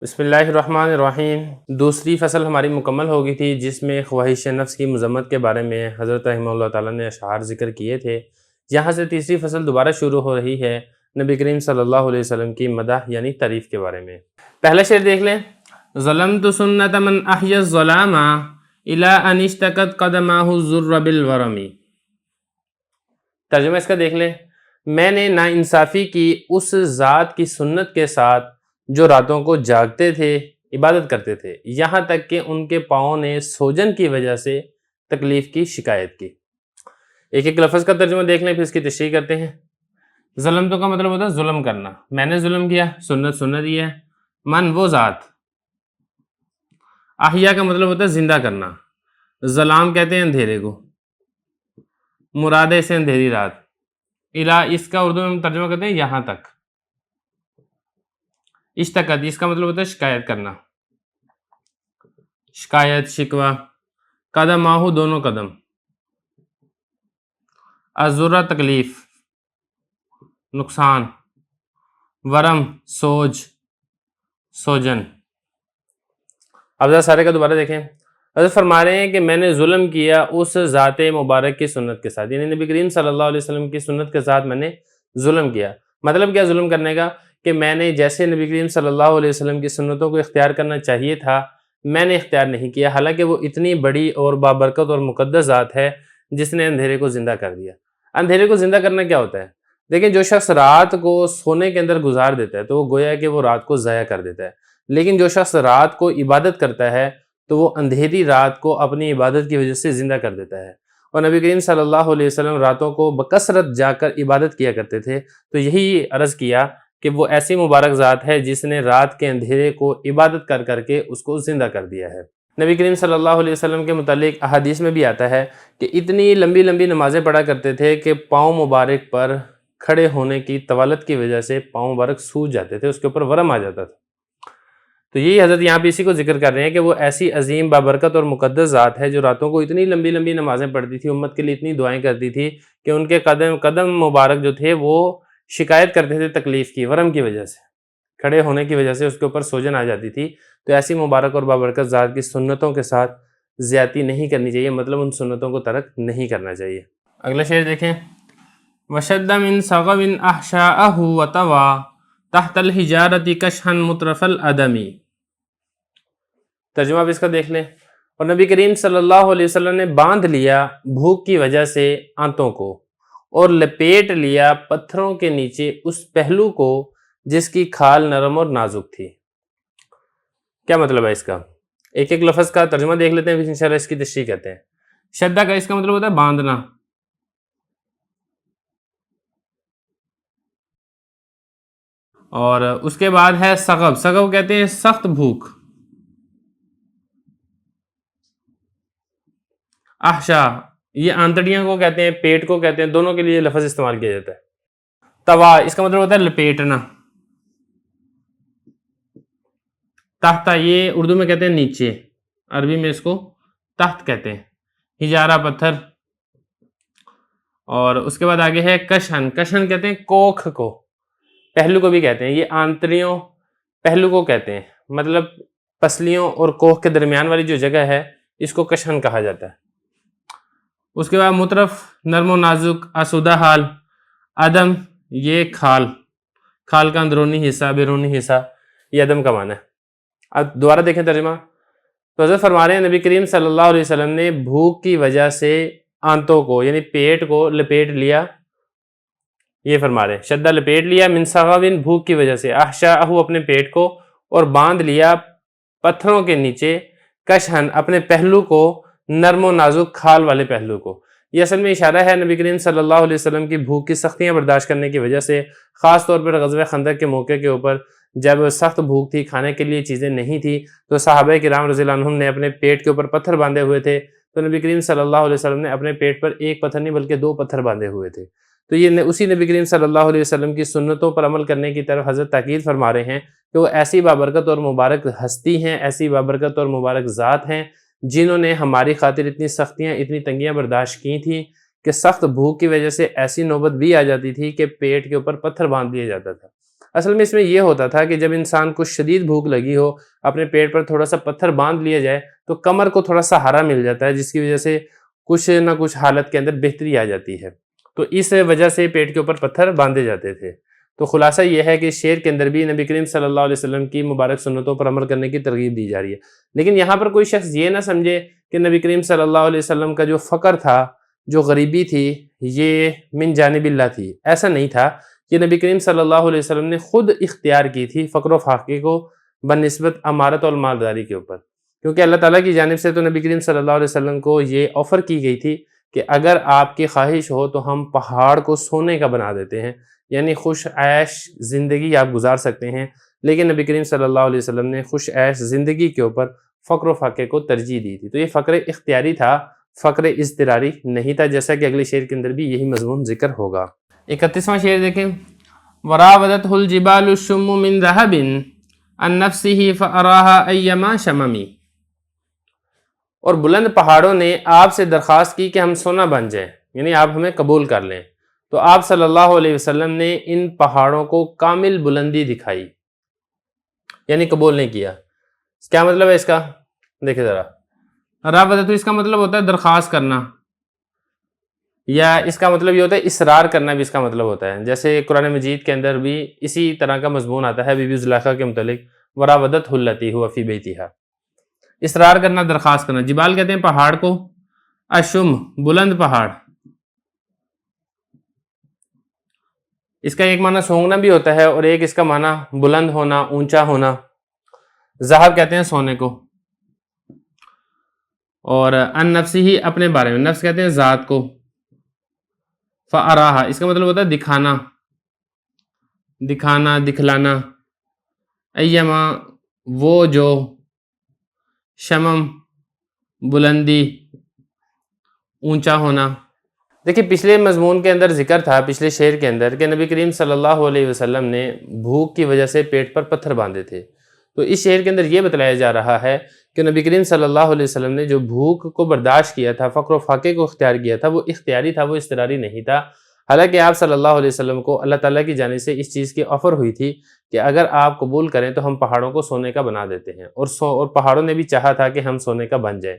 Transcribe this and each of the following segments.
بسم اللہ الرحمن الرحیم۔ دوسری فصل ہماری مکمل ہو گئی تھی جس میں خواہش نفس کی مذمت کے بارے میں حضرت رحمہ اللہ تعالیٰ نے اشعار ذکر کیے تھے۔ یہاں سے تیسری فصل دوبارہ شروع ہو رہی ہے نبی کریم صلی اللہ علیہ وسلم کی مدح یعنی تعریف کے بارے میں۔ پہلا شعر دیکھ لیں۔ ظلمت سنت من احیا الظلام الی ان اشتکت قدماہ الضر بالورم۔ ترجمہ اس کا دیکھ لیں۔ میں نے ناانصافی کی اس ذات کی سنت کے ساتھ جو راتوں کو جاگتے تھے، عبادت کرتے تھے، یہاں تک کہ ان کے پاؤں نے سوجن کی وجہ سے تکلیف کی شکایت کی۔ ایک ایک لفظ کا ترجمہ دیکھ لیں پھر اس کی تشریح کرتے ہیں۔ ظلم تو کا مطلب ہوتا ہے ظلم کرنا، میں نے ظلم کیا، سنت ہی ہے، من وہ ذات، احیا کا مطلب ہوتا ہے زندہ کرنا، ظلام کہتے ہیں اندھیرے کو، مراد ہے سے اندھیری رات، الا اس کا اردو میں ترجمہ کرتے ہیں یہاں تک، اشتکت اس کا مطلب ہوتا ہے شکایت کرنا، شکایت شکوہ، قدم آہو دونوں قدم، الضر تکلیف نقصان، ورم سوج سوجن۔ اب ذرا سارے کا دوبارہ دیکھیں۔ حضرت فرما رہے ہیں کہ میں نے ظلم کیا اس ذات مبارک کی سنت کے ساتھ، یعنی نبی کریم صلی اللہ علیہ وسلم کی سنت کے ساتھ میں نے ظلم کیا۔ مطلب کیا ظلم کرنے کا؟ کہ میں نے جیسے نبی کریم صلی اللہ علیہ وسلم کی سنتوں کو اختیار کرنا چاہیے تھا میں نے اختیار نہیں کیا، حالانکہ وہ اتنی بڑی اور بابرکت اور مقدس ذات ہے جس نے اندھیرے کو زندہ کر دیا۔ اندھیرے کو زندہ کرنا کیا ہوتا ہے؟ دیکھیں جو شخص رات کو سونے کے اندر گزار دیتا ہے تو وہ گویا کہ وہ رات کو ضائع کر دیتا ہے، لیکن جو شخص رات کو عبادت کرتا ہے تو وہ اندھیری رات کو اپنی عبادت کی وجہ سے زندہ کر دیتا ہے۔ اور نبی کریم صلی اللہ علیہ وسلم راتوں کو بکثرت جا کر عبادت کیا کرتے تھے، تو یہی عرض کیا کہ وہ ایسی مبارک ذات ہے جس نے رات کے اندھیرے کو عبادت کر کر کے اس کو زندہ کر دیا ہے۔ نبی کریم صلی اللہ علیہ وسلم کے متعلق احادیث میں بھی آتا ہے کہ اتنی لمبی لمبی نمازیں پڑھا کرتے تھے کہ پاؤں مبارک پر کھڑے ہونے کی طوالت کی وجہ سے پاؤں مبارک سوج جاتے تھے، اس کے اوپر ورم آ جاتا تھا۔ تو یہی حضرت یہاں پہ اسی کو ذکر کر رہے ہیں کہ وہ ایسی عظیم بابرکت اور مقدس ذات ہے جو راتوں کو اتنی لمبی لمبی نمازیں پڑھتی تھی، امت کے لیے اتنی دعائیں کرتی تھی کہ ان کے قدم مبارک جو تھے وہ شکایت کرتے تھے تکلیف کی، ورم کی وجہ سے، کھڑے ہونے کی وجہ سے اس کے اوپر سوجن آ جاتی تھی۔ تو ایسی مبارک اور بابرکت ذات کی سنتوں کے ساتھ زیادتی نہیں کرنی چاہیے، مطلب ان سنتوں کو ترک نہیں کرنا چاہیے۔ اگلا شعر دیکھیں۔ وَشَدَّ مِن صَغَوٍ أَحْشَاءَهُ وَطَوَى تَحْتَ الْحِجَارَةِ كَشْحًا مُطْرَفَ الْأَدَمِ۔ ترجمہ بھی اس کا دیکھ لیں۔ اور نبی کریم صلی اللہ علیہ وسلم نے باندھ لیا بھوک کی وجہ سے آنتوں کو اور لپیٹ لیا پتھروں کے نیچے اس پہلو کو جس کی کھال نرم اور نازک تھی۔ کیا مطلب ہے اس کا؟ ایک ایک لفظ کا ترجمہ دیکھ لیتے ہیں پھر انشاءاللہ اس کی تشریح کرتے ہیں۔ شدہ کا اس کا مطلب ہوتا ہے باندھنا، اور اس کے بعد ہے سغب، سغب کہتے ہیں سخت بھوک، احشا یہ آنتڑیاں کو کہتے ہیں، پیٹ کو کہتے ہیں، دونوں کے لیے لفظ استعمال کیا جاتا ہے۔ توا اس کا مطلب ہوتا ہے لپیٹنا، تحتا یہ اردو میں کہتے ہیں نیچے، عربی میں اس کو تحت کہتے ہیں، ہجارہ پتھر، اور اس کے بعد آگے ہے کشن، کشن کہتے ہیں کوکھ کو، پہلو کو بھی کہتے ہیں، یہ آنتڑیوں پہلو کو کہتے ہیں، مطلب پسلیوں اور کوکھ کے درمیان والی جو جگہ ہے اس کو کشن کہا جاتا ہے۔ اس کے بعد مطرف نرم و نازک، آسودہ حال، عدم یہ کھال، کھال کا اندرونی حصہ بیرونی حصہ، یہ عدم کا معنی ہے۔ اب دوبارہ دیکھیں ترجمہ۔ تو حضرت فرما رہے ہیں نبی کریم صلی اللہ علیہ وسلم نے بھوک کی وجہ سے آنتوں کو یعنی پیٹ کو لپیٹ لیا، یہ فرما رہے ہیں شدہ لپیٹ لیا، من صغوٍ بھوک کی وجہ سے، احشاءہ اپنے پیٹ کو، اور باندھ لیا پتھروں کے نیچے، کشہن اپنے پہلو کو، نرم و نازک کھال والے پہلو کو۔ یہ اصل میں اشارہ ہے نبی کریم صلی اللہ علیہ وسلم کی بھوک کی سختیاں برداشت کرنے کی وجہ سے، خاص طور پر غزوہ خندق کے موقع کے اوپر جب سخت بھوک تھی، کھانے کے لیے چیزیں نہیں تھی، تو صحابہ کرام رضی اللہ عنہم نے اپنے پیٹ کے اوپر پتھر باندھے ہوئے تھے، تو نبی کریم صلی اللہ علیہ وسلم نے اپنے پیٹ پر ایک پتھر نہیں بلکہ 2 پتھر باندھے ہوئے تھے۔ تو یہ اسی نبی کریم صلی اللہ علیہ وسلم کی سنتوں پر عمل کرنے کی طرف حضرت تاکید فرما رہے ہیں کہ وہ ایسی بابرکت اور مبارک ہستی ہیں، ایسی بابرکت اور مبارک ذات ہیں جنہوں نے ہماری خاطر اتنی سختیاں اتنی تنگیاں برداشت کی تھیں کہ سخت بھوک کی وجہ سے ایسی نوبت بھی آ جاتی تھی کہ پیٹ کے اوپر پتھر باندھ دیا جاتا تھا۔ اصل میں اس میں یہ ہوتا تھا کہ جب انسان کو شدید بھوک لگی ہو، اپنے پیٹ پر تھوڑا سا پتھر باندھ لیا جائے تو کمر کو تھوڑا سہارا مل جاتا ہے، جس کی وجہ سے کچھ نہ کچھ حالت کے اندر بہتری آ جاتی ہے۔ تو اس وجہ سے پیٹ کے اوپر پتھر باندھے جاتے تھے۔ تو خلاصہ یہ ہے کہ شعر کے اندر بھی نبی کریم صلی اللہ علیہ وسلم کی مبارک سنتوں پر عمل کرنے کی ترغیب دی جا رہی ہے۔ لیکن یہاں پر کوئی شخص یہ نہ سمجھے کہ نبی کریم صلی اللہ علیہ وسلم کا جو فقر تھا، جو غریبی تھی، یہ من جانب اللہ تھی۔ ایسا نہیں تھا، کہ نبی کریم صلی اللہ علیہ وسلم نے خود اختیار کی تھی فقر و فاقے کو بنسبت امارت اور مالداری کے اوپر، کیونکہ اللہ تعالیٰ کی جانب سے تو نبی کریم صلی اللہ علیہ وسلم کو یہ آفر کی گئی تھی کہ اگر آپ کی خواہش ہو تو ہم پہاڑ کو سونے کا بنا دیتے ہیں، یعنی خوش عیش زندگی آپ گزار سکتے ہیں۔ لیکن نبی کریم صلی اللہ علیہ وسلم نے خوش عیش زندگی کے اوپر فقر و فاقے کو ترجیح دی تھی۔ تو یہ فقر اختیاری تھا، فقر اضطراری نہیں تھا، جیسا کہ اگلے شعر کے اندر بھی یہی مضمون ذکر ہوگا۔ 31واں شعر دیکھیں، وراودته الجبال الشم من ذهب عن نفسه فأراها أيما شممی، اور بلند پہاڑوں نے آپ سے درخواست کی کہ ہم سونا بن جائیں، یعنی آپ ہمیں قبول کر لیں۔ تو آپ صلی اللہ علیہ وسلم نے ان پہاڑوں کو کامل بلندی دکھائی، یعنی قبول نہیں کیا۔ کیا مطلب ہے اس کا؟ دیکھیں ذرا، راودته اس کا مطلب ہوتا ہے درخواست کرنا، یا اس کا مطلب یہ ہوتا ہے اصرار کرنا بھی اس کا مطلب ہوتا ہے۔ جیسے قرآن مجید کے اندر بھی اسی طرح کا مضمون آتا ہے بی بی زلیخا کے متعلق، وراودته التی هو فی بیتھا، اصرار کرنا، درخواست کرنا۔ جبال کہتے ہیں پہاڑ کو، اشم بلند پہاڑ، اس کا ایک معنی سونگنا بھی ہوتا ہے اور ایک اس کا معنی بلند ہونا، اونچا ہونا۔ ذہب کہتے ہیں سونے کو، اور ان نفسی ہی اپنے بارے میں، نفس کہتے ہیں ذات کو، فاراہا اس کا مطلب ہوتا ہے دکھانا، دکھانا، دکھلانا، ایما وہ جو، شمم بلندی، اونچا ہونا۔ دیکھیں پچھلے مضمون کے اندر ذکر تھا، پچھلے شعر کے اندر، کہ نبی کریم صلی اللہ علیہ وسلم نے بھوک کی وجہ سے پیٹ پر پتھر باندھے تھے۔ تو اس شعر کے اندر یہ بتلایا جا رہا ہے کہ نبی کریم صلی اللہ علیہ وسلم نے جو بھوک کو برداشت کیا تھا، فقر و فاقے کو اختیار کیا تھا، وہ اختیاری تھا، وہ اضطراری نہیں تھا۔ حالانکہ آپ صلی اللہ علیہ وسلم کو اللہ تعالیٰ کی جانب سے اس چیز کی آفر ہوئی تھی کہ اگر آپ قبول کریں تو ہم پہاڑوں کو سونے کا بنا دیتے ہیں، اور پہاڑوں نے بھی چاہا تھا کہ ہم سونے کا بن جائیں۔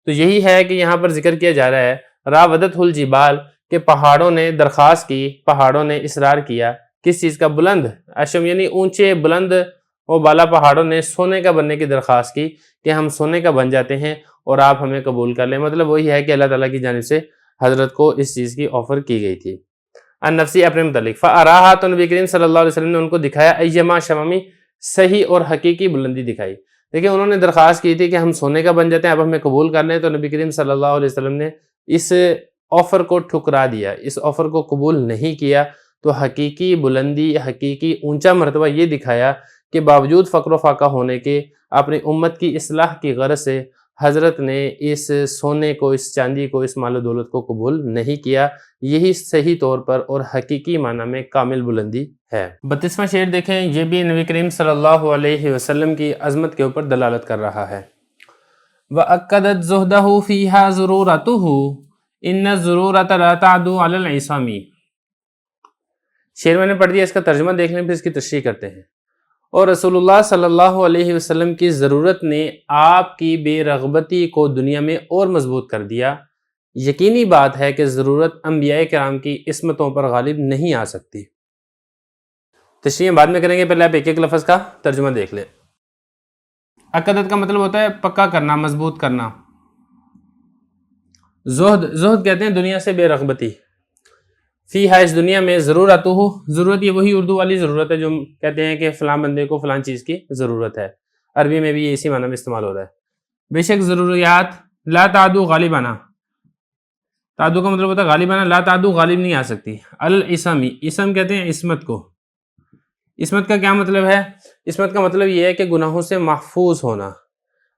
تو یہی ہے کہ یہاں پر ذکر کیا جا رہا ہے راودته الجبال، کہ پہاڑوں نے درخواست کی، پہاڑوں نے اصرار کیا، کس چیز کا؟ بلند، اشم یعنی اونچے بلند و بالا پہاڑوں نے سونے کا بننے کی درخواست کی کہ ہم سونے کا بن جاتے ہیں اور آپ ہمیں قبول کر لیں۔ مطلب وہی ہے کہ اللہ تعالیٰ کی جانب سے حضرت کو اس چیز کی آفر کی گئی تھی۔ ان نفسی اپنے متعلق، فاراہا تو نبی کریم صلی اللہ علیہ وسلم نے ان کو دکھایا، ایما شممی صحیح اور حقیقی بلندی دکھائی۔ دیکھیں انہوں نے درخواست کی تھی کہ ہم سونے کا بن جاتے ہیں، اب ہمیں قبول کر لیں، تو نبی کریم صلی اللہ علیہ وسلم نے اس آفر کو ٹھکرا دیا، اس آفر کو قبول نہیں کیا۔ تو حقیقی بلندی، حقیقی اونچا مرتبہ یہ دکھایا کہ باوجود فقر و فاقہ ہونے کے، اپنی امت کی اصلاح کی غرض سے حضرت نے اس سونے کو، اس چاندی کو، اس مال و دولت کو قبول نہیں کیا۔ یہی صحیح طور پر اور حقیقی معنی میں کامل بلندی ہے۔ 32واں شعر دیکھیں، یہ بھی نبی کریم صلی اللہ علیہ وسلم کی عظمت کے اوپر دلالت کر رہا ہے۔ وَأَكَّدَتْ زُهْدَهُ فِيهَا ضُرُورَتُهُ إِنَّ الضُّرُورَةَ لَا تَعْدُو عَلَى الْعِصَامِ۔ شعر میں نے پڑھ دیا، اس کا ترجمہ دیکھ لیں پھر اس کی تشریح کرتے ہیں۔ اور رسول اللہ صلی اللہ علیہ وسلم کی ضرورت نے آپ کی بے رغبتی کو دنیا میں اور مضبوط کر دیا۔ یقینی بات ہے کہ ضرورت انبیاء کرام کی عصمتوں پر غالب نہیں آ سکتی۔ تشریح بعد میں کریں گے، پہلے آپ ایک ایک لفظ کا ترجمہ دیکھ لیں۔ عقدت کا مطلب ہوتا ہے پکا کرنا، مضبوط کرنا۔ زہد کہتے ہیں دنیا سے بے رغبتی۔ فیہا اس دنیا میں، ضرورتہ ضرورت، یہ وہی اردو والی ضرورت ہے جو کہتے ہیں کہ فلاں بندے کو فلاں چیز کی ضرورت ہے، عربی میں بھی یہ اسی معنی میں استعمال ہو رہا ہے۔ بے شک ضروریات، لا تعدو غالبانہ، تعدو کا مطلب ہوتا ہے غالبانہ، لا تعدو غالب نہیں آ سکتی۔ الاسمی، اسم کہتے ہیں عصمت کو۔ عصمت کا کیا مطلب ہے؟ عصمت کا مطلب یہ ہے کہ گناہوں سے محفوظ ہونا۔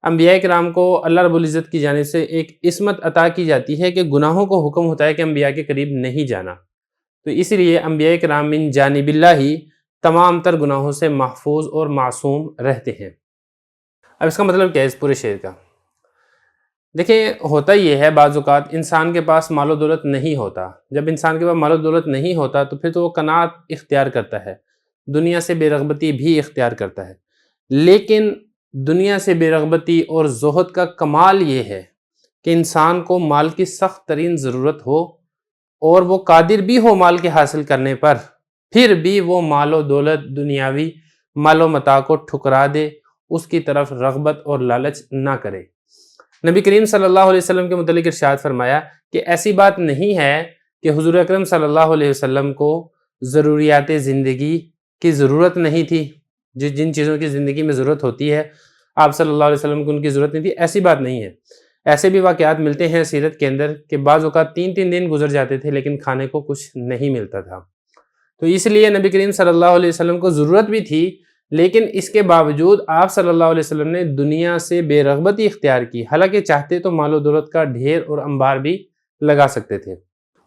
انبیاء کرام کو اللہ رب العزت کی جانب سے ایک عصمت عطا کی جاتی ہے کہ گناہوں کو حکم ہوتا ہے کہ انبیاء کے قریب نہیں جانا، تو اس لیے انبیاء کرام من جانب اللہ ہی تمام تر گناہوں سے محفوظ اور معصوم رہتے ہیں۔ اب اس کا مطلب کیا ہے اس پورے شعر کا؟ دیکھیں ہوتا یہ ہے بعض اوقات انسان کے پاس مال و دولت نہیں ہوتا، جب انسان کے پاس مال و دولت نہیں ہوتا تو پھر تو وہ قناعت اختیار کرتا ہے، دنیا سے بے رغبتی بھی اختیار کرتا ہے، لیکن دنیا سے بے رغبتی اور زہد کا کمال یہ ہے کہ انسان کو مال کی سخت ترین ضرورت ہو اور وہ قادر بھی ہو مال کے حاصل کرنے پر، پھر بھی وہ مال و دولت، دنیاوی مال و متاع کو ٹھکرا دے، اس کی طرف رغبت اور لالچ نہ کرے۔ نبی کریم صلی اللہ علیہ وسلم کے متعلق ارشاد فرمایا کہ ایسی بات نہیں ہے کہ حضور اکرم صلی اللہ علیہ وسلم کو ضروریات زندگی کی ضرورت نہیں تھی، جن چیزوں کی زندگی میں ضرورت ہوتی ہے آپ صلی اللہ علیہ وسلم کو ان کی ضرورت نہیں تھی، ایسی بات نہیں ہے۔ ایسے بھی واقعات ملتے ہیں سیرت کے اندر کہ بعض اوقات 3 دن گزر جاتے تھے لیکن کھانے کو کچھ نہیں ملتا تھا، تو اس لیے نبی کریم صلی اللہ علیہ وسلم کو ضرورت بھی تھی، لیکن اس کے باوجود آپ صلی اللہ علیہ وسلم نے دنیا سے بے رغبتی اختیار کی، حالانکہ چاہتے تو مال و دولت کا ڈھیر اور انبار بھی لگا سکتے تھے۔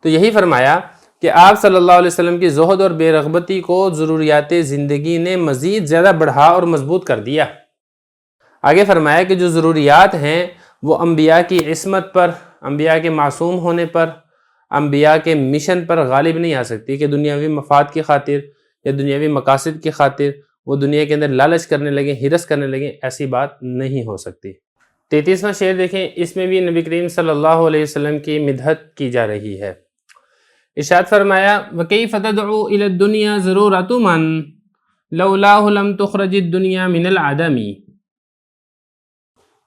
تو یہی فرمایا کہ آپ صلی اللہ علیہ وسلم کی زہد اور بے رغبتی کو ضروریات زندگی نے مزید زیادہ بڑھا اور مضبوط کر دیا۔ آگے فرمایا کہ جو ضروریات ہیں وہ انبیاء کی عصمت پر، انبیاء کے معصوم ہونے پر، انبیاء کے مشن پر غالب نہیں آ سکتی کہ دنیاوی مفاد کی خاطر یا دنیاوی مقاصد کی خاطر وہ دنیا کے اندر لالچ کرنے لگیں، ہرس کرنے لگیں، ایسی بات نہیں ہو سکتی۔ 33واں شعر دیکھیں، اس میں بھی نبی کریم صلی اللہ علیہ وسلم کی مدحت کی جا رہی ہے۔ ارشاد فرمایا وَكَيْفَ تَدْعُو إِلَى الدُّنْيَا ضَرُورَةُ مَنْ لَوْلَاهُ لَمْ تُخْرَجِ الدُّنْيَا مِنَ الْعَدَمِ۔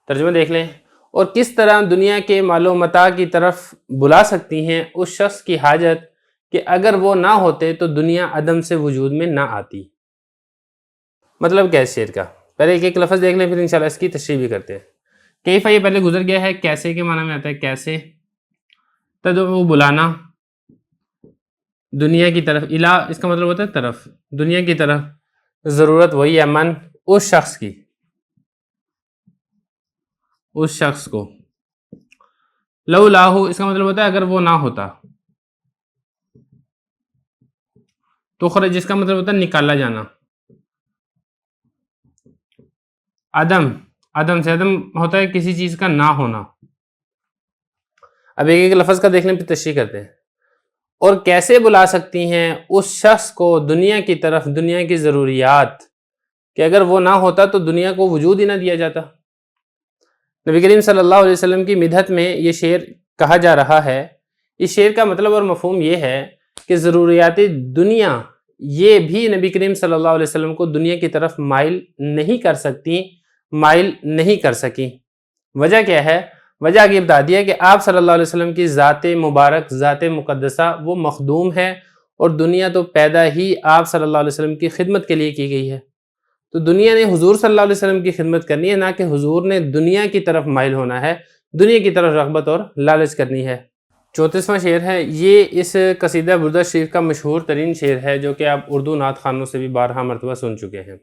ترجمہ دیکھ لیں، اور کس طرح دنیا کے مال و متاع کی طرف بلا سکتی ہیں اس شخص کی حاجت کہ اگر وہ نہ ہوتے تو دنیا عدم سے وجود میں نہ آتی۔ مطلب کیا ہے اس شعر کا؟ پہلے ایک ایک لفظ دیکھ لیں پھر انشاءاللہ اس کی تشریح بھی کرتے ہیں۔ کیفا یہ پہلے گزر گیا ہے، کیسے کے معنی میں آتا ہے کیسے، تدعو بلانا دنیا کی طرف، الہ اس کا مطلب ہوتا ہے طرف، دنیا کی طرف، ضرورت وہی ہے من اس شخص کی، اس شخص کو، لولاہ اس کا مطلب ہوتا ہے اگر وہ نہ ہوتا، تخرج اس کا مطلب ہوتا ہے نکالا جانا، عدم سے عدم ہوتا ہے کسی چیز کا نہ ہونا۔ اب ایک ایک لفظ کا دیکھنے پہ تشریح کرتے ہیں۔ اور کیسے بلا سکتی ہیں اس شخص کو دنیا کی طرف، دنیا کی ضروریات، کہ اگر وہ نہ ہوتا تو دنیا کو وجود ہی نہ دیا جاتا۔ نبی کریم صلی اللہ علیہ وسلم کی مدحت میں یہ شعر کہا جا رہا ہے۔ اس شعر کا مطلب اور مفہوم یہ ہے کہ ضروریات دنیا یہ بھی نبی کریم صلی اللہ علیہ وسلم کو دنیا کی طرف مائل نہیں کر سکتی، مائل نہیں کر سکیں۔ وجہ کیا ہے؟ وجہ آگے بتا دیا کہ آپ صلی اللہ علیہ وسلم کی ذات مبارک، ذات مقدسہ وہ مخدوم ہے، اور دنیا تو پیدا ہی آپ صلی اللہ علیہ وسلم کی خدمت کے لیے کی گئی ہے۔ تو دنیا نے حضور صلی اللہ علیہ وسلم کی خدمت کرنی ہے، نہ کہ حضور نے دنیا کی طرف مائل ہونا ہے، دنیا کی طرف رغبت اور لالچ کرنی ہے۔ 34واں شعر ہے، یہ اس قصیدہ بردہ شریف کا مشہور ترین شعر ہے جو کہ آپ اردو نعت خوانوں سے بھی بارہا مرتبہ سن چکے ہیں۔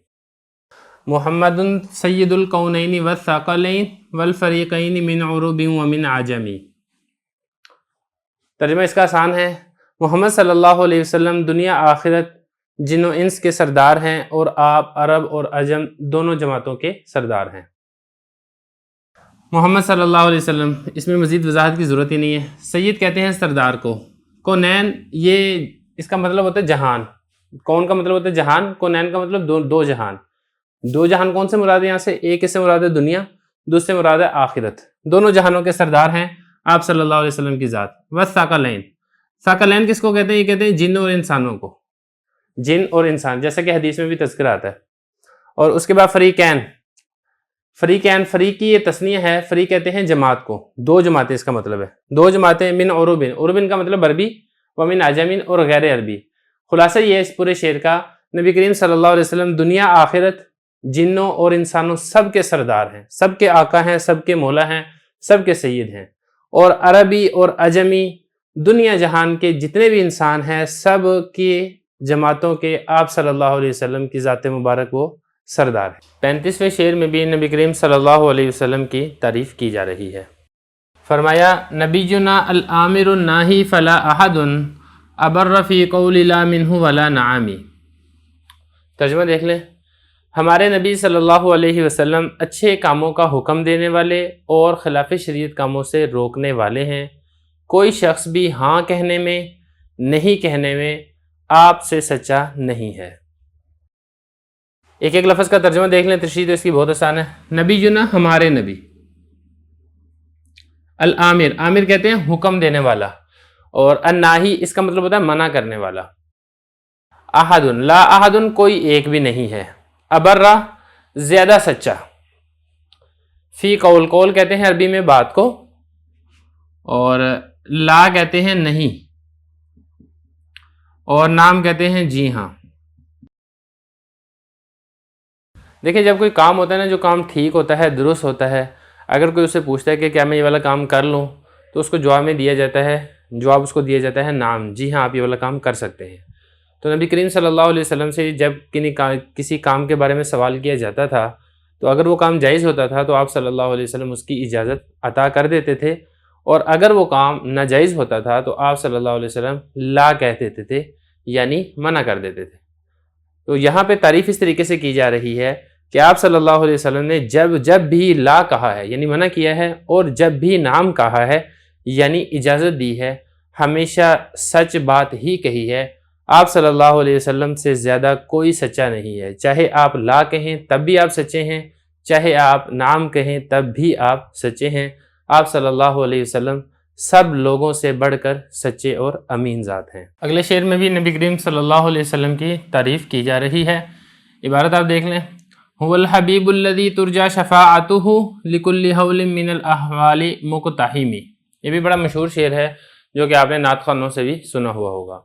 محمد سید الکونین والثقلین والفریقین من عرب ومن عجم۔ ترجمہ اس کا آسان ہے، محمد صلی اللہ علیہ وسلم دنیا آخرت جن و انس کے سردار ہیں، اور آپ عرب اور عجم دونوں جماعتوں کے سردار ہیں۔ محمد صلی اللہ علیہ وسلم، اس میں مزید وضاحت کی ضرورت ہی نہیں ہے۔ سید کہتے ہیں سردار کو، کونین یہ اس کا مطلب ہوتا ہے جہان، کون کا مطلب ہوتا ہے جہان، کونین کا مطلب دو جہان۔ دو جہان کون سے مراد ہے یہاں سے؟ ایک اس سے مراد ہے دنیا، دوسرے مراد ہے آخرت، دونوں جہانوں کے سردار ہیں آپ صلی اللہ علیہ وسلم کی ذات۔ والثقلین، ثقلین کس کو کہتے ہیں؟ یہ کہتے ہیں جن اور انسانوں کو، جن اور انسان، جیسا کہ حدیث میں بھی تذکرہ آتا ہے۔ اور اس کے بعد فریقین، فریق کی یہ تسنیہ ہے، فریق کہتے ہیں جماعت کو، دو جماعتیں اس کا مطلب ہے، دو جماعتیں، من عربن، عربن کا مطلب عربی، ومن عجمین اور غیر عربی۔ خلاصہ یہ ہے اس پورے شعر کا، نبی کریم صلی اللہ علیہ وسلم دنیا آخرت جنوں اور انسانوں سب کے سردار ہیں، سب کے آقا ہیں، سب کے مولا ہیں، سب کے سید ہیں، اور عربی اور عجمی دنیا جہان کے جتنے بھی انسان ہیں سب کی جماعتوں کے آپ صلی اللہ علیہ وسلم کی ذات مبارک وہ سردار ہے۔ 35ویں شعر میں بھی نبی کریم صلی اللہ علیہ وسلم کی تعریف کی جا رہی ہے۔ فرمایا نبینا العامر الناہی فلا احد ابر فی قول لا منہ ولا نعامی۔ ترجمہ دیکھ لیں، ہمارے نبی صلی اللہ علیہ وسلم اچھے کاموں کا حکم دینے والے اور خلاف شریعت کاموں سے روکنے والے ہیں، کوئی شخص بھی ہاں کہنے میں، نہیں کہنے میں آپ سے سچا نہیں ہے۔ ایک ایک لفظ کا ترجمہ دیکھ لیں، تشریح تو اس کی بہت آسان ہے. نبینا ہمارے نبی. العامر، عامر کہتے ہیں حکم دینے والا، اور الناہی اس کا مطلب ہوتا ہے منع کرنے والا. احد، لا احد کوئی ایک بھی نہیں ہے. ابرہ زیادہ سچا. فی قول، قول کہتے ہیں عربی میں بات کو، اور لا کہتے ہیں نہیں، اور نام کہتے ہیں جی ہاں. دیکھیں جب کوئی کام ہوتا ہے نا، جو کام ٹھیک ہوتا ہے، درست ہوتا ہے، اگر کوئی اس سے پوچھتا ہے کہ کیا میں یہ والا کام کر لوں، تو اس کو جواب میں دیا جاتا ہے، جواب اس کو دیا جاتا ہے نام، جی ہاں آپ یہ والا کام کر سکتے ہیں. تو نبی کریم صلی اللہ علیہ وسلم سے جب کسی کام کے بارے میں سوال کیا جاتا تھا، تو اگر وہ کام جائز ہوتا تھا تو آپ صلی اللہ علیہ وسلم اس کی اجازت عطا کر دیتے تھے، اور اگر وہ کام ناجائز ہوتا تھا تو آپ صلی اللہ علیہ وسلم لا کہہ دیتے تھے، یعنی منع کر دیتے تھے. تو یہاں پہ تعریف اس طریقے سے کی جا رہی ہے کہ آپ صلی اللہ علیہ وسلم نے جب بھی لا کہا ہے یعنی منع کیا ہے، اور جب بھی نام کہا ہے یعنی اجازت دی ہے، ہمیشہ سچ بات ہی کہی ہے. آپ صلی اللہ علیہ وسلم سے زیادہ کوئی سچا نہیں ہے. چاہے آپ لا کہیں تب بھی آپ سچے ہیں، چاہے آپ نام کہیں تب بھی آپ سچے ہیں. آپ صلی اللہ علیہ وسلم سب لوگوں سے بڑھ کر سچے اور امین ذات ہیں. اگلے شعر میں بھی نبی کریم صلی اللہ علیہ وسلم کی تعریف کی جا رہی ہے. عبارت آپ دیکھ لیں. هو الحبیب الذی ترجا شفاعتہ لکل حول من الاحوال مقتحم. یہ بھی بڑا مشہور شعر ہے جو کہ آپ نے نعت خوانوں سے بھی سنا ہوا ہوگا.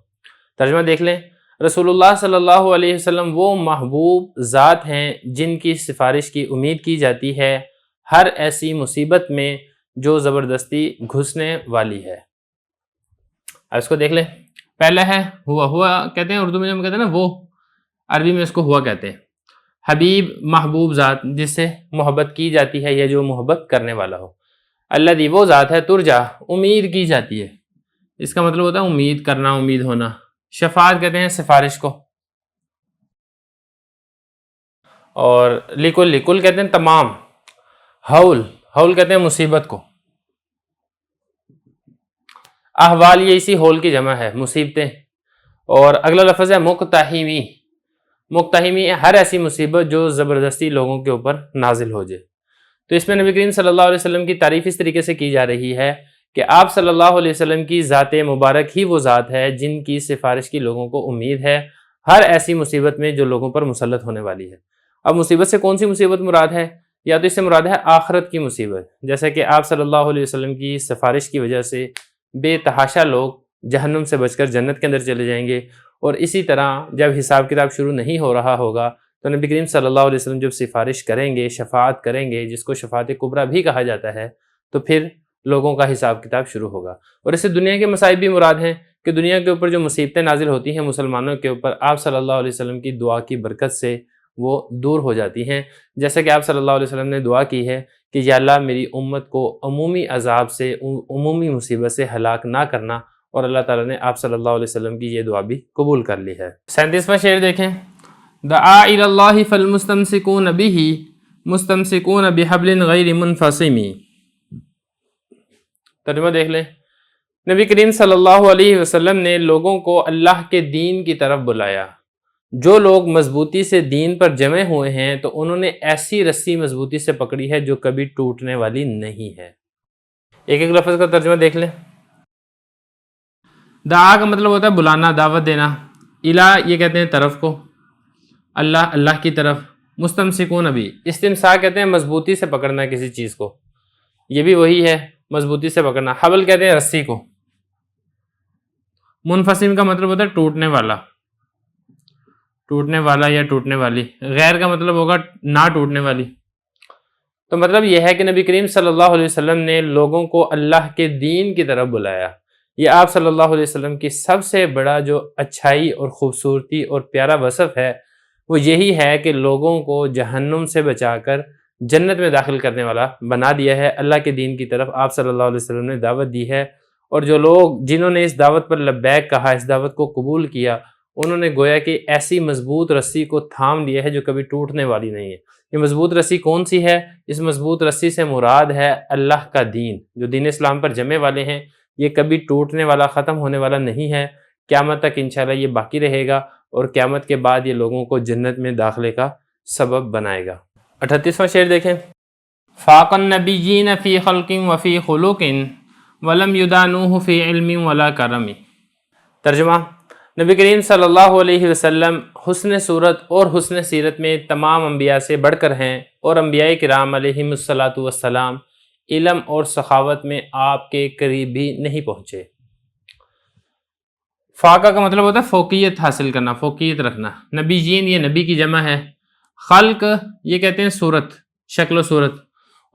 ترجمہ دیکھ لیں. رسول اللہ صلی اللہ علیہ وسلم وہ محبوب ذات ہیں جن کی سفارش کی امید کی جاتی ہے ہر ایسی مصیبت میں جو زبردستی گھسنے والی ہے. اب اس کو دیکھ لیں. پہلا ہے ہوا کہتے ہیں، اردو میں جب کہتے ہیں نا وہ، عربی میں اس کو ہوا کہتے ہیں. حبیب محبوب ذات جس سے محبت کی جاتی ہے یا جو محبت کرنے والا ہو. الذی وہ ذات ہے، ترجا امید کی جاتی ہے، اس کا مطلب ہوتا ہے امید کرنا، امید ہونا. شفاعت کہتے ہیں سفارش کو، اور لکل کہتے ہیں تمام. حول کہتے ہیں مصیبت کو. احوال یہ اسی حول کی جمع ہے، مصیبتیں. اور اگلا لفظ ہے مقتحمی. مقتحمی ہر ایسی مصیبت جو زبردستی لوگوں کے اوپر نازل ہو جائے. تو اس میں نبی کریم صلی اللہ علیہ وسلم کی تعریف اس طریقے سے کی جا رہی ہے کہ آپ صلی اللہ علیہ وسلم کی ذات مبارک ہی وہ ذات ہے جن کی سفارش کی لوگوں کو امید ہے ہر ایسی مصیبت میں جو لوگوں پر مسلط ہونے والی ہے. اب مصیبت سے کون سی مصیبت مراد ہے؟ یا تو اس سے مراد ہے آخرت کی مصیبت، جیسا کہ آپ صلی اللہ علیہ وسلم کی سفارش کی وجہ سے بے تحاشا لوگ جہنم سے بچ کر جنت کے اندر چلے جائیں گے. اور اسی طرح جب حساب کتاب شروع نہیں ہو رہا ہوگا تو نبی کریم صلی اللہ علیہ وسلم جب سفارش کریں گے، شفاعت کریں گے، جس کو شفاعت کبریٰ بھی کہا جاتا ہے، تو پھر لوگوں کا حساب کتاب شروع ہوگا. اور اس سے دنیا کے مصائب بھی مراد ہیں کہ دنیا کے اوپر جو مصیبتیں نازل ہوتی ہیں مسلمانوں کے اوپر، آپ صلی اللہ علیہ وسلم کی دعا کی برکت سے وہ دور ہو جاتی ہیں. جیسا کہ آپ صلی اللہ علیہ وسلم نے دعا کی ہے کہ یا اللہ میری امت کو عمومی عذاب سے، عمومی مصیبت سے ہلاک نہ کرنا، اور اللہ تعالیٰ نے آپ صلی اللہ علیہ وسلم کی یہ دعا بھی قبول کر لی ہے. 37واں شعر دیکھیں. دعا الی اللہ فالمستمسکون بہ مستمسکون بحبل غیر منفصم. ترجمہ دیکھ لیں. نبی کریم صلی اللہ علیہ وسلم نے لوگوں کو اللہ کے دین کی طرف بلایا. جو لوگ مضبوطی سے دین پر جمع ہوئے ہیں تو انہوں نے ایسی رسی مضبوطی سے پکڑی ہے جو کبھی ٹوٹنے والی نہیں ہے. ایک ایک لفظ کا ترجمہ دیکھ لیں. دعا کا مطلب ہوتا ہے بلانا، دعوت دینا. الہ یہ کہتے ہیں طرف کو، اللہ کی طرف. مستمسکون بھی، استمساک کہتے ہیں مضبوطی سے پکڑنا کسی چیز کو، یہ بھی وہی ہے مضبوطی سے پکڑنا. حبل کہتے ہیں رسی کو. منفصم کا مطلب ہوتا ہے ٹوٹنے والا، ٹوٹنے والا یا ٹوٹنے والی. غیر کا مطلب ہوگا نہ ٹوٹنے والی. تو مطلب یہ ہے کہ نبی کریم صلی اللہ علیہ وسلم نے لوگوں کو اللہ کے دین کی طرف بلایا. یہ آپ صلی اللہ علیہ وسلم کی سب سے بڑا جو اچھائی اور خوبصورتی اور پیارا وصف ہے وہ یہی ہے کہ لوگوں کو جہنم سے بچا کر جنت میں داخل کرنے والا بنا دیا ہے. اللہ کے دین کی طرف آپ صلی اللہ علیہ وسلم نے دعوت دی ہے، اور جو لوگ جنہوں نے اس دعوت پر لبیک کہا، اس دعوت کو قبول کیا، انہوں نے گویا کہ ایسی مضبوط رسی کو تھام لیا ہے جو کبھی ٹوٹنے والی نہیں ہے. یہ مضبوط رسی کون سی ہے؟ اس مضبوط رسی سے مراد ہے اللہ کا دین. جو دین اسلام پر جمع والے ہیں یہ کبھی ٹوٹنے والا، ختم ہونے والا نہیں ہے. قیامت تک انشاءاللہ یہ باقی رہے گا، اور قیامت کے بعد یہ لوگوں کو جنت میں داخلے کا سبب بنائے گا۔ 38واں شعر دیکھیں، فاق النبیین فی خلق وفی خلق ولم یدانوہ فی علم ولا کرم۔ ترجمہ، نبی کریم صلی اللہ علیہ وسلم حسن صورت اور حسن سیرت میں تمام انبیاء سے بڑھ کر ہیں، اور انبیاء کرام علیہم الصلاۃ والسلام علم اور سخاوت میں آپ کے قریب بھی نہیں پہنچے۔ فاقہ کا مطلب ہوتا ہے فوقیت حاصل کرنا، فوقیت رکھنا۔ نبی جین یہ نبی کی جمع ہے، خلق یہ کہتے ہیں صورت، شکل و صورت،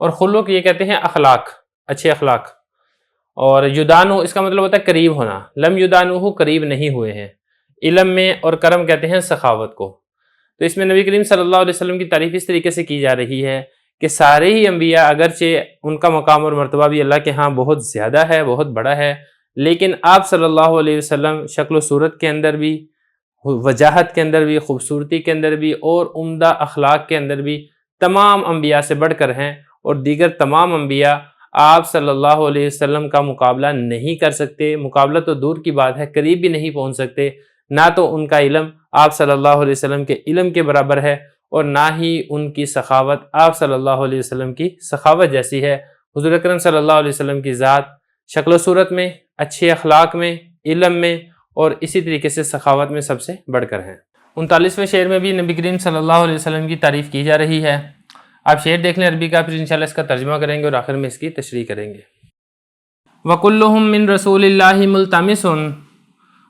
اور خلق یہ کہتے ہیں اخلاق، اچھے اخلاق، اور یدانو اس کا مطلب ہوتا ہے قریب ہونا، لم یدانوہ قریب نہیں ہوئے ہیں، علم میں، اور کرم کہتے ہیں سخاوت کو۔ تو اس میں نبی کریم صلی اللہ علیہ وسلم کی تعریف اس طریقے سے کی جا رہی ہے کہ سارے ہی انبیاء اگرچہ ان کا مقام اور مرتبہ بھی اللہ کے ہاں بہت زیادہ ہے، بہت بڑا ہے، لیکن آپ صلی اللہ علیہ وسلم شکل و صورت کے اندر بھی، وجاہت کے اندر بھی، خوبصورتی کے اندر بھی، اور عمدہ اخلاق کے اندر بھی تمام انبیاء سے بڑھ کر ہیں، اور دیگر تمام انبیاء آپ صلی اللہ علیہ وسلم کا مقابلہ نہیں کر سکتے، مقابلہ تو دور کی بات ہے، قریب بھی نہیں پہنچ سکتے، نہ تو ان کا علم آپ صلی اللہ علیہ وسلم کے علم کے برابر ہے، اور نہ ہی ان کی سخاوت آپ صلی اللہ علیہ وسلم کی سخاوت جیسی ہے۔ حضور اکرم صلی اللہ علیہ وسلم کی ذات شکل و صورت میں، اچھے اخلاق میں، علم میں، اور اسی طریقے سے سخاوت میں سب سے بڑھ کر ہیں۔ 39ویں شعر میں بھی نبی کریم صلی اللہ علیہ وسلم کی تعریف کی جا رہی ہے۔ آپ شعر دیکھ لیں عربی کا، پھر انشاءاللہ اس کا ترجمہ کریں گے اور آخر میں اس کی تشریح کریں گے۔ وَكُلُّهُم مِّن رَسُولِ اللَّهِ مُلْتَمِسٌ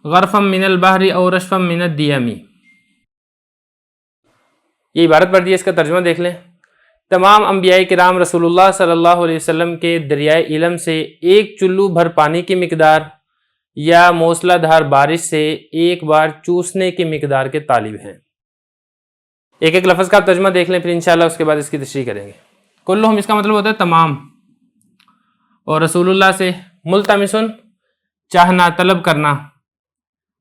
غَرْفًا مِّنَ الْبَحْرِ أَوْ رَشْفًا مِّنَ الدِّيَمِ۔ یہ عبارت پڑھ دی ہے، اس کا ترجمہ دیکھ لیں۔ تمام انبیاء کرام رسول اللہ صلی اللہ علیہ وسلم کے دریائے علم سے ایک چلو بھر پانی کی مقدار یا موسلا دھار بارش سے ایک بار چوسنے کی مقدار کے طالب ہیں۔ ایک ایک لفظ کا ترجمہ دیکھ لیں، پھر انشاءاللہ اس کے بعد اس کی تشریح کریں گے۔ کلہم اس کا مطلب ہوتا ہے تمام، اور رسول اللہ سے ملتمسن چاہنا، طلب کرنا،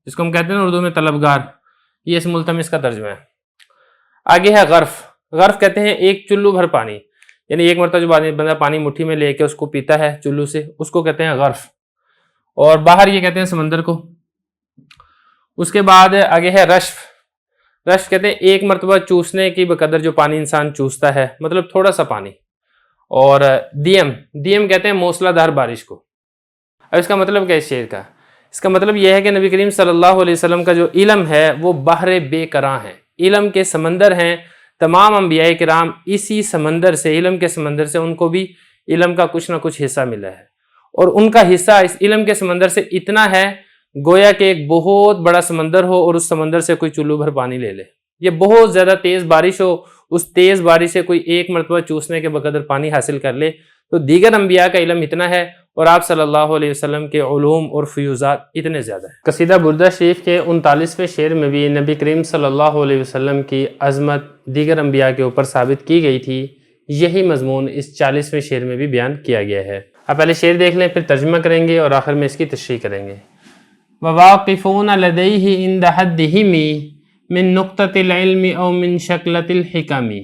جس کو ہم کہتے ہیں اردو میں طلبگار، یہ اس ملتمس کا ترجمہ ہے۔ آگے ہے غرف۔ غرف کہتے ہیں ایک چلو بھر پانی، یعنی ایک مرتبہ جو بندہ پانی مٹھی میں لے کے اس کو پیتا ہے چلو سے، اس کو کہتے ہیں غرف، اور باہر یہ کہتے ہیں سمندر کو۔ اس کے بعد آگے ہے رشف۔ رشف کہتے ہیں ایک مرتبہ چوسنے کی بقدر جو پانی انسان چوستا ہے، مطلب تھوڑا سا پانی۔ اور دیم، دیم کہتے ہیں موسلا دھار بارش کو۔ اب اس کا مطلب کیا ہے اس شعر کا؟ اس کا مطلب یہ ہے کہ نبی کریم صلی اللہ علیہ وسلم کا جو علم ہے وہ بحر بے کراں ہے، علم کے سمندر ہیں۔ تمام انبیاء کرام اسی سمندر سے، علم کے سمندر سے، ان کو بھی علم کا کچھ نہ کچھ حصہ ملا ہے، اور ان کا حصہ اس علم کے سمندر سے اتنا ہے گویا کہ ایک بہت بڑا سمندر ہو اور اس سمندر سے کوئی چلو بھر پانی لے لے، یہ بہت زیادہ تیز بارش ہو، اس تیز بارش سے کوئی ایک مرتبہ چوسنے کے بقدر پانی حاصل کر لے، تو دیگر انبیاء کا علم اتنا ہے، اور آپ صلی اللہ علیہ وسلم کے علوم اور فیوزات اتنے زیادہ ہیں۔ قصیدہ بردہ شریف کے 39ویں شعر میں بھی نبی کریم صلی اللہ علیہ وسلم کی عظمت دیگر انبیاء کے اوپر ثابت کی گئی تھی، یہی مضمون اس 40ویں شعر میں بھی بیان کیا گیا ہے۔ آپ پہلے شعر دیکھ لیں، پھر ترجمہ کریں گے اور آخر میں اس کی تشریح کریں گے۔ وَوَاقِفُونَ لَدَيْهِ عِنْدَ حَدِّهِمِ مِن نُقْطَةِ الْعِلْمِ أَوْ مِن شَكْلَةِ الْحِكَمِ۔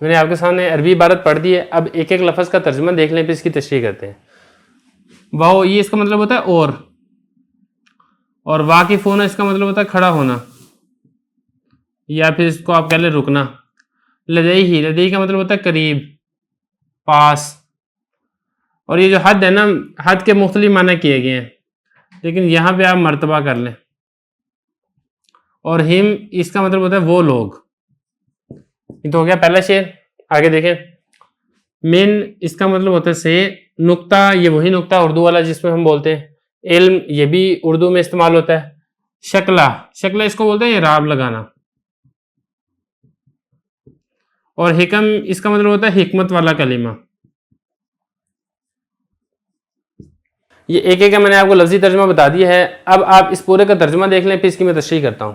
میں نے آپ کے سامنے عربی عبارت پڑھ دی ہے، اب ایک ایک لفظ کا ترجمہ دیکھ لیں، پھر اس کی تشریح کرتے ہیں۔ واو یہ اس کا مطلب ہوتا ہے اور واقف ہونا اس کا مطلب ہوتا ہے کھڑا ہونا، یا پھر اس کو آپ کہہ لیں رکنا۔ لدیہی، لدیہی کا مطلب ہوتا ہے قریب، پاس، اور یہ جو حد ہے نا، حد کے مختلف معنی کیے گئے ہیں، لیکن یہاں پہ آپ مرتبہ کر لیں، اور ہم اس کا مطلب ہوتا ہے وہ لوگ۔ یہ تو ہو گیا پہلا شعر۔ آگے دیکھیں، من اس کا مطلب ہوتا ہے سے، نقطہ یہ وہی نقطہ اردو والا جس میں ہم بولتے ہیں، علم یہ بھی اردو میں استعمال ہوتا ہے، شکلہ، شکلہ اس کو بولتے ہیں اعراب لگانا، اور حکم اس کا مطلب ہوتا ہے حکمت والا کلمہ۔ یہ ایک ایک میں نے آپ کو لفظی ترجمہ بتا دیا ہے، اب آپ اس پورے کا ترجمہ دیکھ لیں، پھر اس کی میں تشریح کرتا ہوں۔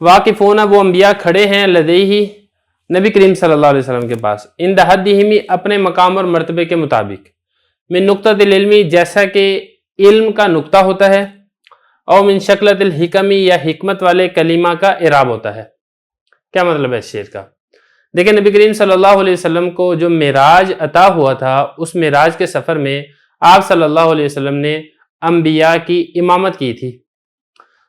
واقفون وہ انبیاء کھڑے ہیں، لدیہی نبی کریم صلی اللہ علیہ وسلم کے پاس، عند حدہم اپنے مقام اور مرتبے کے مطابق، من نقطۃ العلم جیسا کہ علم کا نقطہ ہوتا ہے، او من شکلۃ الحکم یا حکمت والے کلمہ کا اعراب ہوتا ہے۔ کیا مطلب ہے اس شعر کا؟ دیکھیں نبی کریم صلی اللہ علیہ وسلم کو جو معراج عطا ہوا تھا، اس معراج کے سفر میں آپ صلی اللہ علیہ وسلم نے انبیاء کی امامت کی تھی،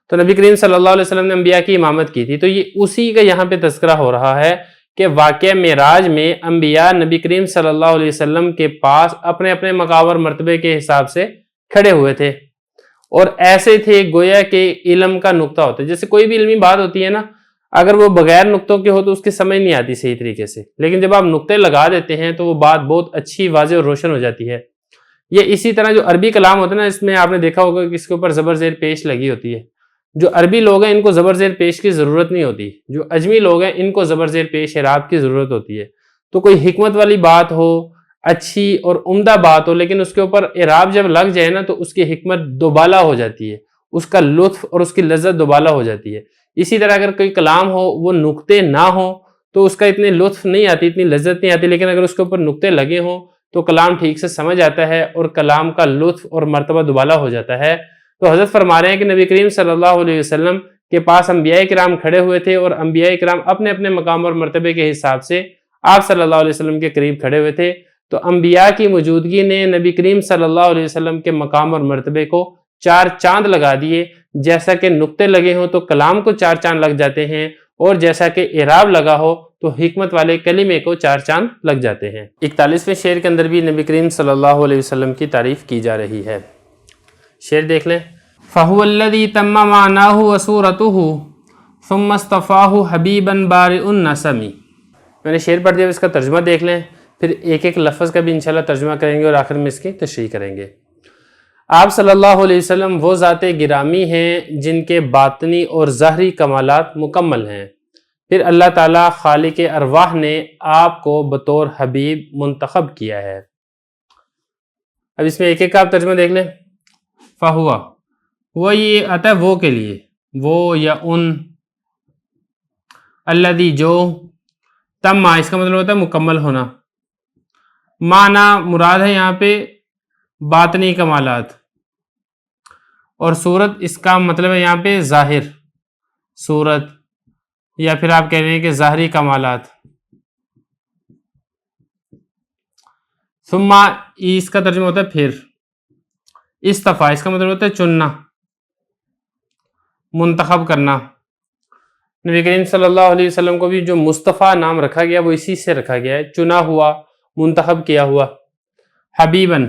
تو نبی کریم صلی اللہ علیہ وسلم نے انبیاء کی امامت کی تھی. تو یہ اسی کا یہاں پہ تذکرہ ہو رہا ہے کہ واقعہ معراج میں انبیاء نبی کریم صلی اللہ علیہ وسلم کے پاس اپنے اپنے مقام اور مرتبے کے حساب سے کھڑے ہوئے تھے اور ایسے تھے گویا کہ علم کا نقطہ ہوتا ہے. جیسے کوئی بھی علمی بات ہوتی ہے نا، اگر وہ بغیر نقطوں کے ہو تو اس کی سمجھ نہیں آتی صحیح طریقے سے، لیکن جب آپ نقطے لگا دیتے ہیں تو وہ بات بہت اچھی واضح اور روشن ہو جاتی ہے. یہ اسی طرح جو عربی کلام ہوتا ہے نا، اس میں آپ نے دیکھا ہوگا کہ اس کے اوپر زبر زیر پیش لگی ہوتی ہے. جو عربی لوگ ہیں ان کو زبر زیر پیش کی ضرورت نہیں ہوتی، جو اجمی لوگ ہیں ان کو زبر زیر پیش اعراب کی ضرورت ہوتی ہے. تو کوئی حکمت والی بات ہو، اچھی اور عمدہ بات ہو، لیکن اس کے اوپر اعراب جب لگ جائے نا تو اس کی حکمت دوبالا ہو جاتی ہے، اس کا لطف اور اس کی لذت دوبالا ہو جاتی ہے. اسی طرح اگر کوئی کلام ہو وہ نقطے نہ ہوں تو اس کا اتنے لطف نہیں آتی، اتنی لذت نہیں آتی، لیکن اگر اس کے اوپر نقطے لگے ہوں تو کلام ٹھیک سے سمجھ آتا ہے اور کلام کا لطف اور مرتبہ دوبالا ہو جاتا ہے. تو حضرت فرما رہے ہیں کہ نبی کریم صلی اللہ علیہ وسلم کے پاس انبیاء کرام کھڑے ہوئے تھے اور انبیاء کرام اپنے اپنے مقام اور مرتبے کے حساب سے آپ صلی اللہ علیہ وسلم کے قریب کھڑے ہوئے تھے. تو انبیاء کی موجودگی نے نبی کریم صلی اللہ علیہ وسلم کے مقام اور مرتبے کو 4 چاند لگا دیے. جیسا کہ نقطے لگے ہوں تو کلام کو 4 چاند لگ جاتے ہیں، اور جیسا کہ اعراب لگا ہو تو حکمت والے کلمے کو 4 چاند لگ جاتے ہیں. 41ویں شعر کے اندر بھی نبی کریم صلی اللہ علیہ وسلم کی تعریف کی جا رہی ہے. شعر دیکھ لیں. فَهُوَ الَّذِي تَمَّ مَعْنَاهُ وَصُورَتُهُ ثُمَّ اصْطَفَاهُ حَبِيبًا بَارِئُ النَّسَمِ. میں نے شعر پڑھ دیا، اس کا ترجمہ دیکھ لیں، پھر ایک ایک لفظ کا بھی انشاءاللہ ترجمہ کریں گے اور آخر میں اس کی تشریح کریں گے. آپ صلی اللہ علیہ وسلم وہ ذات گرامی ہیں جن کے باطنی اور ظاہری کمالات مکمل ہیں. پھر اللہ تعالیٰ خالق ارواح نے آپ کو بطور حبیب منتخب کیا ہے. اب اس میں ایک ایک کا آپ ترجمہ دیکھ لیں. فہوا، وہ یہ آتا ہے وہ کے لیے، وہ یا ان. الذی جو، تم اس کا مطلب ہوتا ہے مکمل ہونا. معنی مراد ہے یہاں پہ باطنی کمالات، اور صورت اس کا مطلب ہے یہاں پہ ظاہر صورت، یا پھر آپ کہہ رہے ہیں کہ ظاہری کمالات. ثم اس کا ترجمہ ہوتا ہے پھر. استفا اس کا مطلب ہوتا ہے چننا، منتخب کرنا. نبی کریم صلی اللہ علیہ وسلم کو بھی جو مصطفیٰ نام رکھا گیا وہ اسی سے رکھا گیا ہے، چنا ہوا، منتخب کیا ہوا. حبیباً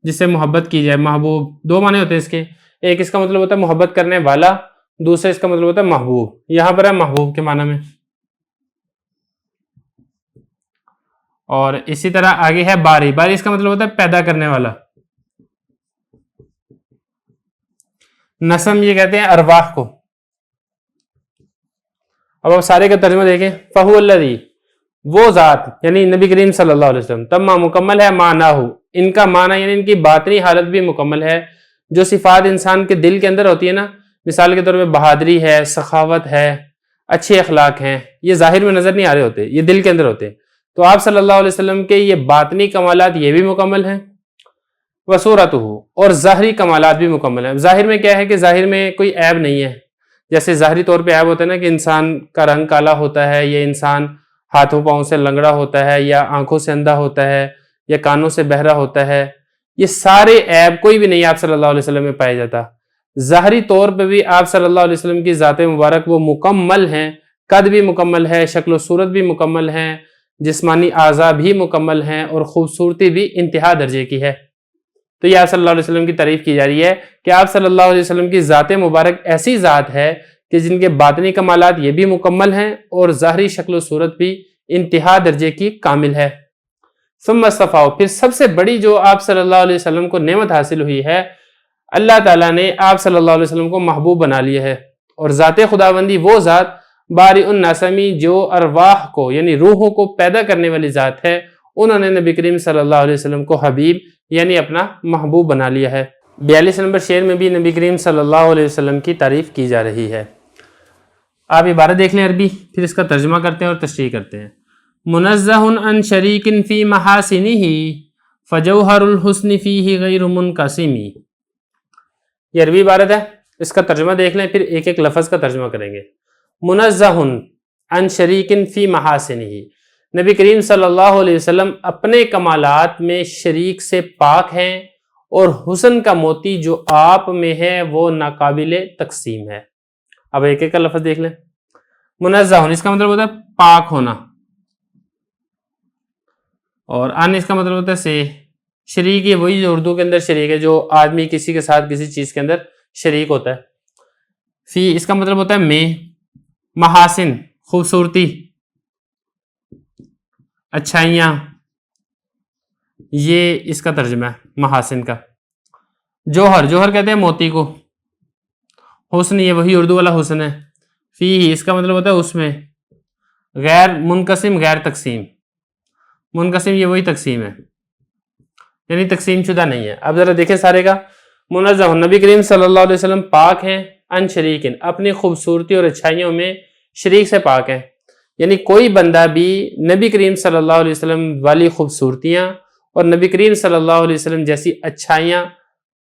جس سے محبت کی جائے، محبوب. 2 معنی ہوتے ہیں اس کے. ایک اس کا مطلب ہوتا ہے محبت کرنے والا، دوسرا اس کا مطلب ہوتا ہے محبوب. یہاں پر ہے محبوب کے معنی میں. اور اسی طرح آگے ہے باری. باری اس کا مطلب ہوتا ہے پیدا کرنے والا. نسم یہ کہتے ہیں ارواح کو. اب آپ سارے کا ترجمہ دیکھیں. فہو الذی، وہ ذات یعنی نبی کریم صلی اللہ علیہ وسلم. تمّا مکمل ہے، معناہو ان کا معنی یعنی ان کی باطنی حالت بھی مکمل ہے. جو صفات انسان کے دل کے اندر ہوتی ہے نا، مثال کے طور پہ بہادری ہے، سخاوت ہے، اچھے اخلاق ہیں، یہ ظاہر میں نظر نہیں آ رہے ہوتے، یہ دل کے اندر ہوتے ہیں. تو آپ صلی اللہ علیہ وسلم کے یہ باطنی کمالات یہ بھی مکمل ہیں. وصورتہ، اور ظاہری کمالات بھی مکمل ہیں. ظاہر میں کیا ہے کہ ظاہر میں کوئی عیب نہیں ہے. جیسے ظاہری طور پہ عیب ہوتا ہے نا کہ انسان کا رنگ کالا ہوتا ہے، یا انسان ہاتھوں پاؤں سے لنگڑا ہوتا ہے، یا آنکھوں سے اندھا ہوتا ہے، یا کانوں سے بہرا ہوتا ہے. یہ سارے عیب کوئی بھی نہیں آپ صلی اللہ علیہ وسلم میں پایا جاتا. ظاہری طور پہ بھی آپ صلی اللہ علیہ وسلم کی ذات مبارک وہ مکمل ہیں. قد بھی مکمل ہے، شکل و صورت بھی مکمل ہیں، جسمانی اعضاء بھی مکمل ہیں، اور خوبصورتی بھی انتہا درجے کی ہے. تو یہ آپ صلی اللہ علیہ وسلم کی تعریف کی جا رہی ہے کہ آپ صلی اللہ علیہ وسلم کی ذات مبارک ایسی ذات ہے کہ جن کے باطنی کمالات یہ بھی مکمل ہیں اور ظاہری شکل و صورت بھی انتہا درجے کی کامل ہے. ثم اصطفاہ، پھر سب سے بڑی جو آپ صلی اللہ علیہ وسلم کو نعمت حاصل ہوئی ہے، اللہ تعالیٰ نے آپ صلی اللہ علیہ وسلم کو محبوب بنا لیا ہے. اور ذات خداوندی وہ ذات بارئ النسمی جو ارواح کو یعنی روحوں کو پیدا کرنے والی ذات ہے، انہوں نے نبی کریم صلی اللہ علیہ وسلم کو حبیب یعنی اپنا محبوب بنا لیا ہے. 42 نمبر شعر میں بھی نبی کریم صلی اللہ علیہ وسلم کی تعریف کی جا رہی ہے. آپ عبارت دیکھ لیں عربی، پھر اس کا ترجمہ کرتے ہیں اور تشریح کرتے ہیں. منزہ عن شریک فی محاسنہ فجوہر الحسن فیہ غیر منقسم. یہ عربی عبارت ہے، اس کا ترجمہ دیکھ لیں، پھر ایک ایک لفظ کا ترجمہ کریں گے. منزہ عن شریک فی محاسنہ، نبی کریم صلی اللہ علیہ وسلم اپنے کمالات میں شریک سے پاک ہیں اور حسن کا موتی جو آپ میں ہے وہ ناقابل تقسیم ہے. اب ایک ایک کا لفظ دیکھ لیں. منزہ ہونا اس کا مطلب ہوتا ہے پاک ہونا, اور ان اس کا مطلب ہوتا ہے سے. شریک یہ وہی جو اردو کے اندر شریک ہے, جو آدمی کسی کے ساتھ کسی چیز کے اندر شریک ہوتا ہے. فی اس کا مطلب ہوتا ہے میں. محاسن خوبصورتی, اچھائیاں, یہ اس کا ترجمہ ہے محاسن کا. جوہر, جوہر کہتے ہیں موتی کو. حسن یہ وہی اردو والا حسن ہے. فی اس کا مطلب ہوتا ہے اس میں. غیر منقسم غیر تقسیم, منقسم یہ وہی تقسیم ہے, یعنی تقسیم شدہ نہیں ہے. اب ذرا دیکھیں سارے کا. منزہ نبی کریم صلی اللہ علیہ وسلم پاک ہیں, ان شریکن اپنی خوبصورتی اور اچھائیوں میں شریک سے پاک ہیں. یعنی کوئی بندہ بھی نبی کریم صلی اللہ علیہ وسلم والی خوبصورتیاں اور نبی کریم صلی اللہ علیہ وسلم جیسی اچھائیاں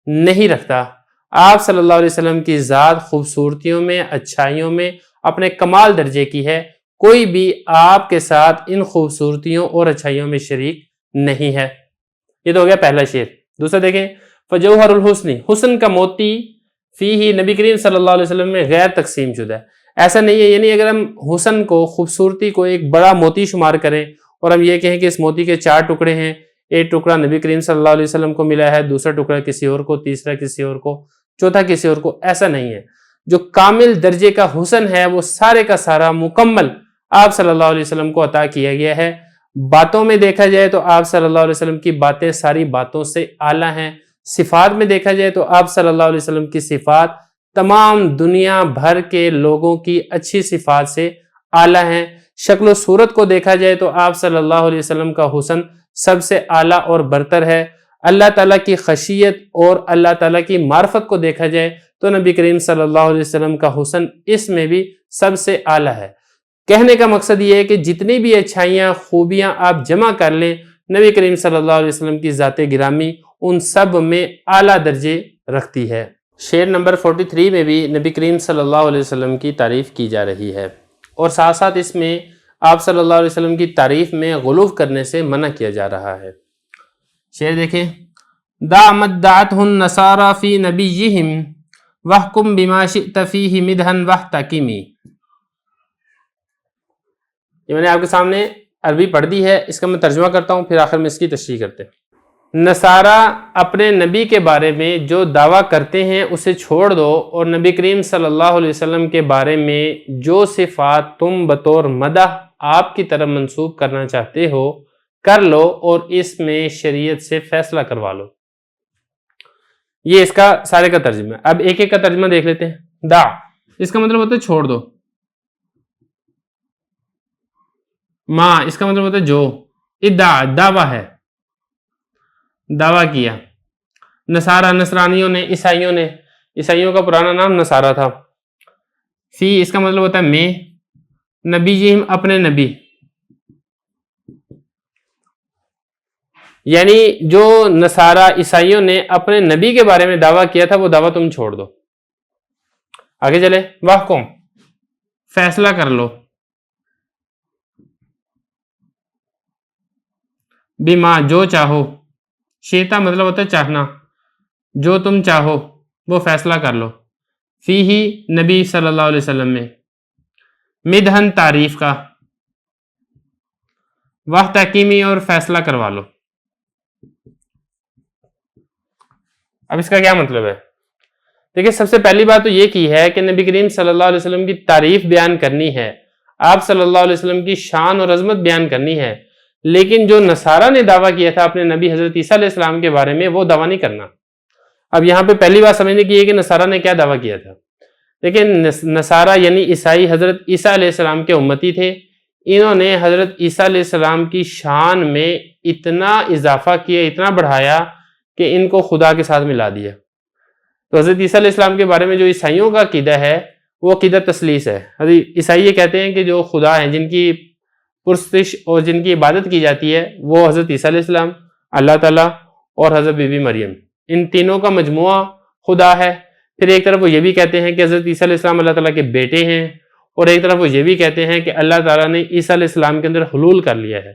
نہیں رکھتا. آپ صلی اللہ علیہ وسلم کی ذات خوبصورتیوں میں اچھائیوں میں اپنے کمال درجے کی ہے. کوئی بھی آپ کے ساتھ ان خوبصورتیوں اور اچھائیوں میں شریک نہیں ہے. یہ تو ہو گیا پہلا شعر. دوسرا دیکھیں, فجوہر الحسن, حسن کا موتی فی ہی نبی کریم صلی اللہ علیہ وسلم میں غیر تقسیم شدہ ہے. ایسا نہیں ہے, یعنی اگر ہم حسن کو خوبصورتی کو ایک بڑا موتی شمار کریں اور ہم یہ کہیں کہ اس موتی کے 4 ٹکڑے ہیں, ایک ٹکڑا نبی کریم صلی اللہ علیہ وسلم کو ملا ہے, دوسرا ٹکڑا کسی اور کو, تیسرا کسی اور کو, چوتھا کسی اور کو, ایسا نہیں ہے. جو کامل درجے کا حسن ہے وہ سارے کا سارا مکمل آپ صلی اللہ علیہ وسلم کو عطا کیا گیا ہے. باتوں میں دیکھا جائے تو آپ صلی اللہ علیہ وسلم کی باتیں ساری باتوں سے اعلیٰ ہیں. صفات میں دیکھا جائے تو آپ صلی اللہ علیہ وسلم کی صفات تمام دنیا بھر کے لوگوں کی اچھی صفات سے اعلیٰ ہیں. شکل و صورت کو دیکھا جائے تو آپ صلی اللہ علیہ وسلم کا حسن سب سے اعلیٰ اور برتر ہے. اللہ تعالیٰ کی خشیت اور اللہ تعالیٰ کی معرفت کو دیکھا جائے تو نبی کریم صلی اللہ علیہ وسلم کا حسن اس میں بھی سب سے اعلیٰ ہے. کہنے کا مقصد یہ ہے کہ جتنی بھی اچھائیاں خوبیاں آپ جمع کر لیں, نبی کریم صلی اللہ علیہ وسلم کی ذات گرامی ان سب میں اعلیٰ درجے رکھتی ہے. شعر نمبر 43 میں بھی نبی کریم صلی اللہ علیہ وسلم کی تعریف کی جا رہی ہے, اور ساتھ ساتھ اس میں آپ صلی اللہ علیہ وسلم کی تعریف میں غلو کرنے سے منع کیا جا رہا ہے. شعر دیکھیں, دا مدعتہ النصارى فی نبیہم وحکم بما شئت فیہ مدحا واحتکمی. یہ میں نے آپ کے سامنے عربی پڑھ دی ہے, اس کا میں ترجمہ کرتا ہوں, پھر آخر میں اس کی تشریح کرتے ہیں. نصارہ اپنے نبی کے بارے میں جو دعویٰ کرتے ہیں اسے چھوڑ دو, اور نبی کریم صلی اللہ علیہ وسلم کے بارے میں جو صفات تم بطور مدح آپ کی طرف منسوب کرنا چاہتے ہو کر لو, اور اس میں شریعت سے فیصلہ کروا لو. یہ اس کا سارے کا ترجمہ ہے. اب ایک ایک کا ترجمہ دیکھ لیتے ہیں. دا اس کا مطلب ہوتا ہے چھوڑ دو. ما اس کا مطلب ہوتا ہے جو. ادعا دعویٰ ہے, دعویٰ کیا. نصارہ نصرانیوں نے, عیسائیوں نے, عیسائیوں کا پرانا نام نصارہ تھا. فی اس کا مطلب ہوتا ہے میں. نبی جیم اپنے نبی, یعنی جو نصارہ عیسائیوں نے اپنے نبی کے بارے میں دعویٰ کیا تھا وہ دعویٰ تم چھوڑ دو. آگے چلے, واحکم فیصلہ کر لو. بما جو چاہو. شیتا مطلب ہوتا ہے چاہنا, جو تم چاہو وہ فیصلہ کر لو. فی ہی نبی صلی اللہ علیہ وسلم میں. مدحن تعریف کا. واحتکمی اور فیصلہ کروا لو. اب اس کا کیا مطلب ہے؟ دیکھیں, سب سے پہلی بات تو یہ کی ہے کہ نبی کریم صلی اللہ علیہ وسلم کی تعریف بیان کرنی ہے, آپ صلی اللہ علیہ وسلم کی شان اور عظمت بیان کرنی ہے. لیکن جو نصارہ نے دعویٰ کیا تھا اپنے نبی حضرت عیسیٰ علیہ السلام کے بارے میں وہ دعویٰ نہیں کرنا. اب یہاں پہ پہلی بات سمجھنے کی ہے کہ نصارہ نے کیا دعویٰ کیا تھا. لیکن نصارہ یعنی عیسائی حضرت عیسیٰ علیہ السلام کے امتی تھے. انہوں نے حضرت عیسیٰ علیہ السلام کی شان میں اتنا اضافہ کیا, اتنا بڑھایا کہ ان کو خدا کے ساتھ ملا دیا. تو حضرت عیسیٰ علیہ السلام کے بارے میں جو عیسائیوں کا عقیدہ ہے وہ عقیدہ تثلیث ہے. حضرت عیسائی یہ کہتے ہیں کہ جو خدا ہیں, جن کی پرستش اور جن کی عبادت کی جاتی ہے, وہ حضرت عیسیٰ علیہ السلام, اللہ تعالیٰ اور حضرت بی بی مریم, ان تینوں کا مجموعہ خدا ہے. پھر ایک طرف وہ یہ بھی کہتے ہیں کہ حضرت عیسیٰ علیہ السلام اللہ تعالیٰ کے بیٹے ہیں, اور ایک طرف وہ یہ بھی کہتے ہیں کہ اللہ تعالیٰ نے عیسیٰ علیہ السلام کے اندر حلول کر لیا ہے.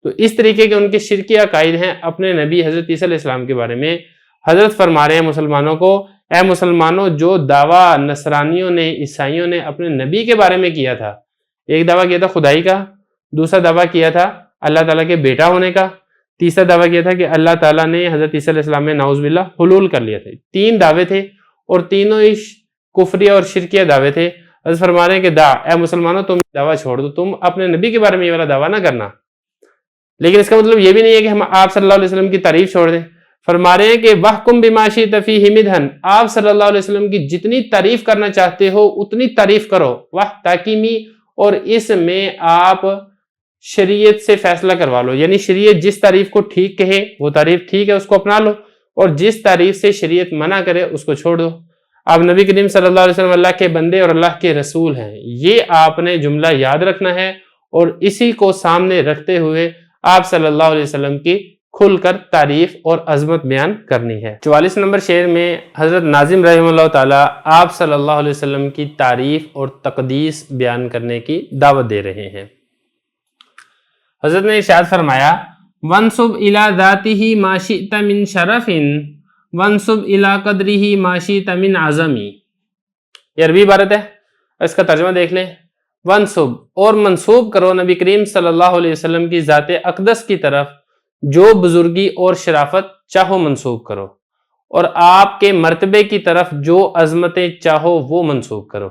تو اس طریقے کے ان کے شرکی عقائد ہیں اپنے نبی حضرت عیسیٰ علیہ السلام کے بارے میں. حضرت فرما رہے ہیں مسلمانوں کو، اے مسلمانوں، جو دعویٰ نصرانیوں نے، عیسائیوں نے اپنے نبی کے بارے میں کیا تھا، ایک دعویٰ کیا تھا خدائی کا، دوسرا دعویٰ کیا تھا اللہ تعالیٰ کے بیٹا ہونے کا، تیسرا دعویٰ کیا تھا کہ اللہ تعالیٰ نے حضرت عیسیٰ علیہ السلام میں نعوذ باللہ حلول کر لیا تھے. 3 دعوے تھے اور تینوں ہی کفریہ اور شرکیہ دعوے تھے. حضرت فرما رہے ہیں کہ اے مسلمانوں، تم دعویٰ چھوڑ دو، تم اپنے نبی کے بارے میں یہ والا دعویٰ نہ کرنا. لیکن اس کا مطلب یہ بھی نہیں ہے کہ ہم آپ صلی اللہ علیہ وسلم کی تعریف چھوڑ دیں. فرما رہے ہیں کہ وَحْكُمْ بِمَا شِئْتَ فِيهِ مِدْحًا، آپ صلی اللہ علیہ وسلم کی جتنی تعریف کرنا چاہتے ہو اتنی تعریف کرو. وَحْتَاكِمِي، اور اس میں آپ شریعت سے فیصلہ کروا لو، یعنی شریعت جس تعریف کو ٹھیک کہے وہ تعریف ٹھیک ہے، اس کو اپنا لو، اور جس تعریف سے شریعت منع کرے اس کو چھوڑ دو. آپ نبی کریم صلی اللہ علیہ وسلم اللہ کے بندے اور اللہ کے رسول ہیں، یہ آپ نے جملہ یاد رکھنا ہے اور اسی کو سامنے رکھتے ہوئے آپ صلی اللہ علیہ وسلم کی کھل کر تعریف اور عظمت بیان کرنی ہے. 44 نمبر شعر میں حضرت ناظم رحمہ اللہ تعالیٰ آپ صلی اللہ علیہ وسلم کی تعریف اور تقدیس بیان کرنے کی دعوت دے رہے ہیں. حضرت نے ارشاد فرمایا وَانْسُبْ إِلَى ذَاتِهِ مَا شِئْتَ مِنْ شَرَفٍ وَانْسُبْ إِلَى قَدْرِهِ مَا شِئْتَ مِنْ عَظَمٍ. یہ عربی عبارت ہے، اس کا ترجمہ دیکھ لیں. وَانْسُبْ، اور منسوب کرو نبی کریم صلی اللہ علیہ وسلم کی ذات اقدس کی طرف جو بزرگی اور شرافت چاہو منسوب کرو، اور آپ کے مرتبے کی طرف جو عظمتیں چاہو وہ منسوب کرو.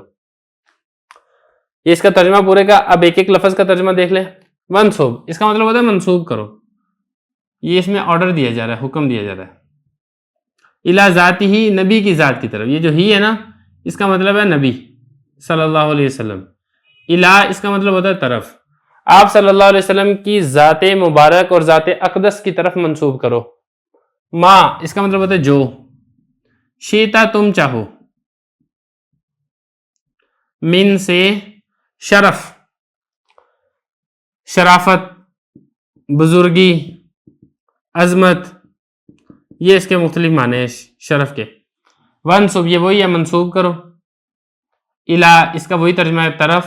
یہ اس کا ترجمہ پورے کا. اب ایک ایک لفظ کا ترجمہ دیکھ لیں. منسوب، اس کا مطلب ہوتا ہے منسوب کرو، یہ اس میں آرڈر دیا جا رہا ہے، حکم دیا جا رہا ہے. الا ذاتی ہی، نبی کی ذات کی طرف، یہ جو ہی ہے نا اس کا مطلب ہے نبی صلی اللہ علیہ وسلم. الا اس کا مطلب ہوتا ہے طرف، آپ صلی اللہ علیہ وسلم کی ذات مبارک اور ذات اقدس کی طرف منسوب کرو. ما اس کا مطلب ہوتا ہے جو، شیتا تم چاہو، من سے شرف، شرافت، بزرگی، عظمت، یہ اس کے مختلف معنی ہیں شرف کے. ونسب یہ وہی ہے منسوب کرو. الا اس کا وہی ترجمہ ہے طرف.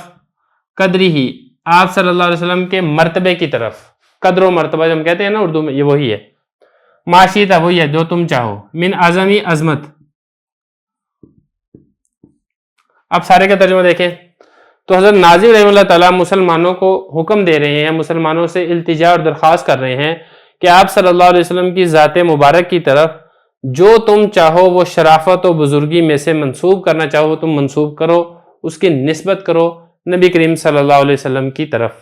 قدری ہی آپ صلی اللہ علیہ وسلم کے مرتبے کی طرف، قدر و مرتبہ جو ہم کہتے ہیں نا اردو میں، یہ وہی ہے. معاشیتا وہی ہے جو تم چاہو. من اعظمی عظمت. اب سارے کا ترجمہ دیکھیں تو حضرت ناظم رحمہ اللہ تعالیٰ مسلمانوں کو حکم دے رہے ہیں، مسلمانوں سے التجا اور درخواست کر رہے ہیں کہ آپ صلی اللہ علیہ وسلم کی ذات مبارک کی طرف جو تم چاہو وہ شرافت و بزرگی میں سے منسوب کرنا چاہو تم منسوب کرو، اس کی نسبت کرو نبی کریم صلی اللہ علیہ وسلم کی طرف.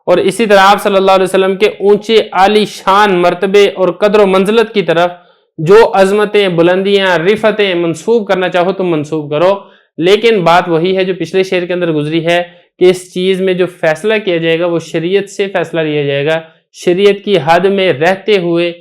اور اسی طرح آپ صلی اللہ علیہ وسلم کے اونچے عالی شان مرتبے اور قدر و منزلت کی طرف جو عظمتیں، بلندیاں، رفتیں منسوب کرنا چاہو تم منسوب کرو. لیکن بات وہی ہے جو پچھلے شعر کے اندر گزری ہے کہ اس چیز میں جو فیصلہ کیا جائے گا وہ شریعت سے فیصلہ لیا جائے گا. شریعت کی حد میں رہتے ہوئے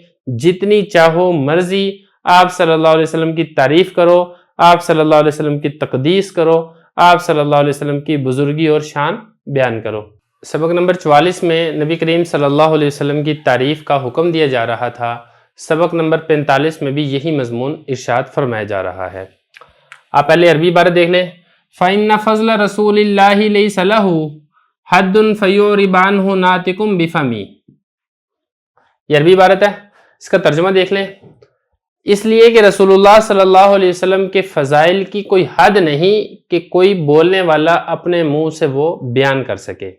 جتنی چاہو مرضی آپ صلی اللہ علیہ وسلم کی تعریف کرو، آپ صلی اللہ علیہ وسلم کی تقدیس کرو، آپ صلی اللہ علیہ وسلم کی بزرگی اور شان بیان کرو. سبق نمبر 44 میں نبی کریم صلی اللہ علیہ وسلم کی تعریف کا حکم دیا جا رہا تھا. سبق نمبر 45 میں بھی یہی مضمون ارشاد فرمایا جا رہا ہے. آپ پہلے عربی عبارت دیکھ لیں. فَإِنَّ فَضْلَ رَسُولِ اللَّهِ لَيْسَ لَهُ حَدٌّ فَيُعْرِبْ عَنْهُ نَاطِقٌ بِفَمِهِ. یہ عربی عبارت ہے، اس کا ترجمہ دیکھ لیں. اس لیے کہ رسول اللہ صلی اللہ علیہ وسلم کے فضائل کی کوئی حد نہیں کہ کوئی بولنے والا اپنے منہ سے وہ بیان کر سکے.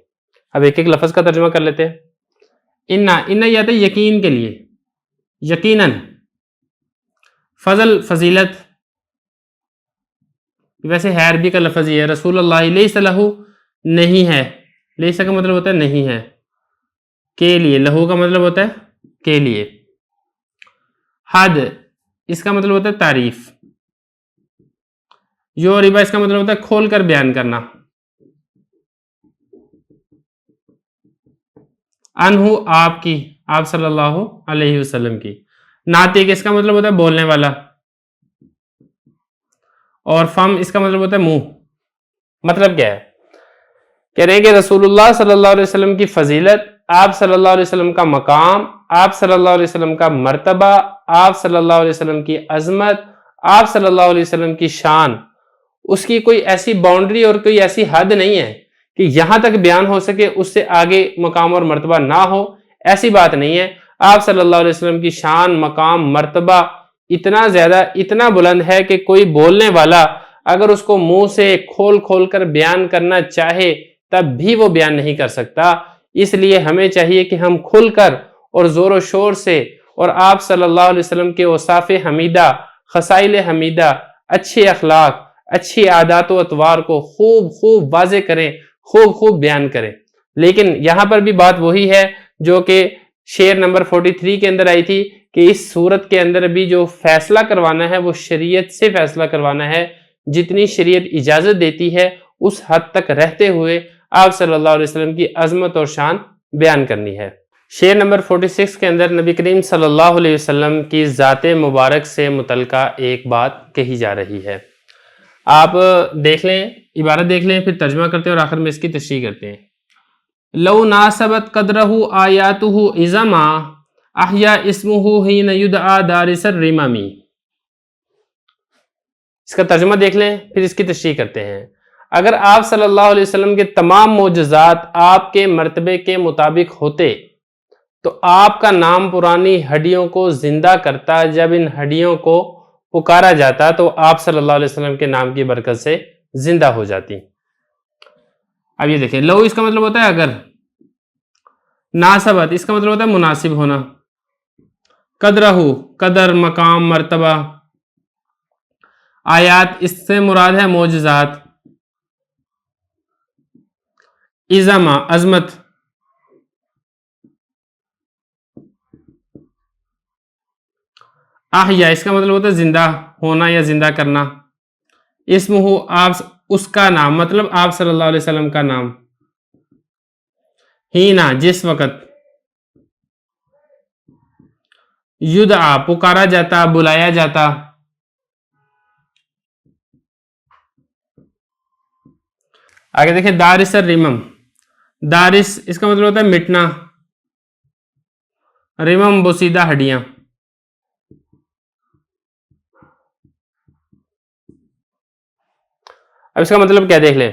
اب ایک ایک لفظ کا ترجمہ کر لیتے ہیں. اِنَّ یہ آتا ہے یقین کے لیے، یقیناً. فضل فضیلت، ویسے ہے عربی کا لفظ یہ ہے. رسول اللہ لیس لہو نہیں ہے، لیس کا مطلب ہوتا ہے نہیں ہے، کے لیے. لہو کا مطلب ہوتا ہے کے لیے. حد اس کا مطلب ہوتا ہے تعریف. یو ربا اس کا مطلب ہوتا ہے کھول کر بیان کرنا. انہو آپ کی، آپ صلی اللہ علیہ وسلم کی. ناطق اس کا مطلب ہوتا ہے بولنے والا. اور فم اس کا مطلب ہوتا ہے منہ. مطلب کیا ہے؟ کہہ رہے ہیں کہ رسول اللہ صلی اللہ علیہ وسلم کی فضیلت، آپ صلی اللہ علیہ وسلم کا مقام، آپ صلی اللہ علیہ وسلم کا مرتبہ، آپ صلی اللہ علیہ وسلم کی عظمت، آپ صلی اللہ علیہ وسلم کی شان، اس کی کوئی ایسی باؤنڈری اور کوئی ایسی حد نہیں ہے کہ یہاں تک بیان ہو سکے، اس سے آگے مقام اور مرتبہ نہ ہو. ایسی بات نہیں ہے. آپ صلی اللہ علیہ وسلم کی شان، مقام، مرتبہ اتنا زیادہ اتنا بلند ہے کہ کوئی بولنے والا اگر اس کو منہ سے کھول کھول کر بیان کرنا چاہے تب بھی وہ بیان نہیں کر سکتا۔ اس لیے ہمیں چاہیے کہ ہم کھل کر اور زور و شور سے اور آپ صلی اللہ علیہ وسلم کے اوصاف حمیدہ، خصائل حمیدہ، اچھے اخلاق، اچھی عادات و اطوار کو خوب خوب واضح کریں، خوب خوب بیان کریں۔ لیکن یہاں پر بھی بات وہی ہے جو کہ شعر نمبر 43 کے اندر آئی تھی کہ اس صورت کے اندر بھی جو فیصلہ کروانا ہے وہ شریعت سے فیصلہ کروانا ہے، جتنی شریعت اجازت دیتی ہے اس حد تک رہتے ہوئے آپ صلی اللہ علیہ وسلم کی عظمت اور شان بیان کرنی ہے۔ شعر نمبر 46 کے اندر نبی کریم صلی اللہ علیہ وسلم کی ذات مبارک سے متعلقہ ایک بات کہی جا رہی ہے۔ آپ دیکھ لیں، عبارت دیکھ لیں، پھر ترجمہ کرتے ہیں اور آخر میں اس کی تشریح کرتے ہیں۔ لو ناسبت قدرہ آیاتہ عظما احیا اسمہ حین یدعا دارس الرمم۔ اس کا ترجمہ دیکھ لیں، پھر اس کی تشریح کرتے ہیں۔ اگر آپ صلی اللہ علیہ وسلم کے تمام معجزات آپ کے مرتبے کے مطابق ہوتے تو آپ کا نام پرانی ہڈیوں کو زندہ کرتا۔ جب ان ہڈیوں کو پکارا جاتا تو آپ صلی اللہ علیہ وسلم کے نام کی برکت سے زندہ ہو جاتی۔ اب یہ دیکھیں، لو اس کا مطلب ہوتا ہے اگر، ناسبت اس کا مطلب ہوتا ہے مناسب ہونا، قدرہ قدر، مقام، مرتبہ، آیات اس سے مراد ہے معجزات، عظمہ عظمت، احیا اس کا مطلب ہوتا ہے زندہ ہونا یا زندہ کرنا، اسمہ آپ اس کا نام، مطلب آپ صلی اللہ علیہ وسلم کا نام، ہینا جس وقت، یدعا پکارا جاتا، بلایا جاتا، آگے دیکھیں دارس الرمم، دارس اس کا مطلب ہوتا ہے مٹنا، رمم بوسیدہ ہڈیاں۔ اب اس کا مطلب کیا دیکھ لیں،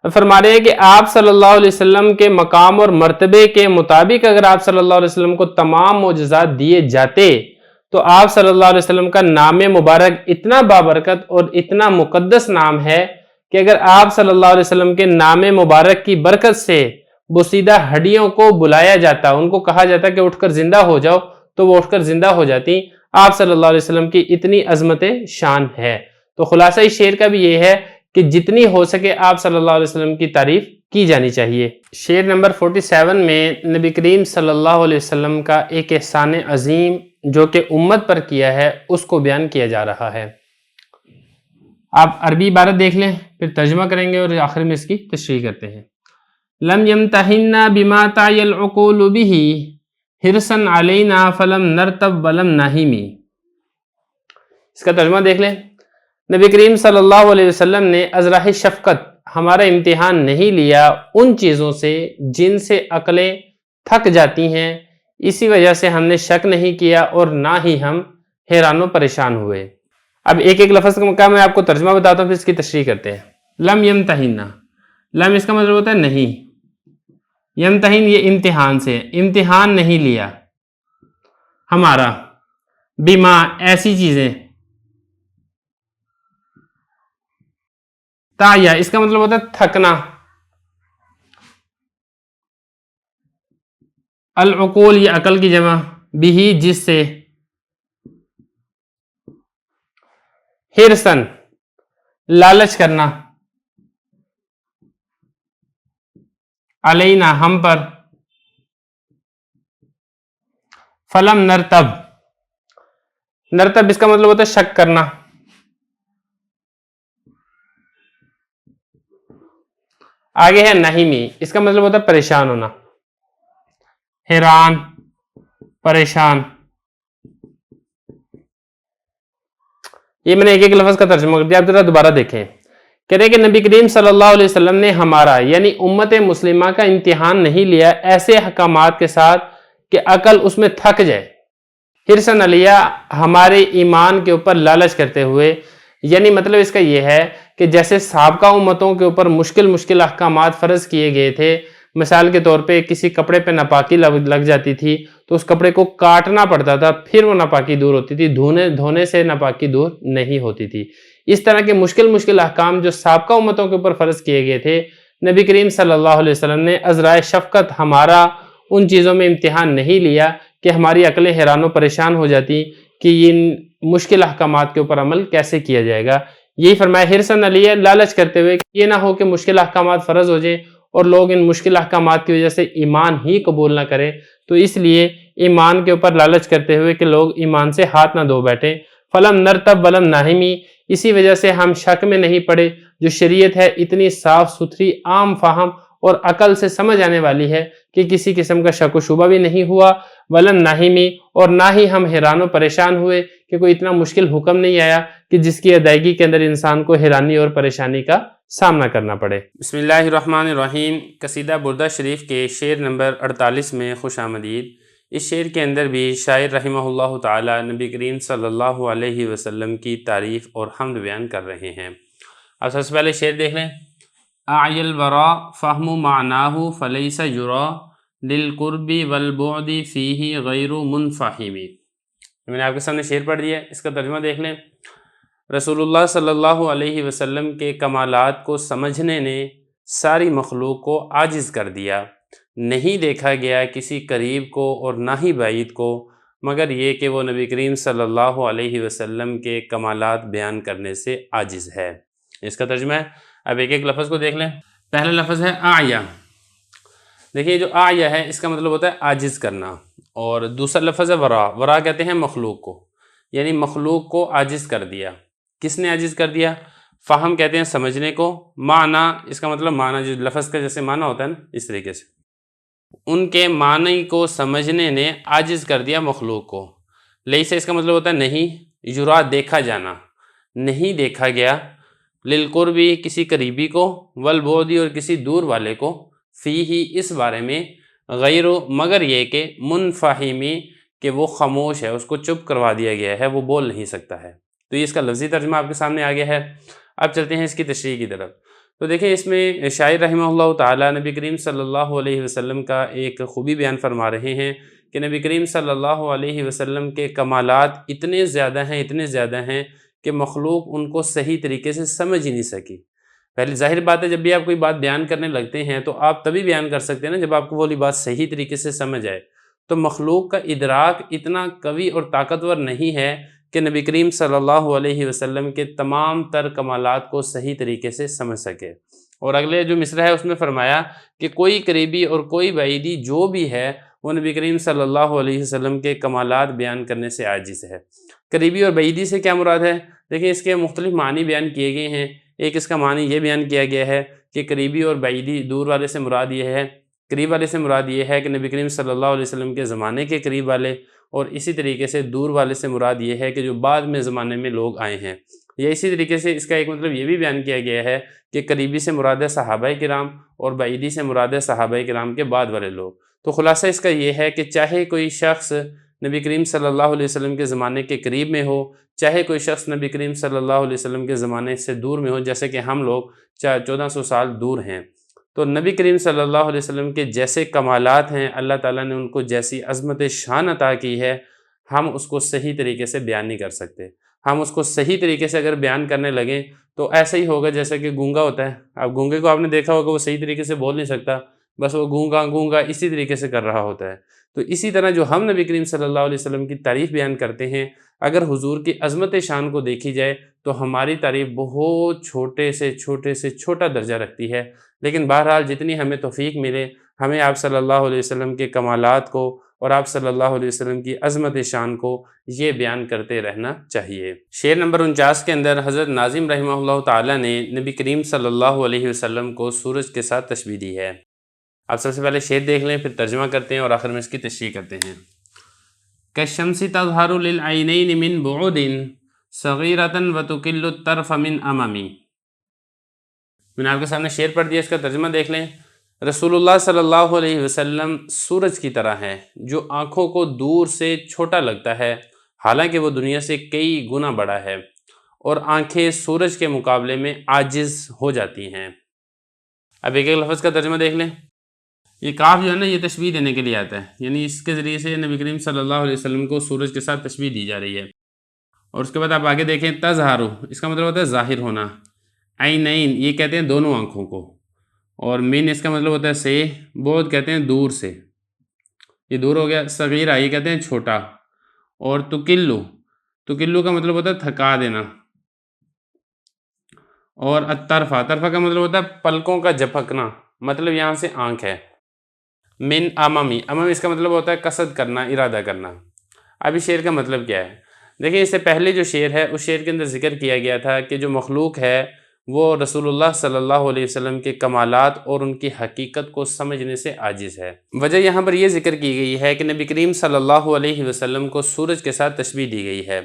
فرما رہے ہیں کہ آپ صلی اللہ علیہ وسلم کے مقام اور مرتبے کے مطابق اگر آپ صلی اللہ علیہ وسلم کو تمام معجزات دیے جاتے تو آپ صلی اللہ علیہ وسلم کا نام مبارک اتنا بابرکت اور اتنا مقدس نام ہے کہ اگر آپ صلی اللہ علیہ وسلم کے نام مبارک کی برکت سے بوسیدہ ہڈیوں کو بلایا جاتا، ان کو کہا جاتا کہ اٹھ کر زندہ ہو جاؤ تو وہ اٹھ کر زندہ ہو جاتی۔ آپ صلی اللہ علیہ وسلم کی اتنی عظمت شان ہے۔ تو خلاصہ اس شعر کا بھی یہ ہے کہ جتنی ہو سکے آپ صلی اللہ علیہ وسلم کی تعریف کی جانی چاہیے۔ شعر نمبر 47 میں نبی کریم صلی اللہ علیہ وسلم کا ایک احسان عظیم جو کہ امت پر کیا ہے اس کو بیان کیا جا رہا ہے۔ آپ عربی عبارت دیکھ لیں، پھر ترجمہ کریں گے اور آخر میں اس کی تشریح کرتے ہیں۔ لم یمتحنا بما تعی العقول به حرصا علینا فلم نرتب ولم نہمی۔ اس کا ترجمہ دیکھ لیں، نبی کریم صلی اللہ علیہ وسلم نے ازراہ شفقت ہمارا امتحان نہیں لیا ان چیزوں سے جن سے عقلیں تھک جاتی ہیں، اسی وجہ سے ہم نے شک نہیں کیا اور نہ ہی ہم حیران و پریشان ہوئے۔ اب ایک ایک لفظ کا میں آپ کو ترجمہ بتاتا ہوں، پھر اس کی تشریح کرتے ہیں۔ لم یمتحنا، لم اس کا مطلب ہوتا ہے نہیں، یمتحن یہ امتحان سے، امتحان نہیں لیا ہمارا، بما ایسی چیزیں، تایا اس کا مطلب ہوتا ہے تھکنا، العقول یہ عقل کی جمع، بھی جس سے، حرصن لالچ کرنا، علینا ہم پر، فلم نرتب، نرتب اس کا مطلب ہوتا ہے شک کرنا، آگے ہے نہیمی اس کا مطلب ہوتا ہے پریشان ہونا، حیران، پریشان۔ یہ میں نے ایک ایک لفظ کا ترجمہ کر دیا، آپ ذرا دوبارہ دیکھیں۔ کہہ رہے کہ نبی کریم صلی اللہ علیہ وسلم نے ہمارا یعنی امت مسلمہ کا امتحان نہیں لیا ایسے احکامات کے ساتھ کہ عقل اس میں تھک جائے، حرصاً علیہ ہمارے ایمان کے اوپر لالچ کرتے ہوئے، یعنی مطلب اس کا یہ ہے کہ جیسے سابقہ امتوں کے اوپر مشکل احکامات فرض کیے گئے تھے، مثال کے طور پہ کسی کپڑے پہ ناپاکی لگ جاتی تھی تو اس کپڑے کو کاٹنا پڑتا تھا، پھر وہ ناپاکی دور ہوتی تھی، دھونے سے ناپاکی دور نہیں ہوتی تھی۔ اس طرح کے مشکل احکام جو سابقہ امتوں کے اوپر فرض کیے گئے تھے، نبی کریم صلی اللہ علیہ وسلم نے عذرائے شفقت ہمارا ان چیزوں میں امتحان نہیں لیا کہ ہماری عقلیں حیران و پریشان ہو جاتی کہ ان مشکل احکامات کے اوپر عمل کیسے کیا جائے گا۔ یہی فرمایا حرصاً علیہ، لالچ کرتے ہوئے کہ یہ نہ ہو کہ مشکل احکامات فرض ہو جائیں اور لوگ ان مشکل احکامات کی وجہ سے ایمان ہی قبول نہ کریں، تو اس لیے ایمان کے اوپر لالچ کرتے ہوئے کہ لوگ ایمان سے ہاتھ نہ دھو بیٹھیں۔ فلم نرتب ولم ناہمی، اسی وجہ سے ہم شک میں نہیں پڑے۔ جو شریعت ہے اتنی صاف ستھری، عام فہم اور عقل سے سمجھ آنے والی ہے کہ کسی قسم کا شک و شبہ بھی نہیں ہوا۔ ولم ناہمی، اور نہ ہی ہم حیران و پریشان ہوئے کہ کوئی اتنا مشکل حکم نہیں آیا کہ جس کی ادائیگی کے اندر انسان کو حیرانی اور پریشانی کا سامنا کرنا پڑے۔ بسم اللہ الرحمن الرحیم۔ قصیدہ بردہ شریف کے شعر نمبر 48 میں خوش آمدید۔ اس شعر کے اندر بھی شاعر رحمہ اللہ تعالی نبی کریم صلی اللہ علیہ وسلم کی تعریف اور حمد بیان کر رہے ہیں۔ اب سب سے پہلے شعر دیکھ لیں۔ اعی الورا فہم معناہ فلیس یرا للقرب والبعد فیہ غیر منفہم۔ میں نے آپ کے سامنے شعر پڑھ دیا، اس کا ترجمہ دیکھ لیں۔ رسول اللہ صلی اللہ علیہ وسلم کے کمالات کو سمجھنے نے ساری مخلوق کو عاجز کر دیا۔ نہیں دیکھا گیا کسی قریب کو اور نہ ہی بعید کو، مگر یہ کہ وہ نبی کریم صلی اللہ علیہ وسلم کے کمالات بیان کرنے سے عاجز ہے۔ اس کا ترجمہ ہے، اب ایک ایک لفظ کو دیکھ لیں۔ پہلا لفظ ہے اعیا۔ دیکھیے جو اعیا ہے اس کا مطلب ہوتا ہے عاجز کرنا، اور دوسرا لفظ ہے ورا۔ ورا کہتے ہیں مخلوق کو، یعنی مخلوق کو عاجز کر دیا۔ کس نے عاجز کر دیا؟ فہم کہتے ہیں سمجھنے کو، معنی اس کا مطلب معنی جو لفظ کا جیسے معنی ہوتا ہے نا، اس طریقے سے ان کے معنی کو سمجھنے نے عاجز کر دیا مخلوق کو۔ لیس اس کا مطلب ہوتا ہے نہیں، یرا دیکھا جانا، نہیں دیکھا گیا، للقربی کسی قریبی کو، والبعد اور کسی دور والے کو، فیہ اس بارے میں، غیر مگر یہ کہ منفہمی کہ وہ خاموش ہے، اس کو چپ کروا دیا گیا ہے، وہ بول نہیں سکتا ہے۔ تو یہ اس کا لفظی ترجمہ آپ کے سامنے آ گیا ہے۔ اب چلتے ہیں اس کی تشریح کی طرف۔ تو دیکھیں اس میں شاعر رحمہ اللہ تعالیٰ نبی کریم صلی اللہ علیہ وسلم کا ایک خوبی بیان فرما رہے ہیں کہ نبی کریم صلی اللہ علیہ وسلم کے کمالات اتنے زیادہ ہیں کہ مخلوق ان کو صحیح طریقے سے سمجھ ہی نہیں سکی۔ پہلے ظاہر بات ہے جب بھی آپ کوئی بات بیان کرنے لگتے ہیں تو آپ تبھی بیان کر سکتے ہیں نا جب آپ کو وہ بات صحیح طریقے سے سمجھ آئے۔ تو مخلوق کا ادراک اتنا قوی اور طاقتور نہیں ہے کہ نبی کریم صلی اللہ علیہ وسلم کے تمام تر کمالات کو صحیح طریقے سے سمجھ سکے۔ اور اگلے جو مصرع ہے اس میں فرمایا کہ کوئی قریبی اور کوئی بعیدی جو بھی ہے وہ نبی کریم صلی اللہ علیہ وسلم کے کمالات بیان کرنے سے عاجز ہے۔ قریبی اور بعیدی سے کیا مراد ہے؟ دیکھیں اس کے مختلف معنی بیان کیے گئے ہیں۔ ایک اس کا معنی یہ بیان کیا گیا ہے کہ قریبی اور بعیدی دور والے سے مراد یہ ہے، قریب والے سے مراد یہ ہے کہ نبی کریم صلی اللہ علیہ وسلم کے زمانے کے قریب والے، اور اسی طریقے سے دور والے سے مراد یہ ہے کہ جو بعد میں زمانے میں لوگ آئے ہیں۔ یا اسی طریقے سے اس کا ایک مطلب یہ بھی بیان کیا گیا ہے کہ قریبی سے مراد ہے صحابہ کرام اور بعیدی سے مراد ہے صحابہ کرام کے بعد والے لوگ۔ تو خلاصہ اس کا یہ ہے کہ چاہے کوئی شخص نبی کریم صلی اللہ علیہ وسلم کے زمانے کے قریب میں ہو، چاہے کوئی شخص نبی کریم صلی اللہ علیہ وسلم کے زمانے سے دور میں ہو، جیسے کہ ہم لوگ 1400 سال دور ہیں، تو نبی کریم صلی اللہ علیہ وسلم کے جیسے کمالات ہیں، اللہ تعالیٰ نے ان کو جیسی عظمت شان عطا کی ہے، ہم اس کو صحیح طریقے سے بیان نہیں کر سکتے۔ ہم اس کو صحیح طریقے سے اگر بیان کرنے لگیں تو ایسا ہی ہوگا جیسا کہ گونگا ہوتا ہے۔ اب گونگے کو آپ نے دیکھا ہوگا وہ صحیح طریقے سے بول نہیں سکتا، بس وہ گونگا گونگا اسی طریقے سے کر رہا ہوتا ہے۔ تو اسی طرح جو ہم نبی کریم صلی اللہ علیہ وسلم کی تعریف بیان کرتے ہیں، اگر حضور کی عظمت شان کو دیکھی جائے تو ہماری تعریف بہت چھوٹے سے چھوٹا درجہ رکھتی ہے، لیکن بہرحال جتنی ہمیں توفیق ملے ہمیں آپ صلی اللہ علیہ وسلم کے کمالات کو اور آپ صلی اللہ علیہ وسلم کی عظمت شان کو یہ بیان کرتے رہنا چاہیے۔ شعر نمبر 49 کے اندر حضرت ناظم رحمہ اللہ تعالیٰ نے نبی کریم صلی اللہ علیہ وسلم کو سورج کے ساتھ تشبیہ دی ہے۔ آپ سب سے پہلے شعر دیکھ لیں، پھر ترجمہ کرتے ہیں اور آخر میں اس کی تشریح کرتے ہیں۔ کالشمس تظہر للعینین من بعد صغیرۃ وتقل الطرف من امم۔ میں نے آپ کے سامنے شعر پڑھ دیا، اس کا ترجمہ دیکھ لیں۔ رسول اللہ صلی اللہ علیہ وسلم سورج کی طرح ہے جو آنکھوں کو دور سے چھوٹا لگتا ہے، حالانکہ وہ دنیا سے کئی گنا بڑا ہے، اور آنکھیں سورج کے مقابلے میں عاجز ہو جاتی ہیں۔ اب ایک ایک لفظ کا ترجمہ دیکھ لیں۔ یہ کاف جو ہے نا یہ تشبیہ دینے کے لیے آتا ہے، یعنی اس کے ذریعے سے نبی کریم صلی اللہ علیہ وسلم کو سورج کے ساتھ تشبیہ دی جا رہی ہے۔ اور اس کے بعد آپ آگے دیکھیں تظہارو، اس کا مطلب ہوتا ہے ظاہر ہونا، عینین یہ کہتے ہیں دونوں آنکھوں کو، اور من اس کا مطلب ہوتا ہے سے، بعد کہتے ہیں دور سے، یہ دور ہو گیا، صغیرہ یہ کہتے ہیں چھوٹا، اور تکلو کا مطلب ہوتا ہے تھکا دینا، اور الطرفہ کا مطلب ہوتا ہے پلکوں کا جھپکنا، مطلب یہاں سے آنکھ ہے۔ من اممی اس کا مطلب ہوتا ہے قصد کرنا، ارادہ کرنا۔ اب اس شعر کا مطلب کیا ہے؟ دیکھیں اس سے پہلے جو شعر ہے اس شعر کے اندر ذکر کیا گیا تھا کہ جو مخلوق ہے وہ رسول اللہ صلی اللہ علیہ وسلم کے کمالات اور ان کی حقیقت کو سمجھنے سے عاجز ہے۔ وجہ یہاں پر یہ ذکر کی گئی ہے کہ نبی کریم صلی اللہ علیہ وسلم کو سورج کے ساتھ تشبیہ دی گئی ہے۔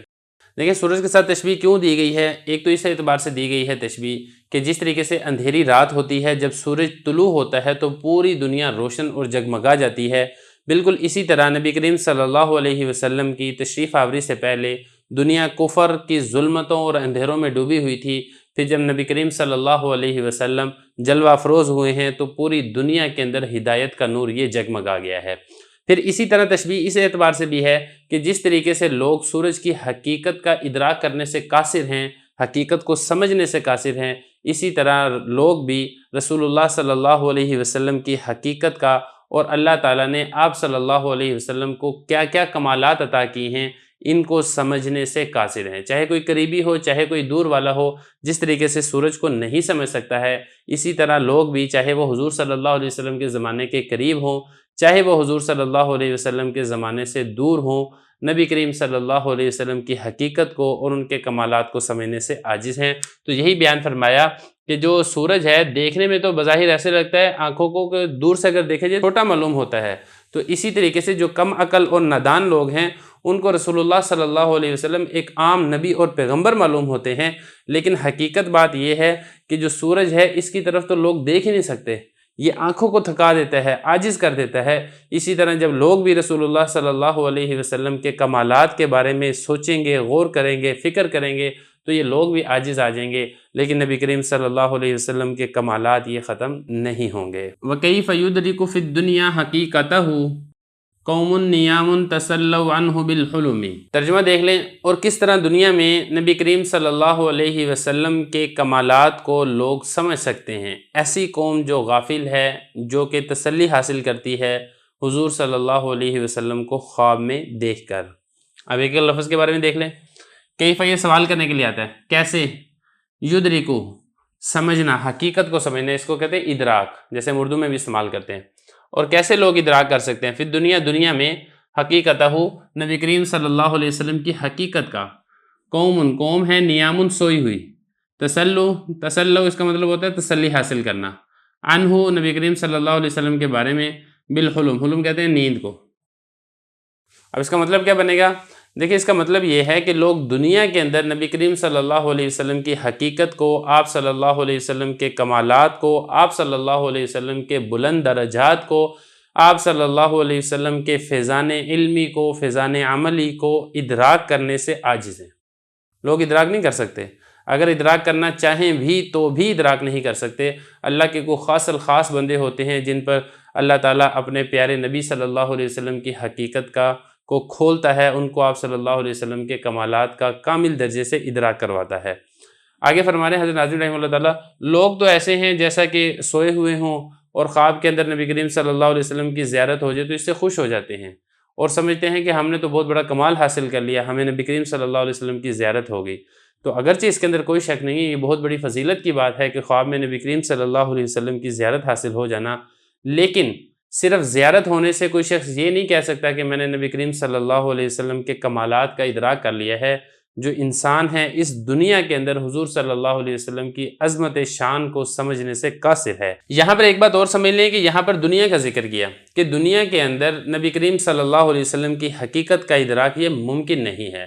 دیکھیں سورج کے ساتھ تشبیہ کیوں دی گئی ہے؟ ایک تو اس اعتبار سے دی گئی ہے تشبیہ کہ جس طریقے سے اندھیری رات ہوتی ہے، جب سورج طلوع ہوتا ہے تو پوری دنیا روشن اور جگمگا جاتی ہے، بالکل اسی طرح نبی کریم صلی اللہ علیہ وسلم کی تشریف آوری سے پہلے دنیا کفر کی ظلمتوں اور اندھیروں میں ڈوبی ہوئی تھی، پھر جب نبی کریم صلی اللہ علیہ وسلم جلوہ افروز ہوئے ہیں تو پوری دنیا کے اندر ہدایت کا نور یہ جگمگا گیا ہے۔ پھر اسی طرح تشبیہ اس اعتبار سے بھی ہے کہ جس طریقے سے لوگ سورج کی حقیقت کا ادراک کرنے سے قاصر ہیں، حقیقت کو سمجھنے سے قاصر ہیں، اسی طرح لوگ بھی رسول اللہ صلی اللہ علیہ وسلم کی حقیقت کا اور اللہ تعالیٰ نے آپ صلی اللہ علیہ وسلم کو کیا کیا کمالات عطا کی ہیں ان کو سمجھنے سے قاصر ہیں، چاہے کوئی قریبی ہو چاہے کوئی دور والا ہو۔ جس طریقے سے سورج کو نہیں سمجھ سکتا ہے، اسی طرح لوگ بھی چاہے وہ حضور صلی اللہ علیہ وسلم کے زمانے کے قریب ہوں چاہے وہ حضور صلی اللہ علیہ وسلم کے زمانے سے دور ہوں، نبی کریم صلی اللہ علیہ وسلم کی حقیقت کو اور ان کے کمالات کو سمجھنے سے عاجز ہیں۔ تو یہی بیان فرمایا کہ جو سورج ہے دیکھنے میں تو بظاہر ایسے لگتا ہے آنکھوں کو کہ دور سے اگر دیکھے جائے چھوٹا معلوم ہوتا ہے، تو اسی طریقے سے جو کم عقل اور نادان لوگ ہیں ان کو رسول اللہ صلی اللہ علیہ وسلم ایک عام نبی اور پیغمبر معلوم ہوتے ہیں، لیکن حقیقت بات یہ ہے کہ جو سورج ہے اس کی طرف تو لوگ دیکھ ہی نہیں سکتے، یہ آنکھوں کو تھکا دیتا ہے، عاجز کر دیتا ہے۔ اسی طرح جب لوگ بھی رسول اللہ صلی اللہ علیہ وسلم کے کمالات کے بارے میں سوچیں گے، غور کریں گے، فکر کریں گے تو یہ لوگ بھی عاجز آ جائیں گے، لیکن نبی کریم صلی اللہ علیہ وسلم کے کمالات یہ ختم نہیں ہوں گے۔ وَكَيْفَ يُدْرِكُ فِي الدُّنْيَا حَقِيقَتَهُ قوم نیام تسلوا عنہ بالحلم۔ ترجمہ دیکھ لیں، اور کس طرح دنیا میں نبی کریم صلی اللہ علیہ وسلم کے کمالات کو لوگ سمجھ سکتے ہیں، ایسی قوم جو غافل ہے، جو کہ تسلی حاصل کرتی ہے حضور صلی اللہ علیہ وسلم کو خواب میں دیکھ کر۔ اب ایک لفظ کے بارے میں دیکھ لیں، کیفہ یہ سوال کرنے کے لیے آتا ہے، کیسے؟ یدرکو سمجھنا، حقیقت کو سمجھنا، اس کو کہتے ہیں ادراک، جیسے ہم اردو میں بھی استعمال کرتے ہیں۔ اور کیسے لوگ ادراک کر سکتے ہیں؟ پھر دنیا میں حقیقتہ نبی کریم صلی اللہ علیہ وسلم کی حقیقت کا، قوم ہے نیام سوئی ہوئی، تسلو اس کا مطلب ہوتا ہے تسلی حاصل کرنا، عنہ نبی کریم صلی اللہ علیہ وسلم کے بارے میں، بالحلم، حلم کہتے ہیں نیند کو۔ اب اس کا مطلب کیا بنے گا؟ دیکھیں اس کا مطلب یہ ہے کہ لوگ دنیا کے اندر نبی کریم صلی اللہ علیہ وسلم کی حقیقت کو، آپ صلی اللہ علیہ وسلم کے کمالات کو، آپ صلی اللہ علیہ وسلم کے بلند درجات کو، آپ صلی اللہ علیہ وسلم کے فیضان علمی کو، فیضان عملی کو ادراک کرنے سے عاجز ہیں۔ لوگ ادراک نہیں کر سکتے، اگر ادراک کرنا چاہیں بھی تو بھی ادراک نہیں کر سکتے۔ اللہ کے کوئی خاص الخاص بندے ہوتے ہیں جن پر اللہ تعالیٰ اپنے پیارے نبی صلی اللہ علیہ وسلم کی حقیقت کو کھولتا ہے، ان کو آپ صلی اللہ علیہ وسلم کے کمالات کا کامل درجے سے ادراک کرواتا ہے۔ آگے فرما رہے ہیں حضرت ناظم رحمہ اللہ تعالیٰ، لوگ تو ایسے ہیں جیسا کہ سوئے ہوئے ہوں اور خواب کے اندر نبی کریم صلی اللہ علیہ وسلم کی زیارت ہو جائے تو اس سے خوش ہو جاتے ہیں اور سمجھتے ہیں کہ ہم نے تو بہت بڑا کمال حاصل کر لیا، ہمیں نبی کریم صلی اللہ علیہ وسلم کی زیارت ہو گئی۔ تو اگرچہ اس کے اندر کوئی شک نہیں ہے، یہ بہت بڑی فضیلت کی بات ہے کہ خواب میں نبی کریم صلی اللہ علیہ وسلم کی زیارت حاصل ہو جانا، لیکن صرف زیارت ہونے سے کوئی شخص یہ نہیں کہہ سکتا کہ میں نے نبی کریم صلی اللہ علیہ وسلم کے کمالات کا ادراک کر لیا ہے۔ جو انسان ہے اس دنیا کے اندر حضور صلی اللہ علیہ وسلم کی عظمت شان کو سمجھنے سے قاصر ہے۔ یہاں پر ایک بات اور سمجھ لیں کہ یہاں پر دنیا کا ذکر کیا کہ دنیا کے اندر نبی کریم صلی اللہ علیہ وسلم کی حقیقت کا ادراک یہ ممکن نہیں ہے۔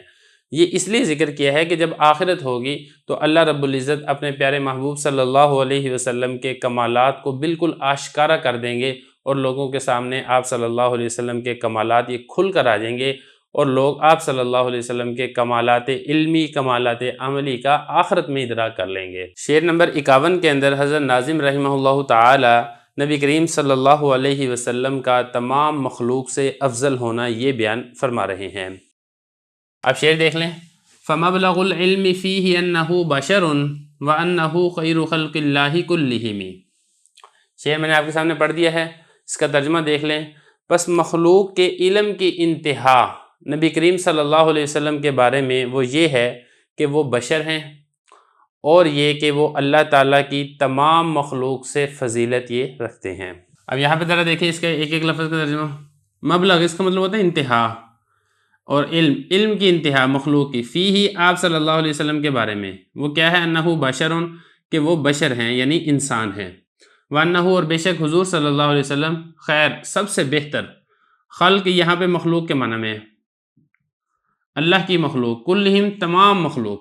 یہ اس لیے ذکر کیا ہے کہ جب آخرت ہوگی تو اللہ رب العزت اپنے پیارے محبوب صلی اللہ علیہ وسلم کے کمالات کو بالکل آشکارا کر دیں گے اور لوگوں کے سامنے آپ صلی اللہ علیہ وسلم کے کمالات یہ کھل کر آ جائیں گے اور لوگ آپ صلی اللہ علیہ وسلم کے کمالات علمی، کمالات عملی کا آخرت میں ادراک کر لیں گے۔ شعر نمبر 51 کے اندر حضرت ناظم رحمہ اللہ تعالی نبی کریم صلی اللہ علیہ وسلم کا تمام مخلوق سے افضل ہونا یہ بیان فرما رہے ہیں۔ اب شعر دیکھ لیں، فَمَبْلَغُ الْعِلْمِ فِيهِ أَنَّهُ بَشَرٌ وَأَنَّهُ خَيْرُ خَلْقِ اللَّهِ كُلِّهِمِ۔ شعر میں نے آپ کے سامنے پڑھ دیا ہے، اس کا ترجمہ دیکھ لیں۔ پس مخلوق کے علم کی انتہا نبی کریم صلی اللہ علیہ وسلم کے بارے میں وہ یہ ہے کہ وہ بشر ہیں، اور یہ کہ وہ اللہ تعالیٰ کی تمام مخلوق سے فضیلت یہ رکھتے ہیں۔ اب یہاں پہ ذرا دیکھیں اس کا ایک ایک لفظ کا ترجمہ۔ مبلغ اس کا مطلب ہوتا ہے انتہا، اور علم کی انتہا مخلوق کی، فی ہی آپ صلی اللہ علیہ وسلم کے بارے میں وہ کیا ہے، انہو بشرن کہ وہ بشر ہیں یعنی انسان ہیں، وانہو اور بے شک حضور صلی اللہ علیہ وسلم خیر سب سے بہتر، خلق یہاں پہ مخلوق کے معنی میں اللہ کی مخلوق، کلہم تمام مخلوق،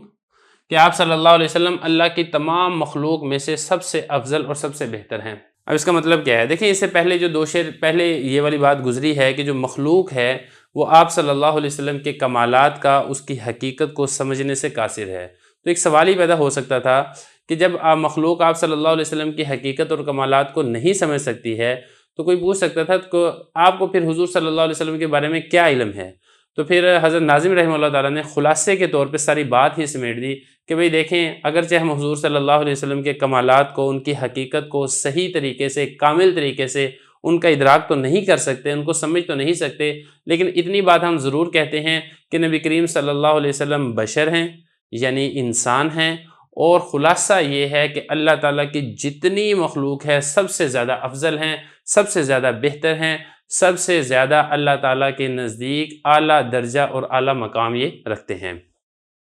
کہ آپ صلی اللہ علیہ وسلم اللہ کی تمام مخلوق میں سے سب سے افضل اور سب سے بہتر ہیں۔ اب اس کا مطلب کیا ہے؟ دیکھیں اس سے پہلے جو دو شعر پہلے یہ والی بات گزری ہے کہ جو مخلوق ہے وہ آپ صلی اللہ علیہ وسلم کے کمالات کا، اس کی حقیقت کو سمجھنے سے قاصر ہے۔ تو ایک سوال ہی پیدا ہو سکتا تھا کہ جب مخلوق آپ صلی اللہ علیہ وسلم کی حقیقت اور کمالات کو نہیں سمجھ سکتی ہے تو کوئی پوچھ سکتا تھا کہ آپ کو پھر حضور صلی اللہ علیہ وسلم کے بارے میں کیا علم ہے؟ تو پھر حضرت ناظم رحمہ اللہ تعالیٰ نے خلاصے کے طور پہ ساری بات ہی سمیٹ دی کہ بھئی دیکھیں، اگرچہ ہم حضور صلی اللہ علیہ وسلم کے کمالات کو، ان کی حقیقت کو صحیح طریقے سے، کامل طریقے سے ان کا ادراک تو نہیں کر سکتے، ان کو سمجھ تو نہیں سکتے، لیکن اتنی بات ہم ضرور کہتے ہیں کہ نبی کریم صلی اللہ علیہ وسلم بشر ہیں یعنی انسان ہیں، اور خلاصہ یہ ہے کہ اللہ تعالیٰ کی جتنی مخلوق ہے سب سے زیادہ افضل ہیں، سب سے زیادہ بہتر ہیں، سب سے زیادہ اللہ تعالیٰ کے نزدیک اعلیٰ درجہ اور اعلیٰ مقام یہ رکھتے ہیں۔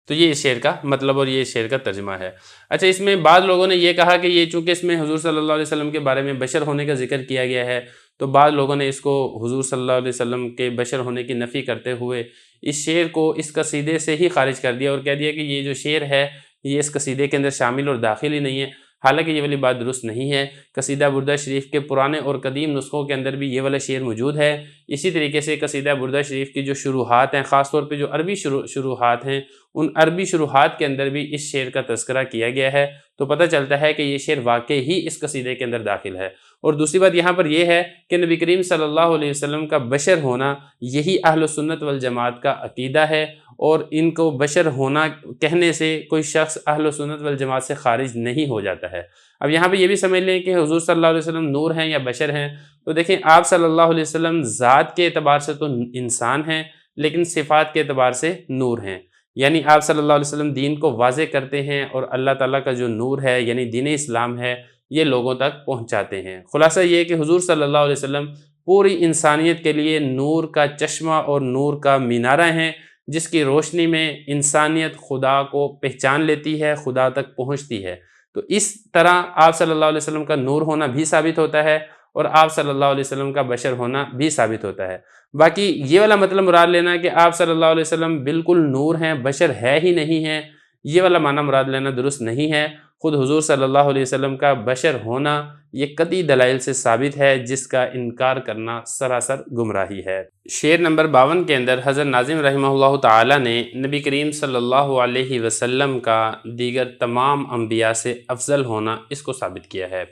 تو یہ اس شعر کا مطلب اور یہ اس شعر کا ترجمہ ہے۔ اچھا، اس میں بعض لوگوں نے یہ کہا کہ یہ چونکہ اس میں حضور صلی اللہ علیہ وسلم کے بارے میں بشر ہونے کا ذکر کیا گیا ہے، تو بعض لوگوں نے اس کو حضور صلی اللہ علیہ وسلم کے بشر ہونے کی نفی کرتے ہوئے اس شعر کو اس قصیدے سے ہی خارج کر دیا اور کہہ دیا کہ یہ جو شعر ہے یہ اس قصیدے کے اندر شامل اور داخل ہی نہیں ہے۔ حالانکہ یہ والی بات درست نہیں ہے۔ قصیدہ بردہ شریف کے پرانے اور قدیم نسخوں کے اندر بھی یہ والا شعر موجود ہے۔ اسی طریقے سے قصیدہ بردہ شریف کی جو شروحات ہیں، خاص طور پہ جو عربی شروحات ہیں، ان عربی شروحات کے اندر بھی اس شعر کا تذکرہ کیا گیا ہے، تو پتہ چلتا ہے کہ یہ شعر واقعی ہی اس قصیدے کے اندر داخل ہے۔ اور دوسری بات یہاں پر یہ ہے کہ نبی کریم صلی اللہ علیہ وسلم کا بشر ہونا یہی اہل سنت والجماعت کا عقیدہ ہے، اور ان کو بشر ہونا کہنے سے کوئی شخص اہل سنت والجماعت سے خارج نہیں ہو جاتا ہے۔ اب یہاں پہ یہ بھی سمجھ لیں کہ حضور صلی اللہ علیہ وسلم نور ہیں یا بشر ہیں، تو دیکھیں آپ صلی اللہ علیہ وسلم ذات کے اعتبار سے تو انسان ہیں، لیکن صفات کے اعتبار سے نور ہیں، یعنی آپ صلی اللہ علیہ وسلم دین کو واضح کرتے ہیں، اور اللہ تعالیٰ کا جو نور ہے یعنی دین اسلام ہے یہ لوگوں تک پہنچاتے ہیں۔ خلاصہ یہ کہ حضور صلی اللہ علیہ وسلم پوری انسانیت کے لیے نور کا چشمہ اور نور کا مینارہ ہیں، جس کی روشنی میں انسانیت خدا کو پہچان لیتی ہے، خدا تک پہنچتی ہے۔ تو اس طرح آپ صلی اللہ علیہ وسلم کا نور ہونا بھی ثابت ہوتا ہے، اور آپ صلی اللہ علیہ وسلم کا بشر ہونا بھی ثابت ہوتا ہے۔ باقی یہ والا مطلب مراد لینا کہ آپ صلی اللہ علیہ وسلم بالکل نور ہیں، بشر ہے ہی نہیں ہے، یہ والا معنی مراد لینا درست نہیں ہے۔ خود حضور صلی اللہ علیہ وسلم کا بشر ہونا یہ قطعی دلائل سے ثابت ہے، جس کا انکار کرنا سراسر گمراہی ہے۔ شعر نمبر 52 کے اندر حضرت ناظم رحمہ اللہ تعالی نے نبی کریم صلی اللہ علیہ وسلم کا دیگر تمام انبیاء سے افضل ہونا اس کو ثابت کیا ہے۔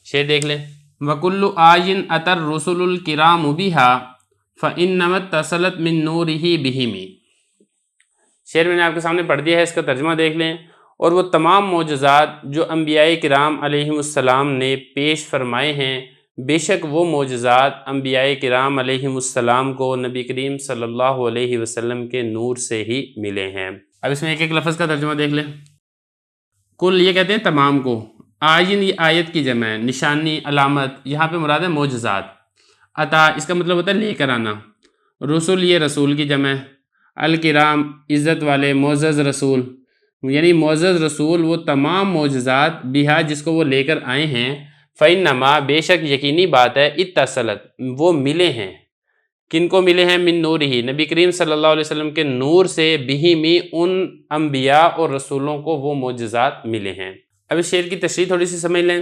شعر دیکھ لیں، وَكُلُّ آیٍ أَتَى الرُّسُلُ الْكِرَامُ بِهَا فَإِنَّمَا اتصلت مِن نُورِهِ بِهِمِ۔ شعر میں نے آپ کے سامنے پڑھ دیا ہے، اس کا ترجمہ دیکھ لیں۔ اور وہ تمام معجزات جو انبیاء کرام علیہم السلام نے پیش فرمائے ہیں، بے شک وہ معجزات انبیاء کرام علیہم السلام کو نبی کریم صلی اللہ علیہ وسلم کے نور سے ہی ملے ہیں۔ اب اس میں ایک ایک لفظ کا ترجمہ دیکھ لیں۔ کل یہ کہتے ہیں تمام کو، آئین یہ آیت کی جمع ہے، نشانی علامت، یہاں پہ مراد ہے معجزات۔ عطا اس کا مطلب ہوتا ہے لے کر آنا۔ رسول یہ رسول کی جمع ہے۔ الکرام عزت والے، معزز رسول، یعنی معزز رسول وہ تمام معجزات بہا جس کو وہ لے کر آئے ہیں، فإنما بے شک یقینی بات ہے، اتصلت وہ ملے ہیں، کن کو ملے ہیں؟ من نورہی نبی کریم صلی اللہ علیہ وسلم کے نور سے، بہمی ان انبیاء اور رسولوں کو وہ معجزات ملے ہیں۔ اب اس شعر کی تشریح تھوڑی سی سمجھ لیں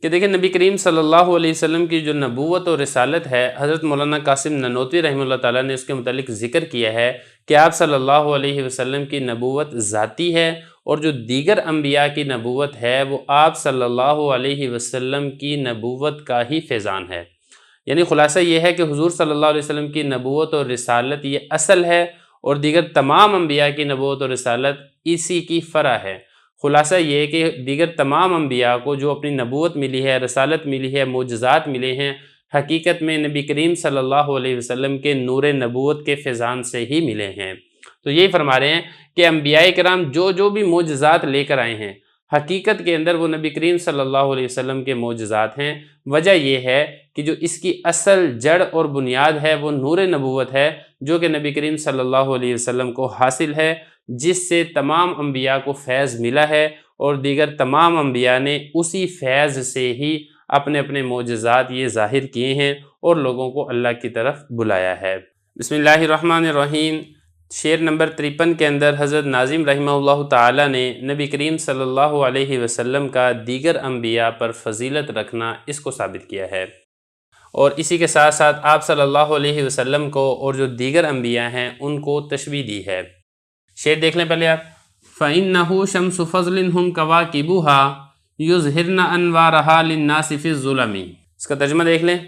کہ دیکھیں نبی کریم صلی اللہ علیہ وسلم کی جو نبوت اور رسالت ہے، حضرت مولانا قاسم نانوتوی رحمہ اللہ تعالیٰ نے اس کے متعلق ذکر کیا ہے کہ آپ صلی اللہ علیہ وسلم کی نبوت ذاتی ہے اور جو دیگر انبیاء کی نبوت ہے وہ آپ صلی اللہ علیہ وسلم کی نبوت کا ہی فیضان ہے۔ یعنی خلاصہ یہ ہے کہ حضور صلی اللہ علیہ وسلم کی نبوت اور رسالت یہ اصل ہے، اور دیگر تمام انبیاء کی نبوت اور رسالت اسی کی فرع ہے۔ خلاصہ یہ ہے کہ دیگر تمام انبیاء کو جو اپنی نبوت ملی ہے، رسالت ملی ہے، معجزات ملے ہیں، حقیقت میں نبی کریم صلی اللہ علیہ وسلم کے نور نبوت کے فیضان سے ہی ملے ہیں۔ تو یہی فرما رہے ہیں کہ انبیاء کرام جو بھی معجزات لے کر آئے ہیں، حقیقت کے اندر وہ نبی کریم صلی اللہ علیہ وسلم کے معجزات ہیں۔ وجہ یہ ہے کہ جو اس کی اصل جڑ اور بنیاد ہے وہ نور نبوت ہے، جو کہ نبی کریم صلی اللہ علیہ وسلم کو حاصل ہے، جس سے تمام انبیاء کو فیض ملا ہے، اور دیگر تمام انبیاء نے اسی فیض سے ہی اپنے اپنے معجزات یہ ظاہر کیے ہیں اور لوگوں کو اللہ کی طرف بلایا ہے۔ بسم اللہ الرحمن الرحیم۔ شعر نمبر 53 کے اندر حضرت ناظم رحمہ اللہ تعالی نے نبی کریم صلی اللہ علیہ وسلم کا دیگر انبیاء پر فضیلت رکھنا اس کو ثابت کیا ہے، اور اسی کے ساتھ ساتھ آپ صلی اللہ علیہ وسلم کو اور جو دیگر انبیاء ہیں ان کو تشبیہ دی ہے۔ شعر دیکھ لیں پہلے آپ۔ فَإِنَّهُ شَمْسُ فَضْلٍ هُمْ كَوَاكِبُهَا يُظْهِرْنَ أَنْوَارَهَا لِلنَّاسِ فِي الظُّلَمِ۔ اس کا ترجمہ دیکھ لیں۔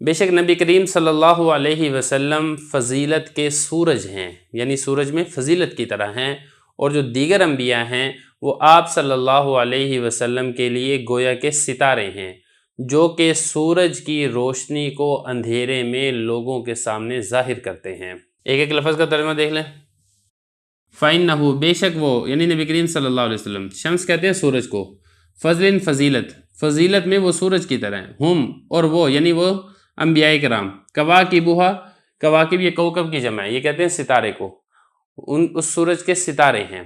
بے شک نبی کریم صلی اللہ علیہ وسلم فضیلت کے سورج ہیں، یعنی سورج میں فضیلت کی طرح ہیں، اور جو دیگر انبیاء ہیں وہ آپ صلی اللہ علیہ وسلم کے لیے گویا کے ستارے ہیں، جو کہ سورج کی روشنی کو اندھیرے میں لوگوں کے سامنے ظاہر کرتے ہیں۔ ایک ایک لفظ کا ترجمہ دیکھ لیں۔ فَإِنَّهُ بے شک وہ، یعنی نبی کریم صلی اللہ علیہ وسلم، شمس کہتے ہیں سورج کو، فضل فضیلت، فضیلت میں وہ سورج کی طرح ہیں، ہم اور وہ، یعنی وہ انبیاء کرام، کواکبھا، کواکب یہ کوکب کی جمع ہے، یہ کہتے ہیں ستارے کو، اس سورج کے ستارے ہیں۔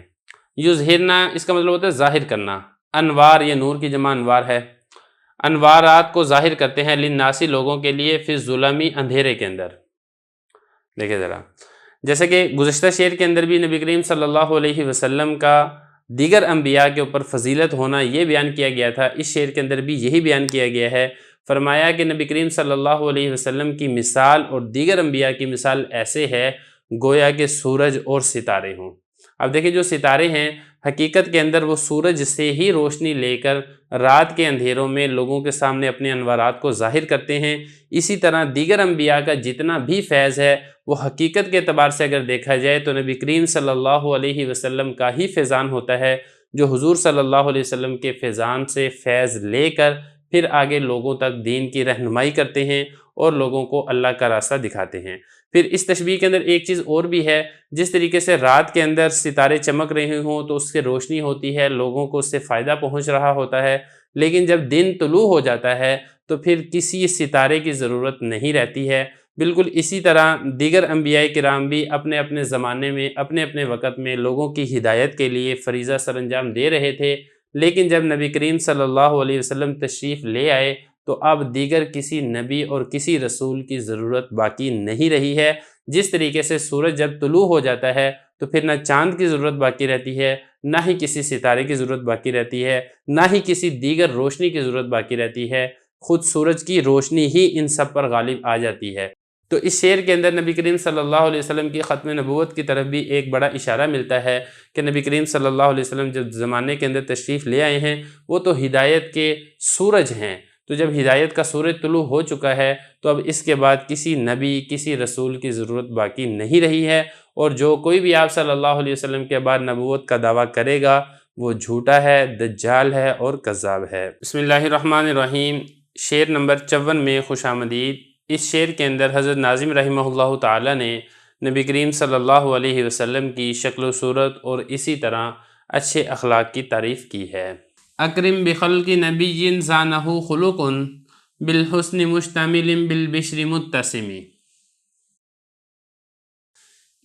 یظہرنا اس کا مطلب ہوتا ہے ظاہر کرنا، انوار یہ نور کی جمع انوار ہے، انوارات کو ظاہر کرتے ہیں للناسی لوگوں کے لیے، فی الظلم اندھیرے کے اندر۔ دیکھیں ذرا، جیسے کہ گزشتہ شعر کے اندر بھی نبی کریم صلی اللہ علیہ وسلم کا دیگر انبیاء کے اوپر فضیلت ہونا یہ بیان کیا گیا تھا، اس شعر کے اندر بھی یہی بیان کیا گیا ہے۔ فرمایا کہ نبی کریم صلی اللہ علیہ وسلم کی مثال اور دیگر انبیاء کی مثال ایسے ہے گویا کہ سورج اور ستارے ہوں۔ اب دیکھیں جو ستارے ہیں حقیقت کے اندر وہ سورج سے ہی روشنی لے کر رات کے اندھیروں میں لوگوں کے سامنے اپنے انوارات کو ظاہر کرتے ہیں۔ اسی طرح دیگر انبیاء کا جتنا بھی فیض ہے وہ حقیقت کے اعتبار سے اگر دیکھا جائے تو نبی کریم صلی اللہ علیہ وسلم کا ہی فیضان ہوتا ہے، جو حضور صلی اللہ علیہ وسلم کے فیضان سے فیض لے کر پھر آگے لوگوں تک دین کی رہنمائی کرتے ہیں اور لوگوں کو اللہ کا راستہ دکھاتے ہیں۔ پھر اس تشبیہ کے اندر ایک چیز اور بھی ہے، جس طریقے سے رات کے اندر ستارے چمک رہے ہوں تو اس سے روشنی ہوتی ہے، لوگوں کو اس سے فائدہ پہنچ رہا ہوتا ہے، لیکن جب دن طلوع ہو جاتا ہے تو پھر کسی ستارے کی ضرورت نہیں رہتی ہے۔ بالکل اسی طرح دیگر انبیاء کرام بھی اپنے اپنے زمانے میں اپنے اپنے وقت میں لوگوں کی ہدایت کے لیے فریضہ سر انجام دے رہے تھے، لیکن جب نبی کریم صلی اللہ علیہ وسلم تشریف لے آئے تو اب دیگر کسی نبی اور کسی رسول کی ضرورت باقی نہیں رہی ہے۔ جس طریقے سے سورج جب طلوع ہو جاتا ہے تو پھر نہ چاند کی ضرورت باقی رہتی ہے، نہ ہی کسی ستارے کی ضرورت باقی رہتی ہے، نہ ہی کسی دیگر روشنی کی ضرورت باقی رہتی ہے، خود سورج کی روشنی ہی ان سب پر غالب آ جاتی ہے۔ تو اس شعر کے اندر نبی کریم صلی اللہ علیہ وسلم کی ختم نبوت کی طرف بھی ایک بڑا اشارہ ملتا ہے کہ نبی کریم صلی اللہ علیہ وسلم جب زمانے کے اندر تشریف لے آئے ہیں وہ تو ہدایت کے سورج ہیں، تو جب ہدایت کا سورج طلوع ہو چکا ہے تو اب اس کے بعد کسی نبی کسی رسول کی ضرورت باقی نہیں رہی ہے، اور جو کوئی بھی آپ صلی اللہ علیہ وسلم کے بعد نبوت کا دعویٰ کرے گا وہ جھوٹا ہے، دجال ہے اور کذاب ہے۔ بسم اللہ الرحمن الرحیم۔ شعر نمبر 54 میں خوش آمدید۔ اس شعر کے اندر حضرت ناظم رحمہ اللہ تعالی نے نبی کریم صلی اللہ علیہ وسلم کی شکل و صورت اور اسی طرح اچھے اخلاق کی تعریف کی ہے۔ اکرم بخلق نبی زانہ خلق بالحسن مشتمل بالبشر متسم۔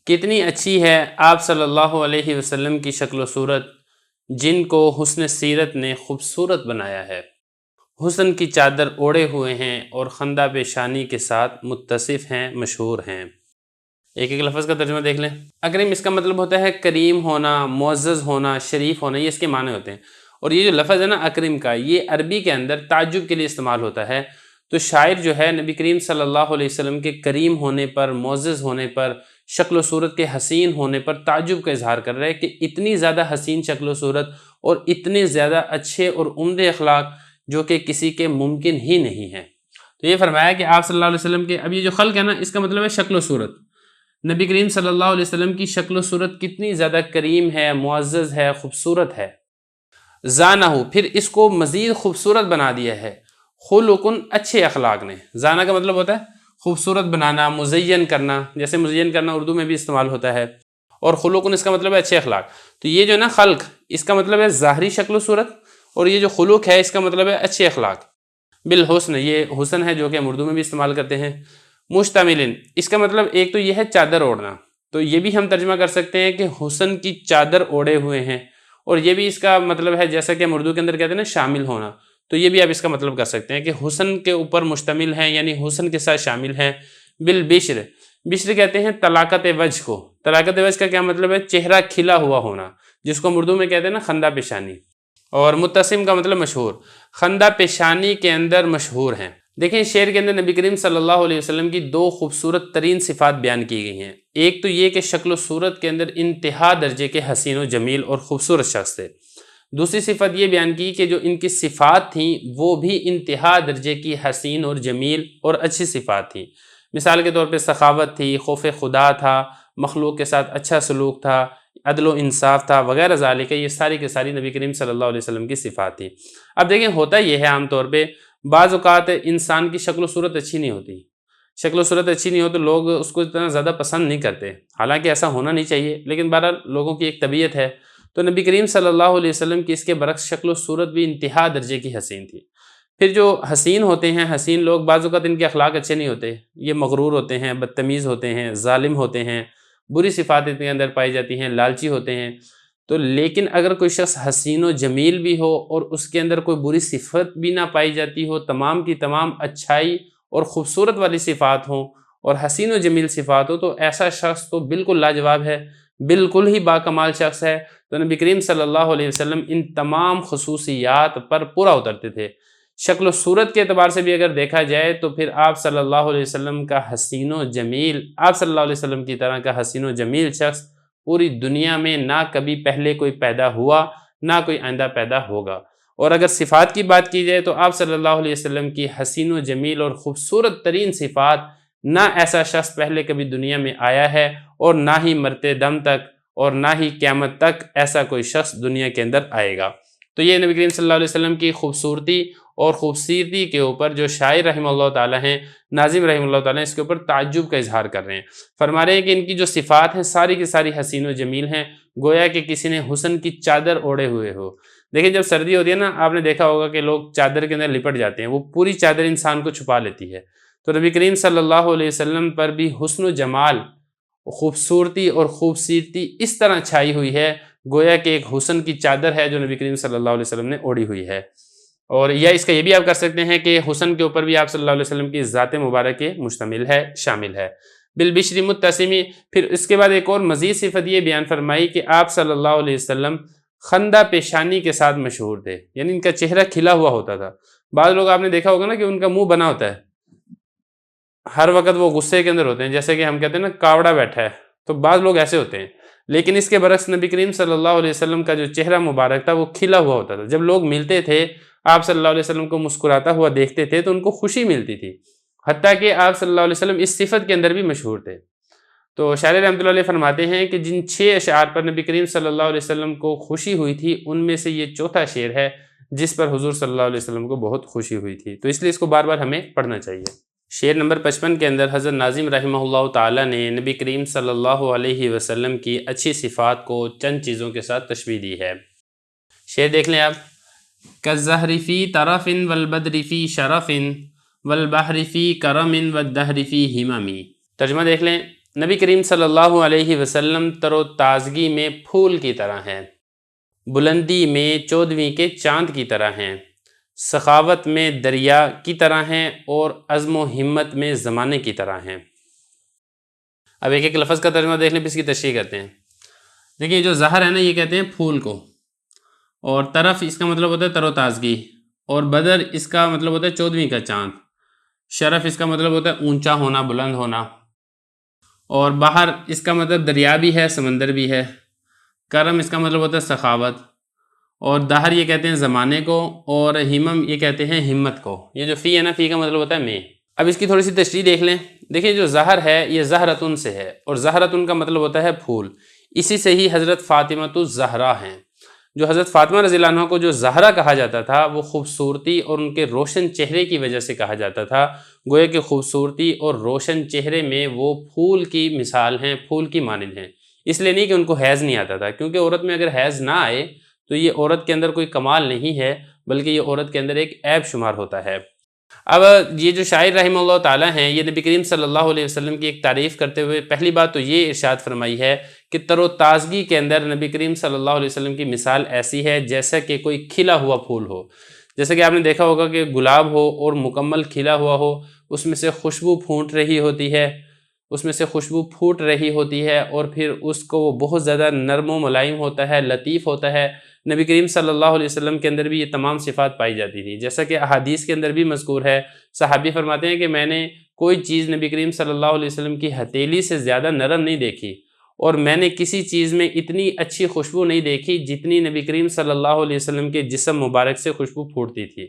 کتنی اچھی ہے آپ صلی اللہ علیہ وسلم کی شکل و صورت جن کو حسن سیرت نے خوبصورت بنایا ہے، حسن کی چادر اوڑے ہوئے ہیں اور خندہ پیشانی کے ساتھ متصف ہیں، مشہور ہیں۔ ایک ایک لفظ کا ترجمہ دیکھ لیں۔ اکرم اس کا مطلب ہوتا ہے کریم ہونا، معزز ہونا، شریف ہونا، یہ اس کے معنی ہوتے ہیں، اور یہ جو لفظ ہے نا اکرم کا، یہ عربی کے اندر تعجب کے لیے استعمال ہوتا ہے۔ تو شاعر جو ہے نبی کریم صلی اللہ علیہ وسلم کے کریم ہونے پر، معزز ہونے پر شکل و صورت کے حسین ہونے پر تعجب کا اظہار کر رہا ہے کہ اتنی زیادہ حسین شکل و صورت اور اتنے زیادہ اچھے اور عمدہ اخلاق جو کہ کسی کے ممکن ہی نہیں ہیں۔ تو یہ فرمایا کہ آپ صلی اللہ علیہ وسلم کے، اب یہ جو خلق ہے نا، اس کا مطلب ہے شکل و صورت۔ نبی کریم صلی اللہ علیہ وسلم کی شکل و صورت کتنی زیادہ کریم ہے، معزز ہے، خوبصورت ہے۔ زانہ، پھر اس کو مزید خوبصورت بنا دیا ہے، خلقن، اچھے اخلاق نے۔ زانہ کا مطلب ہوتا ہے خوبصورت بنانا، مزین کرنا، جیسے مزین کرنا اردو میں بھی استعمال ہوتا ہے، اور خلقن اس کا مطلب ہے اچھے اخلاق۔ تو یہ جو نا خلق، اس کا مطلب ہے ظاہری شکل و صورت، اور یہ جو خلق ہے اس کا مطلب ہے اچھے اخلاق۔ بالحسن، یہ حسن ہے جو کہ ہم اردو میں بھی استعمال کرتے ہیں۔ مشتملن، اس کا مطلب ایک تو یہ ہے چادر اوڑھنا، تو یہ بھی ہم ترجمہ کر سکتے ہیں کہ حسن کی چادر اوڑھے ہوئے ہیں، اور یہ بھی اس کا مطلب ہے جیسا کہ ہم اردو کے اندر کہتے ہیں نا شامل ہونا، تو یہ بھی آپ اس کا مطلب کر سکتے ہیں کہ حسن کے اوپر مشتمل ہیں، یعنی حسن کے ساتھ شامل ہیں۔ بالبشر، بشر کہتے ہیں طلاقت وجہ کو۔ طلاقت وجہ کا کیا مطلب ہے؟ چہرہ کھلا ہوا ہونا، جس کو ہم اردو میں کہتے ہیں نا خندہ پیشانی۔ اور متسم کا مطلب مشہور، خندہ پیشانی کے اندر مشہور ہیں۔ دیکھیں شعر کے اندر نبی کریم صلی اللہ علیہ وسلم کی دو خوبصورت ترین صفات بیان کی گئی ہیں۔ ایک تو یہ کہ شکل و صورت کے اندر انتہا درجے کے حسین و جمیل اور خوبصورت شخص تھے۔ دوسری صفت یہ بیان کی کہ جو ان کی صفات تھیں وہ بھی انتہا درجے کی حسین اور جمیل اور اچھی صفات تھیں۔ مثال کے طور پہ سخاوت تھی، خوف خدا تھا، مخلوق کے ساتھ اچھا سلوک تھا، عدل و انصاف تھا، وغیرہ ذالک، یہ ساری کے ساری نبی کریم صلی اللہ علیہ وسلم کی صفات تھیں۔ اب دیکھیں ہوتا یہ ہے عام طور پہ بعض اوقات انسان کی شکل و صورت اچھی نہیں ہوتی، شکل و صورت اچھی نہیں ہو تو لوگ اس کو اتنا زیادہ پسند نہیں کرتے، حالانکہ ایسا ہونا نہیں چاہیے، لیکن بہرحال لوگوں کی ایک طبیعت ہے۔ تو نبی کریم صلی اللہ علیہ وسلم کی اس کے برعکس شکل و صورت بھی انتہا درجے کی حسین تھی۔ پھر جو حسین ہوتے ہیں، حسین لوگ، بعض اوقات ان کے اخلاق اچھے نہیں ہوتے، یہ مغرور ہوتے ہیں، بدتمیز ہوتے ہیں، ظالم ہوتے ہیں، بری صفات ان کے اندر پائی جاتی ہیں، لالچی ہوتے ہیں۔ تو لیکن اگر کوئی شخص حسین و جمیل بھی ہو اور اس کے اندر کوئی بری صفت بھی نہ پائی جاتی ہو، تمام کی تمام اچھائی اور خوبصورت والی صفات ہوں اور حسین و جمیل صفات ہو، تو ایسا شخص تو بالکل لاجواب ہے، بالکل ہی باکمال شخص ہے۔ تو نبی کریم صلی اللہ علیہ وسلم ان تمام خصوصیات پر پورا اترتے تھے۔ شکل و صورت کے اعتبار سے بھی اگر دیکھا جائے تو پھر آپ صلی اللہ علیہ وسلم کا حسین و جمیل، آپ صلی اللہ علیہ وسلم کی طرح کا حسین و جمیل شخص پوری دنیا میں نہ کبھی پہلے کوئی پیدا ہوا، نہ کوئی آئندہ پیدا ہوگا۔ اور اگر صفات کی بات کی جائے تو آپ صلی اللہ علیہ وسلم کی حسین و جمیل اور خوبصورت ترین صفات، نہ ایسا شخص پہلے کبھی دنیا میں آیا ہے اور نہ ہی مرتے دم تک اور نہ ہی قیامت تک ایسا کوئی شخص دنیا کے اندر آئے گا۔ تو یہ نبی کریم صلی اللہ علیہ وسلم کی خوبصورتی اور خوبصورتی کے اوپر جو شاعر رحمہ اللہ تعالیٰ ہیں، ناظم رحمہ اللہ تعالیٰ ہیں، اس کے اوپر تعجب کا اظہار کر رہے ہیں۔ فرما رہے ہیں کہ ان کی جو صفات ہیں ساری کی ساری حسین و جمیل ہیں، گویا کہ کسی نے حسن کی چادر اوڑھے ہوئے ہو۔ دیکھیں جب سردی ہوتی ہے نا، آپ نے دیکھا ہوگا کہ لوگ چادر کے اندر لپٹ جاتے ہیں، وہ پوری چادر انسان کو چھپا لیتی ہے۔ تو نبی کریم صلی اللہ علیہ وسلم پر بھی حسن و جمال، خوبصورتی اور خوبصورتی اس طرح چھائی ہوئی ہے، گویا کہ ایک حسن کی چادر ہے جو نبی کریم صلی اللہ علیہ وسلم نے اوڑھی ہوئی ہے۔ اور یا اس کا یہ بھی آپ کر سکتے ہیں کہ حسن کے اوپر بھی آپ صلی اللہ علیہ وسلم کی ذات مبارک مشتمل ہے، شامل ہے۔ بالبشری متسمی، پھر اس کے بعد ایک اور مزید صفت یہ بیان فرمائی کہ آپ صلی اللہ علیہ وسلم خندہ پیشانی کے ساتھ مشہور تھے، یعنی ان کا چہرہ کھلا ہوا ہوتا تھا۔ بعض لوگ آپ نے دیکھا ہوگا نا کہ ان کا منہ بنا ہوتا ہے، ہر وقت وہ غصے کے اندر ہوتے ہیں، جیسے کہ ہم کہتے ہیں نا کاوڑا بیٹھا ہے، تو بعض لوگ ایسے ہوتے ہیں۔ لیکن اس کے برعکس نبی کریم صلی اللہ علیہ وسلم کا جو چہرہ مبارک تھا وہ کھلا ہوا ہوتا تھا۔ جب لوگ ملتے تھے، آپ صلی اللہ علیہ وسلم کو مسکراتا ہوا دیکھتے تھے تو ان کو خوشی ملتی تھی، حتیٰ کہ آپ صلی اللہ علیہ وسلم اس صفت کے اندر بھی مشہور تھے۔ تو شاعر رحمۃ اللہ علیہ فرماتے ہیں کہ جن 6 اشعار پر نبی کریم صلی اللہ علیہ وسلم کو خوشی ہوئی تھی، ان میں سے یہ چوتھا شعر ہے جس پر حضور صلی اللہ علیہ وسلم کو بہت خوشی ہوئی تھی، تو اس لیے اس کو بار بار ہمیں پڑھنا چاہیے۔ شعر نمبر 55 کے اندر حضرت ناظم رحمہ اللہ تعالیٰ نے نبی کریم صلی اللہ علیہ وسلم کی اچھی صفات کو چند چیزوں کے ساتھ تشبیہ دی ہے۔ شعر دیکھ لیں آپ، کالزہر فی طرف والبدر فی شرف والبحر فی کرم والدہر فی ہمم۔ ترجمہ دیکھ لیں، نبی کریم صلی اللہ علیہ وسلم تر و تازگی میں پھول کی طرح ہیں، بلندی میں 14ویں کے چاند کی طرح ہیں، سخاوت میں دریا کی طرح ہیں اور عزم و ہمت میں زمانے کی طرح ہیں۔ اب ایک ایک لفظ کا ترجمہ دیکھ لیں، پھر اس کی تشریح کرتے ہیں۔ دیکھیں جو زہر ہے نا، یہ کہتے ہیں پھول کو، اور طرف اس کا مطلب ہوتا ہے تر و تازگی، اور بدر اس کا مطلب ہوتا ہے 14ویں کا چاند، شرف اس کا مطلب ہوتا ہے اونچا ہونا، بلند ہونا، اور بحر اس کا مطلب دریا بھی ہے، سمندر بھی ہے۔ کرم اس کا مطلب ہوتا ہے سخاوت، اور دہر یہ کہتے ہیں زمانے کو، اور ہمم یہ کہتے ہیں ہمت کو۔ یہ جو فی ہے نا، فی کا مطلب ہوتا ہے میں۔ اب اس کی تھوڑی سی تشریح دیکھ لیں۔ دیکھیں جو زہر ہے یہ زہرتن سے ہے، اور زہرتن کا مطلب ہوتا ہے پھول، اسی سے ہی حضرت فاطمۃ الزہرا ہیں۔ جو حضرت فاطمہ رضی اللہ عنہ کو جو زہرا کہا جاتا تھا، وہ خوبصورتی اور ان کے روشن چہرے کی وجہ سے کہا جاتا تھا۔ گویا کہ خوبصورتی اور روشن چہرے میں وہ پھول کی مثال ہیں، پھول کی مانند ہیں۔ اس لیے نہیں کہ ان کو حیض نہیں آتا تھا، کیونکہ عورت میں اگر حیض نہ آئے تو یہ عورت کے اندر کوئی کمال نہیں ہے، بلکہ یہ عورت کے اندر ایک عیب شمار ہوتا ہے۔ اب یہ جو شاعر رحمہ اللہ تعالیٰ ہیں، یہ نبی کریم صلی اللہ علیہ وسلم کی ایک تعریف کرتے ہوئے پہلی بات تو یہ ارشاد فرمائی ہے کہ تر و تازگی کے اندر نبی کریم صلی اللہ علیہ وسلم کی مثال ایسی ہے جیسا کہ کوئی کھلا ہوا پھول ہو۔ جیسا کہ آپ نے دیکھا ہوگا کہ گلاب ہو اور مکمل کھلا ہوا ہو، اس میں سے خوشبو پھوٹ رہی ہوتی ہے، اور پھر اس کو وہ بہت زیادہ نرم و ملائم ہوتا ہے، لطیف ہوتا ہے۔ نبی کریم صلی اللہ علیہ وسلم کے اندر بھی یہ تمام صفات پائی جاتی تھی، جیسا کہ احادیث کے اندر بھی مذکور ہے۔ صحابی فرماتے ہیں کہ میں نے کوئی چیز نبی کریم صلی اللہ علیہ وسلم کی ہتھیلی سے زیادہ نرم نہیں دیکھی، اور میں نے کسی چیز میں اتنی اچھی خوشبو نہیں دیکھی جتنی نبی کریم صلی اللہ علیہ وسلم کے جسم مبارک سے خوشبو پھوٹتی تھی۔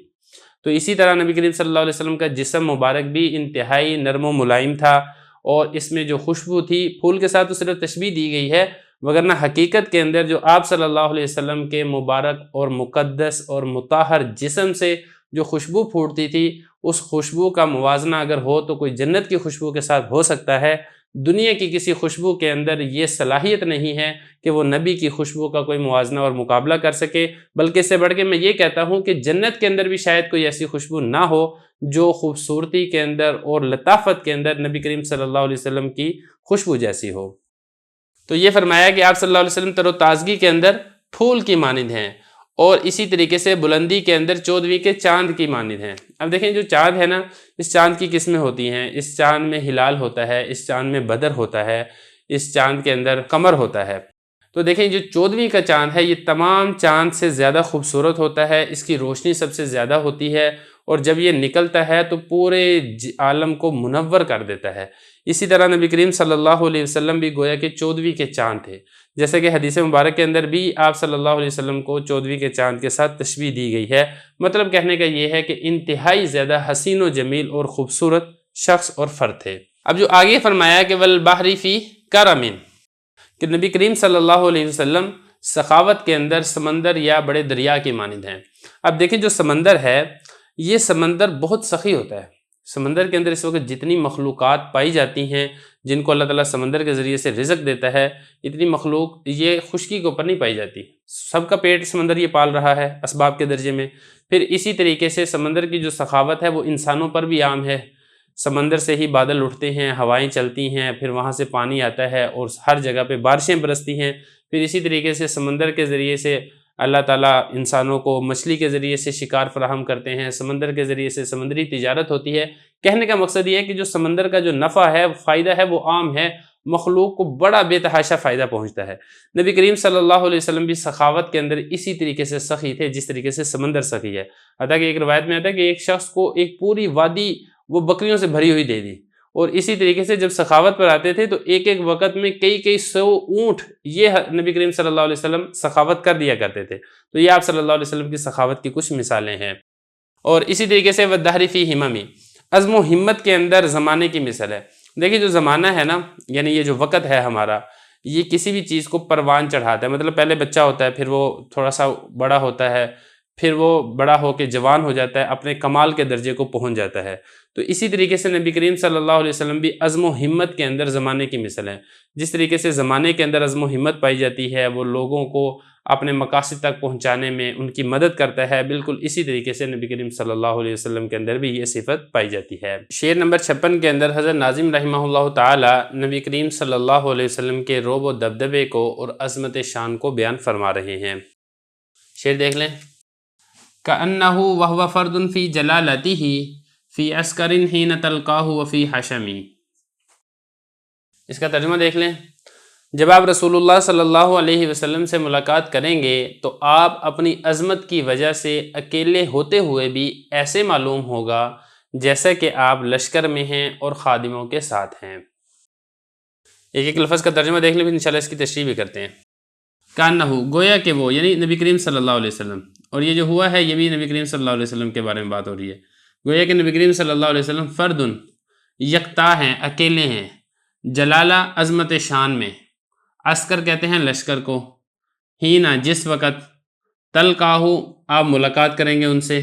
تو اسی طرح نبی کریم صلی اللہ علیہ وسلم کا جسم مبارک بھی انتہائی نرم و ملائم تھا، اور اس میں جو خوشبو تھی، پھول کے ساتھ تو صرف تشبیہ دی گئی ہے، وگرنہ حقیقت کے اندر جو آپ صلی اللہ علیہ وسلم کے مبارک اور مقدس اور مطہر جسم سے جو خوشبو پھوٹتی تھی، اس خوشبو کا موازنہ اگر ہو تو کوئی جنت کی خوشبو کے ساتھ ہو سکتا ہے۔ دنیا کی کسی خوشبو کے اندر یہ صلاحیت نہیں ہے کہ وہ نبی کی خوشبو کا کوئی موازنہ اور مقابلہ کر سکے، بلکہ اس سے بڑھ کے میں یہ کہتا ہوں کہ جنت کے اندر بھی شاید کوئی ایسی خوشبو نہ ہو جو خوبصورتی کے اندر اور لطافت کے اندر نبی کریم صلی اللہ علیہ وسلم کی خوشبو جیسی ہو۔ تو یہ فرمایا کہ آپ صلی اللہ علیہ وسلم تر و تازگی کے اندر پھول کی مانند ہیں، اور اسی طریقے سے بلندی کے اندر 14ویں کے چاند کی مانند ہیں۔ اب دیکھیں جو چاند ہے نا، اس چاند کی قسمیں ہوتی ہیں۔ اس چاند میں ہلال ہوتا ہے، اس چاند میں بدر ہوتا ہے، اس چاند کے اندر قمر ہوتا ہے۔ تو دیکھیں جو 14ویں کا چاند ہے، یہ تمام چاند سے زیادہ خوبصورت ہوتا ہے، اس کی روشنی سب سے زیادہ ہوتی ہے، اور جب یہ نکلتا ہے تو پورے عالم کو منور کر دیتا ہے۔ اسی طرح نبی کریم صلی اللہ علیہ وسلم بھی گویا کہ 14ویں کے چاند تھے، جیسے کہ حدیث مبارک کے اندر بھی آپ صلی اللہ علیہ وسلم کو 14ویں کے چاند کے ساتھ تشبیہ دی گئی ہے۔ مطلب کہنے کا یہ ہے کہ انتہائی زیادہ حسین و جمیل اور خوبصورت شخص اور فرد تھے۔ اب جو آگے فرمایا کہ والبحر فی کرم، کہ نبی کریم صلی اللہ علیہ وسلم سخاوت کے اندر سمندر یا بڑے دریا کی مانند ہیں۔ اب دیکھیں جو سمندر ہے، یہ سمندر بہت سخی ہوتا ہے۔ سمندر کے اندر اس وقت جتنی مخلوقات پائی جاتی ہیں، جن کو اللہ تعالیٰ سمندر کے ذریعے سے رزق دیتا ہے، اتنی مخلوق یہ خشکی کے اوپر نہیں پائی جاتی۔ سب کا پیٹ سمندر یہ پال رہا ہے اسباب کے درجے میں۔ پھر اسی طریقے سے سمندر کی جو سخاوت ہے وہ انسانوں پر بھی عام ہے۔ سمندر سے ہی بادل اٹھتے ہیں، ہوائیں چلتی ہیں، پھر وہاں سے پانی آتا ہے اور ہر جگہ پہ بارشیں برستی ہیں۔ پھر اسی طریقے سے سمندر کے ذریعے سے اللہ تعالیٰ انسانوں کو مچھلی کے ذریعے سے شکار فراہم کرتے ہیں، سمندر کے ذریعے سے سمندری تجارت ہوتی ہے۔ کہنے کا مقصد یہ ہے کہ جو سمندر کا جو نفع ہے، فائدہ ہے، وہ عام ہے، مخلوق کو بڑا بے تحاشا فائدہ پہنچتا ہے۔ نبی کریم صلی اللہ علیہ وسلم بھی سخاوت کے اندر اسی طریقے سے سخی تھے جس طریقے سے سمندر سخی ہے۔ حتیٰ کہ ایک روایت میں آتا ہے کہ ایک شخص کو ایک پوری وادی وہ بکریوں سے بھری ہوئی دے دی، اور اسی طریقے سے جب سخاوت پر آتے تھے تو ایک ایک وقت میں کئی 100 اونٹ یہ نبی کریم صلی اللہ علیہ وسلم سخاوت کر دیا کرتے تھے۔ تو یہ آپ صلی اللہ علیہ وسلم کی سخاوت کی کچھ مثالیں ہیں۔ اور اسی طریقے سے والدہر فی ہمم، عزم و ہمت کے اندر زمانے کی مثال ہے۔ دیکھیے جو زمانہ ہے نا، یعنی یہ جو وقت ہے ہمارا، یہ کسی بھی چیز کو پروان چڑھاتا ہے۔ مطلب پہلے بچہ ہوتا ہے، پھر وہ تھوڑا سا بڑا ہوتا ہے، پھر وہ بڑا ہو کے جوان ہو جاتا ہے، اپنے کمال کے درجے کو پہنچ جاتا ہے۔ تو اسی طریقے سے نبی کریم صلی اللہ علیہ وسلم بھی عزم و ہمت کے اندر زمانے کی مثال ہیں۔ جس طریقے سے زمانے کے اندر عزم و ہمت پائی جاتی ہے، وہ لوگوں کو اپنے مقاصد تک پہنچانے میں ان کی مدد کرتا ہے، بالکل اسی طریقے سے نبی کریم صلی اللہ علیہ وسلم کے اندر بھی یہ صفت پائی جاتی ہے۔ شعر نمبر 56 کے اندر حضرت ناظم رحمہ اللہ تعالی نبی کریم صلی اللہ علیہ وسلم کے رعب و دبدبے کو اور عظمت شان کو بیان فرما رہے ہیں۔ شعر دیکھ لیں۔ کأنہ وہو فرد فی جلالتہ فی عسکر حین تلقاہ وفی حشمی۔ اس کا ترجمہ دیکھ لیں۔ جب آپ رسول اللہ صلی اللہ علیہ وسلم سے ملاقات کریں گے تو آپ اپنی عظمت کی وجہ سے اکیلے ہوتے ہوئے بھی ایسے معلوم ہوگا جیسا کہ آپ لشکر میں ہیں اور خادموں کے ساتھ ہیں۔ ایک ایک لفظ کا ترجمہ دیکھ لیں، پھر انشاءاللہ اس کی تشریح بھی کرتے ہیں۔ کانہو گویا کہ وہ، یعنی نبی کریم صلی اللہ علیہ وسلم، اور یہ جو ہوا ہے یہ بھی نبی کریم صلی اللہ علیہ وسلم کے بارے میں بات ہو رہی ہے۔ گویا کہ نبی کریم صلی اللہ علیہ وسلم فردن یکتا ہیں، اکیلے ہیں، جلالہ عظمت شان میں، عسکر کہتے ہیں لشکر کو، ہینا جس وقت، تلقاہو آپ ملاقات کریں گے ان سے،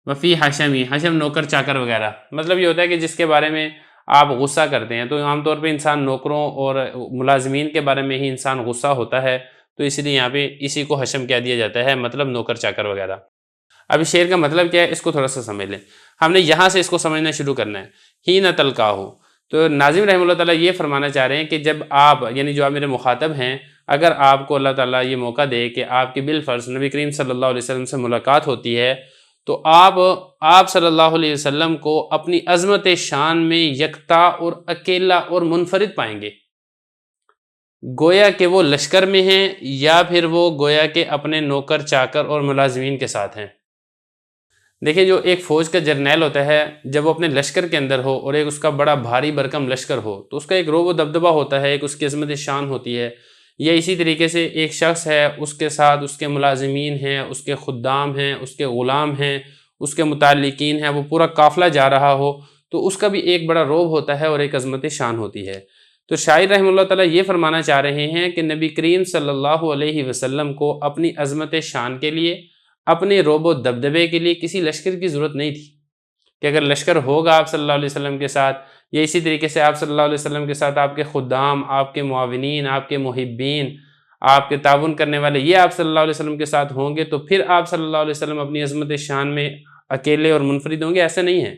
وفی حشمی حشم نوکر چاکر وغیرہ، مطلب یہ ہوتا ہے کہ جس کے بارے میں آپ غصہ کرتے ہیں، تو عام طور پہ انسان نوکروں اور ملازمین کے بارے میں ہی انسان غصہ ہوتا ہے، تو اس لیے یہاں پہ اسی کو حشم کہہ دیا جاتا ہے، مطلب نوکر چاکر وغیرہ۔ اب اس شعر کا مطلب کیا ہے اس کو تھوڑا سا سمجھ لیں، ہم نے یہاں سے اس کو سمجھنا شروع کرنا ہے۔ ہی نہ تلقاہو، تو ناظم رحمہ اللہ تعالیٰ یہ فرمانا چاہ رہے ہیں کہ جب آپ، یعنی جو آپ میرے مخاطب ہیں، اگر آپ کو اللہ تعالیٰ یہ موقع دے کہ آپ کی بالفرض نبی کریم صلی اللہ علیہ وسلم سے ملاقات ہوتی ہے، تو آپ صلی اللہ علیہ وسلم کو اپنی عظمت شان میں یکتا اور اکیلا اور منفرد پائیں گے، گویا کہ وہ لشکر میں ہیں یا پھر وہ گویا کہ اپنے نوکر چاکر اور ملازمین کے ساتھ ہیں۔ دیکھیں جو ایک فوج کا جرنیل ہوتا ہے، جب وہ اپنے لشکر کے اندر ہو اور ایک اس کا بڑا بھاری بھرکم لشکر ہو، تو اس کا ایک روب و دبدبہ ہوتا ہے، ایک اس کی عظمت شان ہوتی ہے۔ یا اسی طریقے سے ایک شخص ہے، اس کے ساتھ اس کے ملازمین ہیں، اس کے خدام ہیں، اس کے غلام ہیں، اس کے متعلقین ہیں، وہ پورا قافلہ جا رہا ہو، تو اس کا بھی ایک بڑا روب ہوتا ہے اور ایک عظمت شان ہوتی ہے۔ تو شاعر رحمہ اللہ تعالیٰ یہ فرمانا چاہ رہے ہیں کہ نبی کریم صلی اللہ علیہ وسلم کو اپنی عظمت شان کے لیے، اپنے روب و دبدبے کے لیے کسی لشکر کی ضرورت نہیں تھی، کہ اگر لشکر ہوگا آپ صلی اللہ علیہ وسلم کے ساتھ، یا اسی طریقے سے آپ صلی اللہ علیہ وسلم کے ساتھ آپ کے خدام، آپ کے معاونین، آپ کے محبین، آپ کے تعاون کرنے والے، یہ آپ صلی اللہ علیہ وسلم کے ساتھ ہوں گے، تو پھر آپ صلی اللہ علیہ وسلم اپنی عظمت شان میں اکیلے اور منفرد ہوں گے، ایسے نہیں ہے۔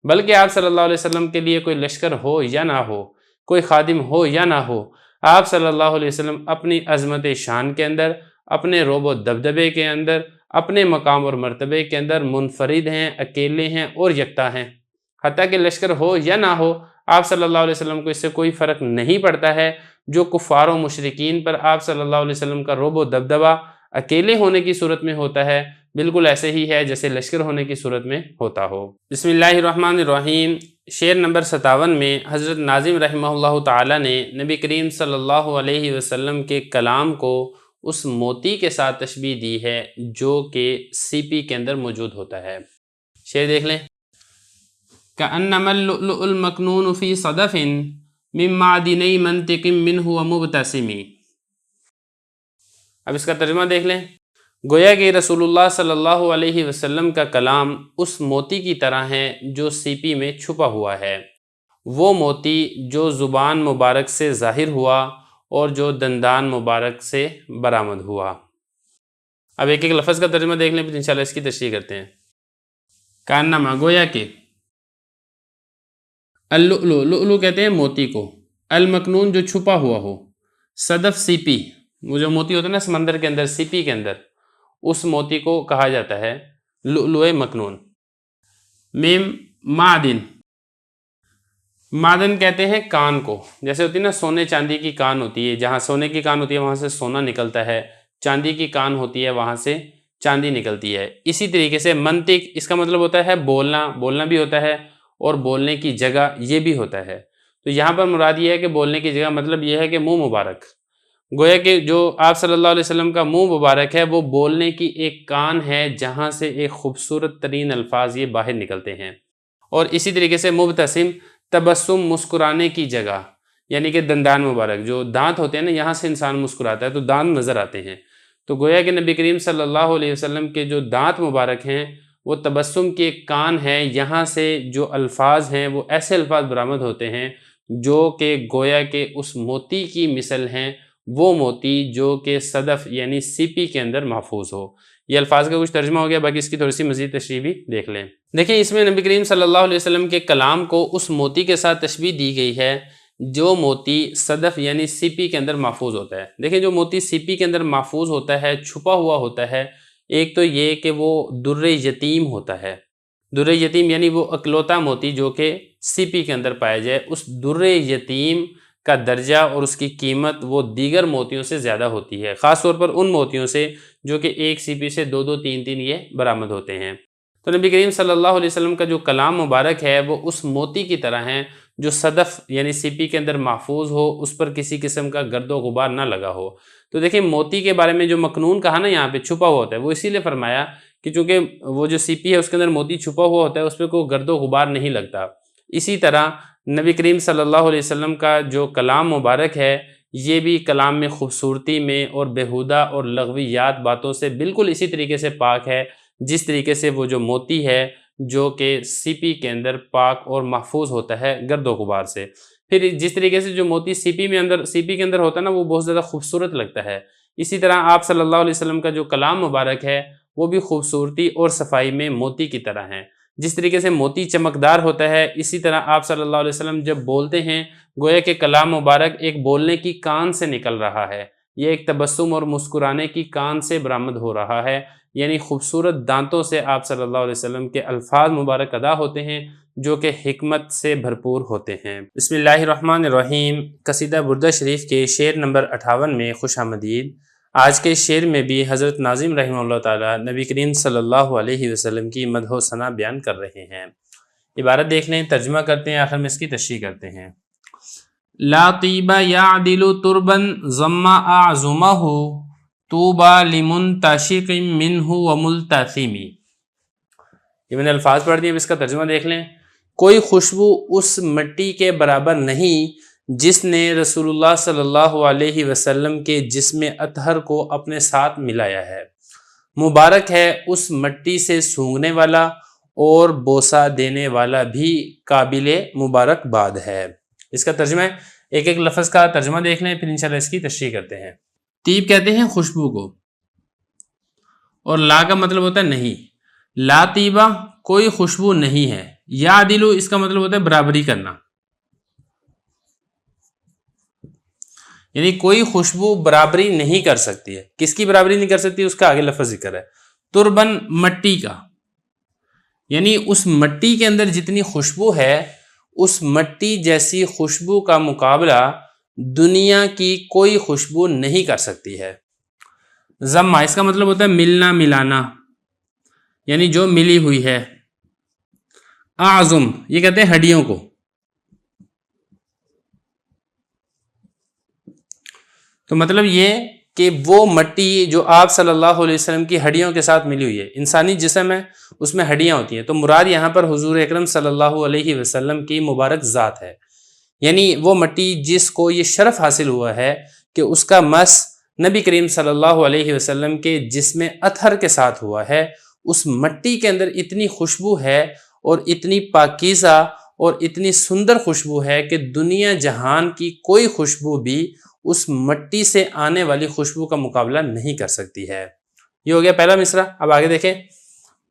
بلکہ آپ صلی اللہ علیہ وسلم کے لیے کوئی لشکر ہو یا نہ ہو، کوئی خادم ہو یا نہ ہو، آپ صلی اللہ علیہ وسلم اپنی عظمت شان کے اندر، اپنے روب و دبدبے کے اندر، اپنے مقام اور مرتبے کے اندر منفرد ہیں، اکیلے ہیں اور یکتا ہیں۔ حتیٰ کہ لشکر ہو یا نہ ہو، آپ صلی اللہ علیہ وسلم کو اس سے کوئی فرق نہیں پڑتا ہے۔ جو کفار و مشرکین پر آپ صلی اللہ علیہ وسلم کا روب و دبدبہ اکیلے ہونے کی صورت میں ہوتا ہے، بالکل ایسے ہی ہے جیسے لشکر ہونے کی صورت میں ہوتا ہو۔ بسم اللہ الرحمن الرحیم۔ شعر نمبر 57 میں حضرت ناظم رحمہ اللہ تعالیٰ نے نبی کریم صلی اللہ علیہ وسلم کے کلام کو اس موتی کے ساتھ تشبیہ دی ہے جو کہ سیپی کے اندر موجود ہوتا ہے۔ شعر دیکھ لیں۔ كأنما اللؤلؤ المكنون في صدف من معدني منطق منه ومبتسم۔ اب اس کا ترجمہ دیکھ لیں۔ گویا کہ رسول اللہ صلی اللہ علیہ وسلم کا کلام اس موتی کی طرح ہے جو سیپی میں چھپا ہوا ہے، وہ موتی جو زبان مبارک سے ظاہر ہوا اور جو دندان مبارک سے برآمد ہوا۔ اب ایک ایک لفظ کا ترجمہ دیکھ لیں، پھر انشاءاللہ اس کی تشریح کرتے ہیں۔ کانما گویا کہ، اللؤلؤ لؤلؤ کہتے ہیں موتی کو، المکنون جو چھپا ہوا ہو، صدف سیپی، وہ جو موتی ہوتا ہے نا سمندر کے اندر، سیپی کے اندر، اس موتی کو کہا جاتا ہے لؤلؤ مکنون۔ میم معدن، معدن کہتے ہیں کان کو، جیسے ہوتی ہے نا سونے چاندی کی کان ہوتی ہے، جہاں سونے کی کان ہوتی ہے وہاں سے سونا نکلتا ہے، چاندی کی کان ہوتی ہے وہاں سے چاندی نکلتی ہے۔ اسی طریقے سے منطق، اس کا مطلب ہوتا ہے بولنا، بولنا بھی ہوتا ہے، اور بولنے کی جگہ یہ بھی ہوتا ہے۔ تو یہاں پر مراد یہ ہے کہ بولنے کی جگہ، مطلب یہ ہے کہ منہ مبارک، گویا کہ جو آپ صلی اللہ علیہ وسلم کا منہ مبارک ہے وہ بولنے کی ایک کان ہے جہاں سے ایک خوبصورت ترین الفاظ یہ باہر نکلتے ہیں۔ اور اسی طریقے سے مبتسم، تبسم مسکرانے کی جگہ، یعنی کہ دندان مبارک، جو دانت ہوتے ہیں نا یہاں سے انسان مسکراتا ہے تو دانت نظر آتے ہیں، تو گویا کہ نبی کریم صلی اللہ علیہ وسلم کے جو دانت مبارک ہیں وہ تبسم کی ایک کان ہے، یہاں سے جو الفاظ ہیں وہ ایسے الفاظ برآمد ہوتے ہیں جو کہ گویا کہ اس موتی کی مثل ہیں، وہ موتی جو کہ صدف یعنی سیپی کے اندر محفوظ ہو۔ یہ الفاظ کا کچھ ترجمہ ہو گیا، باقی اس کی تھوڑی سی مزید تشریح بھی دیکھ لیں۔ دیکھیں اس میں نبی کریم صلی اللہ علیہ وسلم کے کلام کو اس موتی کے ساتھ تشبیہ دی گئی ہے جو موتی صدف یعنی سیپی کے اندر محفوظ ہوتا ہے۔ دیکھیں جو موتی سیپی کے اندر محفوظ ہوتا ہے، چھپا ہوا ہوتا ہے، ایک تو یہ کہ وہ در یتیم ہوتا ہے، در یتیم یعنی وہ اکلوتا موتی جو کہ سیپی کے اندر پایا جائے، اس در یتیم کا درجہ اور اس کی قیمت وہ دیگر موتیوں سے زیادہ ہوتی ہے، خاص طور پر ان موتیوں سے جو کہ ایک سیپی سے دو دو تین تین یہ برآمد ہوتے ہیں۔ تو نبی کریم صلی اللہ علیہ وسلم کا جو کلام مبارک ہے وہ اس موتی کی طرح ہیں جو صدف یعنی سی پی کے اندر محفوظ ہو، اس پر کسی قسم کا گرد و غبار نہ لگا ہو۔ تو دیکھیں موتی کے بارے میں جو مکنون کہا نا یہاں پہ چھپا ہوا ہوتا ہے، وہ اسی لیے فرمایا کہ چونکہ وہ جو سی پی ہے اس کے اندر موتی چھپا ہوا ہوتا ہے، اس پہ کوئی گرد و غبار نہیں لگتا۔ اسی طرح نبی کریم صلی اللہ علیہ وسلم کا جو کلام مبارک ہے، یہ بھی کلام میں خوبصورتی میں اور بیہودہ اور لغویات باتوں سے بالکل اسی طریقے سے پاک ہے جس طریقے سے وہ جو موتی ہے جو کہ سی پی کے اندر پاک اور محفوظ ہوتا ہے گرد و غبار سے۔ پھر جس طریقے سے جو موتی سی پی کے اندر ہوتا ہے نا، وہ بہت زیادہ خوبصورت لگتا ہے، اسی طرح آپ صلی اللہ علیہ وسلم کا جو کلام مبارک ہے وہ بھی خوبصورتی اور صفائی میں موتی کی طرح ہیں۔ جس طریقے سے موتی چمکدار ہوتا ہے، اسی طرح آپ صلی اللہ علیہ وسلم جب بولتے ہیں گویا کہ کلام مبارک ایک بولنے کی کان سے نکل رہا ہے، یہ ایک تبسم اور مسکرانے کی کان سے برآمد ہو رہا ہے، یعنی خوبصورت دانتوں سے آپ صلی اللہ علیہ وسلم کے الفاظ مبارک ادا ہوتے ہیں جو کہ حکمت سے بھرپور ہوتے ہیں۔ بسم اللہ الرحمن الرحیم۔ قصیدہ بردہ شریف کے شعر نمبر 58 میں خوش آمدید۔ آج کے شعر میں بھی حضرت ناظم رحمہ اللہ تعالیٰ نبی کریم صلی اللہ علیہ وسلم کی مدح و ثنا بیان کر رہے ہیں۔ عبارت دیکھ لیں، ترجمہ کرتے ہیں، آخر میں اس کی تشریح کرتے ہیں۔ لا طیب یعدل تربا ضم اعظمہ طوبی لمنتشق منہ وملتثم۔ یہ میں نے الفاظ پڑھ دیے، اب اس کا ترجمہ دیکھ لیں۔ کوئی خوشبو اس مٹی کے برابر نہیں جس نے رسول اللہ صلی اللہ علیہ وسلم کے جسم اطہر کو اپنے ساتھ ملایا ہے۔ مبارک ہے اس مٹی سے سونگھنے والا اور بوسہ دینے والا بھی قابل مبارکباد ہے۔ اس کا ترجمہ ہے، ایک ایک لفظ کا ترجمہ دیکھ لیں، پھر انشاءاللہ اس کی تشریح کرتے ہیں۔ طیب کہتے ہیں خوشبو کو، اور لا کا مطلب ہوتا ہے نہیں، لا طیبہ کوئی خوشبو نہیں ہے، یا دلو اس کا مطلب ہوتا ہے برابری کرنا، یعنی کوئی خوشبو برابری نہیں کر سکتی ہے۔ کس کی برابری نہیں کر سکتی؟ اس کا آگے لفظ ذکر ہے۔ تربن مٹی کا، یعنی اس مٹی کے اندر جتنی خوشبو ہے اس مٹی جیسی خوشبو کا مقابلہ دنیا کی کوئی خوشبو نہیں کر سکتی ہے۔ ضمہ اس کا مطلب ہوتا ہے ملنا ملانا، یعنی جو ملی ہوئی ہے۔ اعظم یہ کہتے ہیں ہڈیوں کو، تو مطلب یہ کہ وہ مٹی جو آپ صلی اللہ علیہ وسلم کی ہڈیوں کے ساتھ ملی ہوئی ہے، انسانی جسم ہے اس میں ہڈیاں ہوتی ہیں، تو مراد یہاں پر حضور اکرم صلی اللہ علیہ وسلم کی مبارک ذات ہے، یعنی وہ مٹی جس کو یہ شرف حاصل ہوا ہے کہ اس کا مس نبی کریم صلی اللہ علیہ وسلم کے جسم اطہر کے ساتھ ہوا ہے، اس مٹی کے اندر اتنی خوشبو ہے اور اتنی پاکیزہ اور اتنی سندر خوشبو ہے کہ دنیا جہان کی کوئی خوشبو بھی اس مٹی سے آنے والی خوشبو کا مقابلہ نہیں کر سکتی ہے۔ یہ ہو گیا پہلا مصرع۔ اب آگے دیکھیں،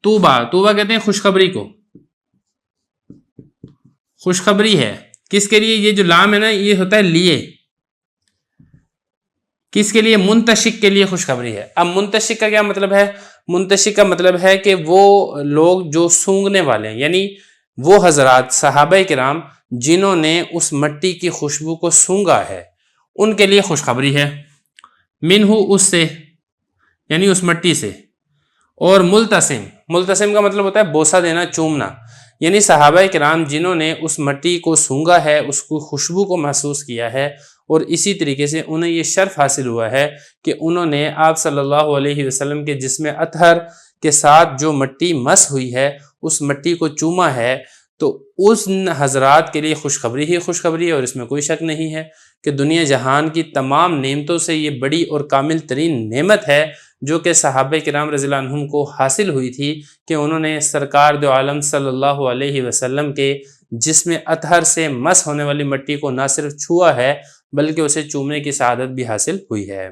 طوبیٰ، طوبیٰ کہتے ہیں خوشخبری کو، خوشخبری ہے کس کے لیے؟ یہ جو لام ہے نا یہ ہوتا ہے لیے، کس کے لیے؟ منتشق کے لیے خوشخبری ہے۔ اب منتشق کا کیا مطلب ہے؟ منتشق کا مطلب ہے کہ وہ لوگ جو سونگھنے والے ہیں، یعنی وہ حضرات صحابہ کرام جنہوں نے اس مٹی کی خوشبو کو سونگھا ہے ان کے لیے خوشخبری ہے۔ منہ اس سے، یعنی اس مٹی سے، اور ملتسم، ملتسم کا مطلب ہوتا ہے بوسہ دینا، چومنا، یعنی صحابہ کرام جنہوں نے اس مٹی کو سونگھا ہے، اس کو خوشبو کو محسوس کیا ہے، اور اسی طریقے سے انہیں یہ شرف حاصل ہوا ہے کہ انہوں نے آپ صلی اللہ علیہ وسلم کے جسم اطہر کے ساتھ جو مٹی مس ہوئی ہے اس مٹی کو چوما ہے، تو اس حضرات کے لیے خوشخبری ہی خوشخبری ہے، اور اس میں کوئی شک نہیں ہے کہ دنیا جہان کی تمام نعمتوں سے یہ بڑی اور کامل ترین نعمت ہے جو کہ صحابہ کرام رضی اللہ عنہم کو حاصل ہوئی تھی کہ انہوں نے سرکار دو عالم صلی اللہ علیہ وسلم کے جسم اطہر سے مس ہونے والی مٹی کو نہ صرف چھوا ہے بلکہ اسے چومنے کی سعادت بھی حاصل ہوئی ہے۔